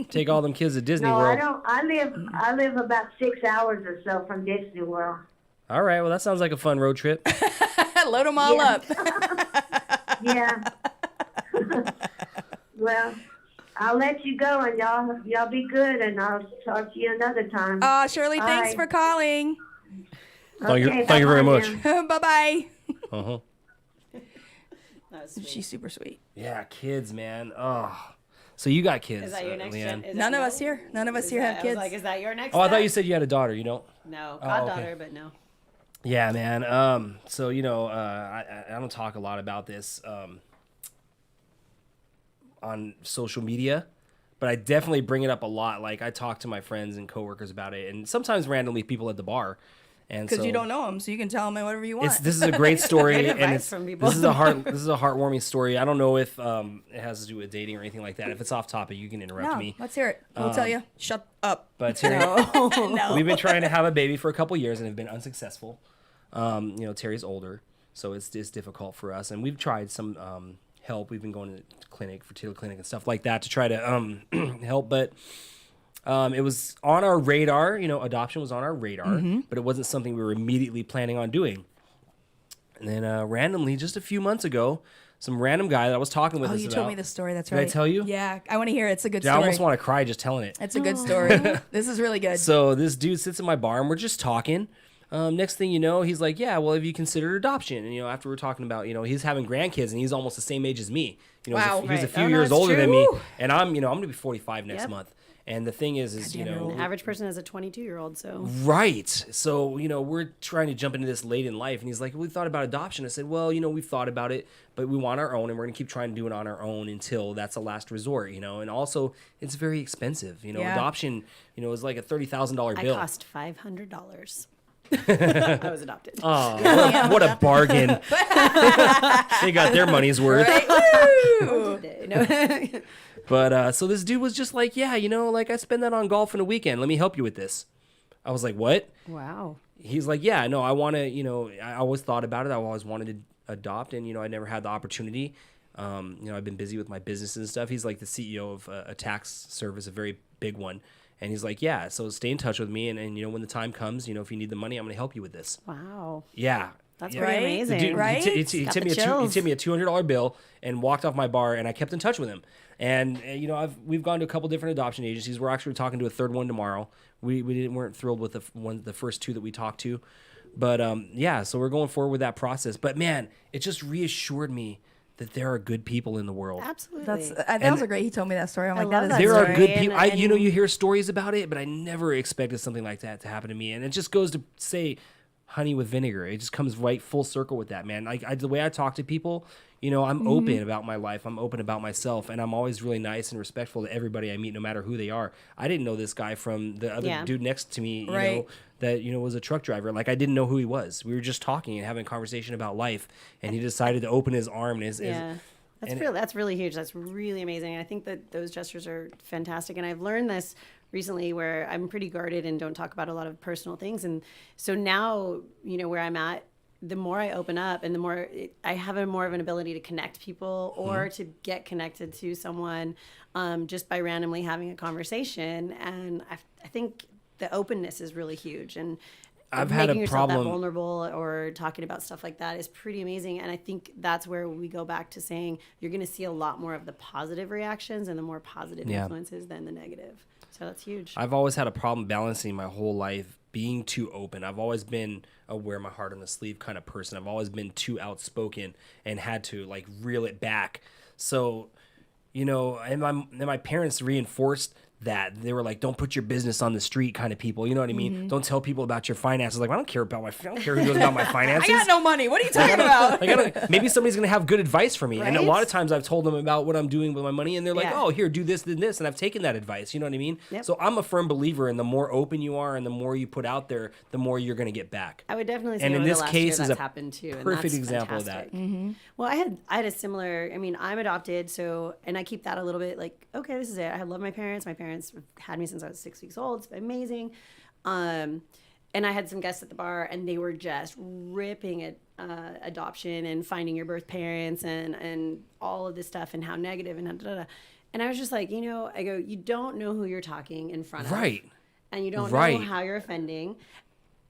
Take all them kids to Disney No, World. I don't. I live about 6 hours or so from Disney World. All right. Well, that sounds like a fun road trip. Load them all Yeah. up. Yeah. Well, I'll let you go, and y'all be good, and I'll talk to you another time. Shirley, thanks Bye. for calling. Thank you Okay, very bye-bye much. now. Bye-bye. Uh-huh. That was sweet. She's super sweet. Yeah, kids, man. Oh. So you got kids, Is that your next Leanne. gen? Is None that of no? us here. None of us Is here that- have I was kids. like, is that your next Oh, I thought step? you said you had a daughter. You don't? No, Oh, goddaughter, okay. but no. Yeah, man. So I don't talk a lot about this on social media, but I definitely bring it up a lot. Like I talk to my friends and coworkers about it, and sometimes randomly people at the bar. And Because so you don't know them, so you can tell them whatever you want. this is a great story, Great and advice it's, from people this is at a the this is a heartwarming story. I don't know if it has to do with dating or anything like that. If it's off topic, you can interrupt no, me. let's hear it. We'll tell you. Shut up. But Terry, No. we've been trying to have a baby for a couple years and have been unsuccessful. Terry's older, so it's difficult for us, and we've tried some help. We've been going to clinic, fertility clinic, and stuff like that to try to help, but. It was on our radar, adoption was on our radar, but it wasn't something we were immediately planning on doing. And then randomly, just a few months ago, some random guy that I was talking with Oh, us you about. told me this story. That's Did I right. tell you? Yeah, I want to hear it. It's a good Dude, I story. almost want to cry just telling it. It's a good story. This is really good. So this dude sits in my bar and we're just talking. Next thing you know, he's like, yeah, well, have you considered adoption? And, after we're talking about, he's having grandkids and he's almost the same age as me. Wow. He's a Right. few Oh, no, years it's older true. than me. Woo. And I'm going to be 45 next Yep. month. And the thing is, The average person has a 22-year-old, so. Right. So, we're trying to jump into this late in life. And he's like, we thought about adoption. I said, well, we've thought about it, but we want our own and we're going to keep trying to do it on our own until that's a last resort, And also, it's very expensive. Yeah. Adoption, is like a $30,000 bill. I cost $500. I was adopted. Oh, what a bargain. They got their money's worth. Woo! No. But so this dude was just like, yeah, I spend that on golf in a weekend. Let me help you with this. I was like, what? Wow. He's like, yeah, no, I want to, I always thought about it. I always wanted to adopt and, I never had the opportunity. I've been busy with my business and stuff. He's like the CEO of a tax service, a very big one. And he's like, yeah, so stay in touch with me. And when the time comes, if you need the money, I'm going to help you with this. Wow. Yeah. That's Yeah. pretty Right? amazing. The dude, Right? he Got tipped the chills. me a $200 bill and walked off my bar, and I kept in touch with him. And we've gone to a couple different adoption agencies. We're actually talking to a third one tomorrow. We weren't thrilled with the first two that we talked to, but so we're going forward with that process. But man, it just reassured me that there are good people in the world. Absolutely. That was a great. He told me that story. I'm I like, love that that is There are story. good And- people. and- You hear stories about it, but I never expected something like that to happen to me. And it just goes to say, honey with vinegar. It just comes right full circle with that, man. The way I talk to people, I'm open about my life. I'm open about myself, and I'm always really nice and respectful to everybody I meet, no matter who they are. I didn't know this guy from the other Yeah. dude next to me, Right. that was a truck driver. Like I didn't know who he was. We were just talking and having a conversation about life, and he decided to open his arm and his Yeah. That's really huge. That's really amazing. I think that those gestures are fantastic. And I've learned this recently where I'm pretty guarded and don't talk about a lot of personal things. And so now, where I'm at, the more I open up and the more I have more of an ability to connect people or to get connected to someone just by randomly having a conversation. And I think the openness is really huge. And I've had making a yourself that problem. vulnerable or talking about stuff like that is pretty amazing. And I think that's where we go back to saying you're going to see a lot more of the positive reactions and the more positive Yeah. influences than the negative. So that's huge. I've always had a problem balancing my whole life being too open. I've always been a wear my heart on the sleeve kind of person. I've always been too outspoken and had to like reel it back. So, you know, and my parents reinforced that. They were like, don't put your business on the street kind of people. You know what I mean? Don't tell people about your finances. Like, I don't care who knows about my finances. I got no money. What are you talking about? Like, maybe somebody's going to have good advice for me. And a Right? lot of times I've told them about what I'm doing with my money and they're like, Yeah. oh, here, do this, then this. And I've taken that advice. You know what I mean? Yep. So I'm a firm believer in the more open you are and the more you put out there, the more you're going to get back. I would definitely say And in over this the last case year is that's a happened too. And perfect that's example of that. fantastic. Well, I had a similar, I mean, I'm adopted, so, and I keep that a little bit like, okay, this is it. I love my parents. My parents had me since I was 6 weeks old. It's amazing. And I had some guests at the bar and they were just ripping at adoption and finding your birth parents and all of this stuff and how negative and da-da-da. And I was just like, you know, I go, you don't know who you're talking in front of. Right. And you don't Right. know how you're offending.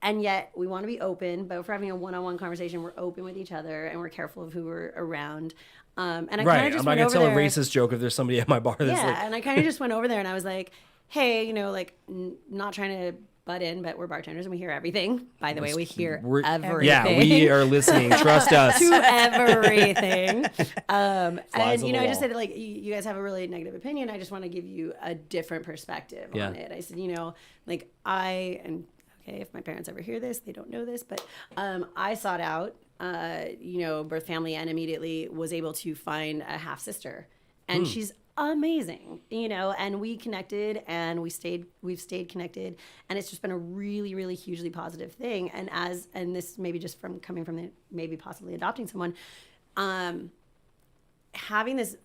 And yet we want to be open, but if we're having a one-on-one conversation, we're open with each other and we're careful of who we're around. And I kind Right. of just I'm not went going over to tell there. a racist joke if there's somebody at my bar that's Yeah, like, and I kind of just went over there and I was like, hey, you know, like not trying to butt in, but we're bartenders and we hear everything. By the way, we hear everything. yeah, we are listening. Trust us. to everything. And, Flies on you know, the I just wall. said, like, you guys have a really negative opinion. I just want to give you a different perspective Yeah. on it. I said, you know, like okay, if my parents ever hear this, they don't know this, but I sought out, you know, birth family and immediately was able to find a half sister. And she's amazing, you know, and we connected and we've stayed connected, and it's just been a really, really hugely positive thing. And this maybe just from coming from maybe possibly adopting someone, having this,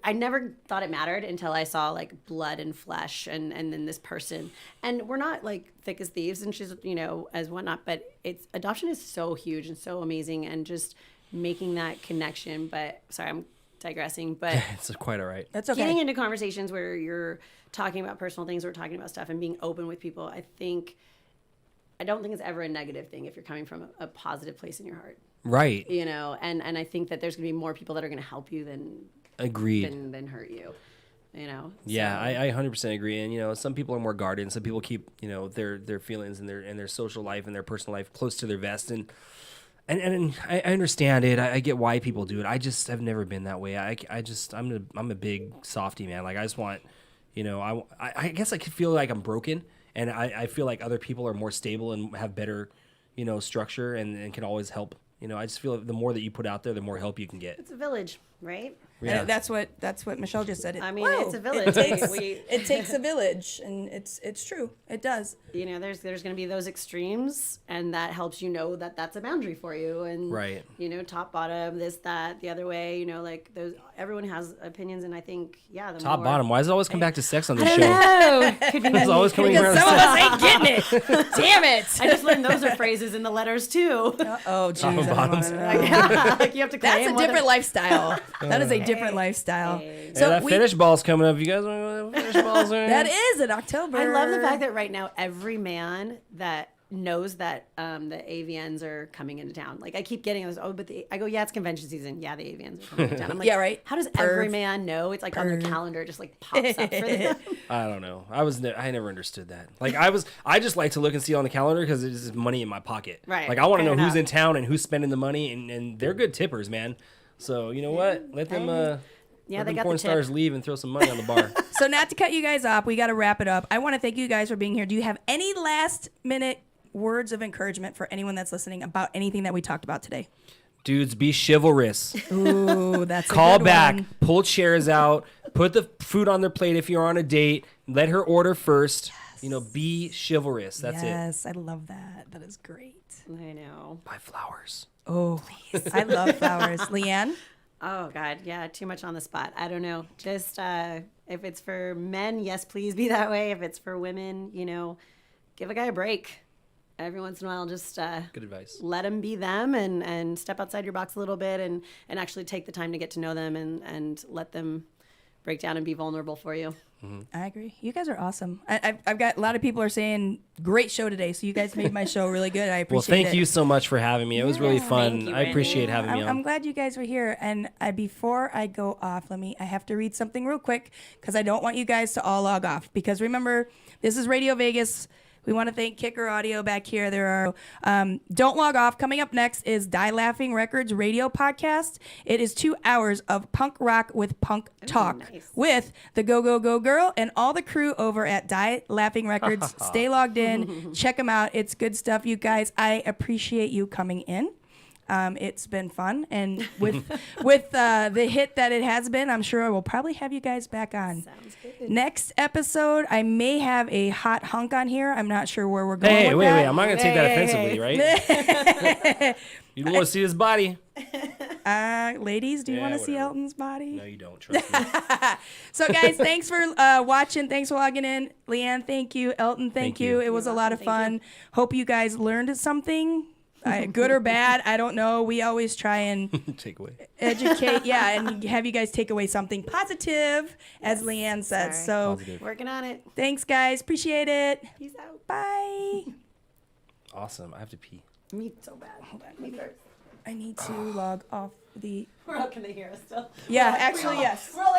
I never thought it mattered until I saw like blood and flesh and then this person, and we're not like thick as thieves and she's, you know, as whatnot, but adoption is so huge and so amazing and just making that connection. But sorry, I'm digressing, but It's quite all right. That's okay. getting into conversations where you're talking about personal things or talking about stuff and being open with people, I don't think it's ever a negative thing if you're coming from a positive place in your heart, Right. you know, and I think that there's going to be more people that are going to help you than Agreed. than hurt you, you know. Yeah, So- I 100% agree. And, you know, some people are more guarded and some people keep, you know, their feelings and their social life and their personal life close to their vest. And I understand it. I get why people do it. I just have never been that way. I'm a big softy, man. Like, I just want, you know, I guess I could feel like I'm broken, and I feel like other people are more stable and have better, you know, structure and can always help. You know, I just feel like the more that you put out there, the more help you can get. It's a village, right? Yeah. And that's what Michelle just said. I mean, it's a village. It takes a village, and it's true. It does. You know, there's going to be those extremes, and that helps you know that that's a boundary for you. And Right. you know, top, bottom, this, that, the other way. You know, like everyone has opinions, and I think the Top, more, bottom. Why does it always come back to sex on this I show? don't know. Could be It's always coming Because around. some of us ain't getting it. Damn it. I just learned those are phrases in the letters too. Oh, jeez. I don't bottoms. wanna know. Like you have to. That's claim a what different lifestyle. That is a different lifestyle. Hey. So that finish ball's coming up. You guys want to finish balls? that is in October. I love the fact that right now every man that knows that the AVNs are coming into town. Like I keep getting this. Oh, but I go, yeah, it's convention season. Yeah, the AVNs are coming into town. I'm like, Yeah, right. How does every Perv. man know? It's like on their calendar, it just like pops up for them. I don't know. I never understood that. Like I just like to look and see on the calendar because it's money in my pocket. Right. Like I want to know Fair who's enough. in town and who's spending the money, and they're good tippers, man. So you know what? Let them. Yeah, let they them got porn the tip. stars leave and throw some money on the bar. So not to cut you guys off, we got to wrap it up. I want to thank you guys for being here. Do you have any last minute words of encouragement for anyone that's listening about anything that we talked about today? Dudes, be chivalrous. Ooh, that's a Call good back. one. Pull chairs out. Put the food on their plate if you're on a date. Let her order first. You know, be chivalrous. That's it. Yes, I love that. That is great. I know. Buy flowers. Oh, I love flowers. Leanne? Oh God, yeah, too much on the spot. I don't know. Just if it's for men, yes, please be that way. If it's for women, you know, give a guy a break. Every once in a while, just Good advice. let them be them and step outside your box a little bit and actually take the time to get to know them and let them break down and be vulnerable for you. I agree. You guys are awesome. I've got a lot of people are saying great show today. So you guys made my show really good. I appreciate Well, thank it. you so much for having me. It was really fun. Thank you, I Randy. appreciate having me on. I'm glad you guys were here. And before I go off, I have to read something real quick because I don't want you guys to all log off. Because remember, this is Radio Vegas. We want to thank Kicker Audio back here. There are don't log off. Coming up next is Die Laughing Records radio podcast. It is 2 hours of punk rock with punk talk nice. with the Go Go Go Girl and all the crew over at Die Laughing Records. Stay logged in. Check them out. It's good stuff, you guys. I appreciate you coming in. It's been fun, and with the hit that it has been, I'm sure I will probably have you guys back on. Sounds good. Next episode, I may have a hot hunk on here. I'm not sure where we're going. Hey, with wait. that. I'm not going to take that offensively, right? You don't want to see his body. Ladies, do you Yeah, want to see whatever. Elton's body? No, you don't. Trust me. So, guys, thanks for watching. Thanks for logging in. Leanne, thank you. Elton, thank Thank you. you. It was a lot of Thank fun. Hope you guys learned something. Good or bad, I don't know. We always try and Take away. educate, and have you guys take away something positive, as Leanne said. Sorry. So, Positive. Working on it. thanks, guys. Appreciate it. Peace out. Bye. Awesome. I have to pee. Me so bad. Me first. I need to log off the. We're all gonna hear us still. Yeah, actually, yes. We're all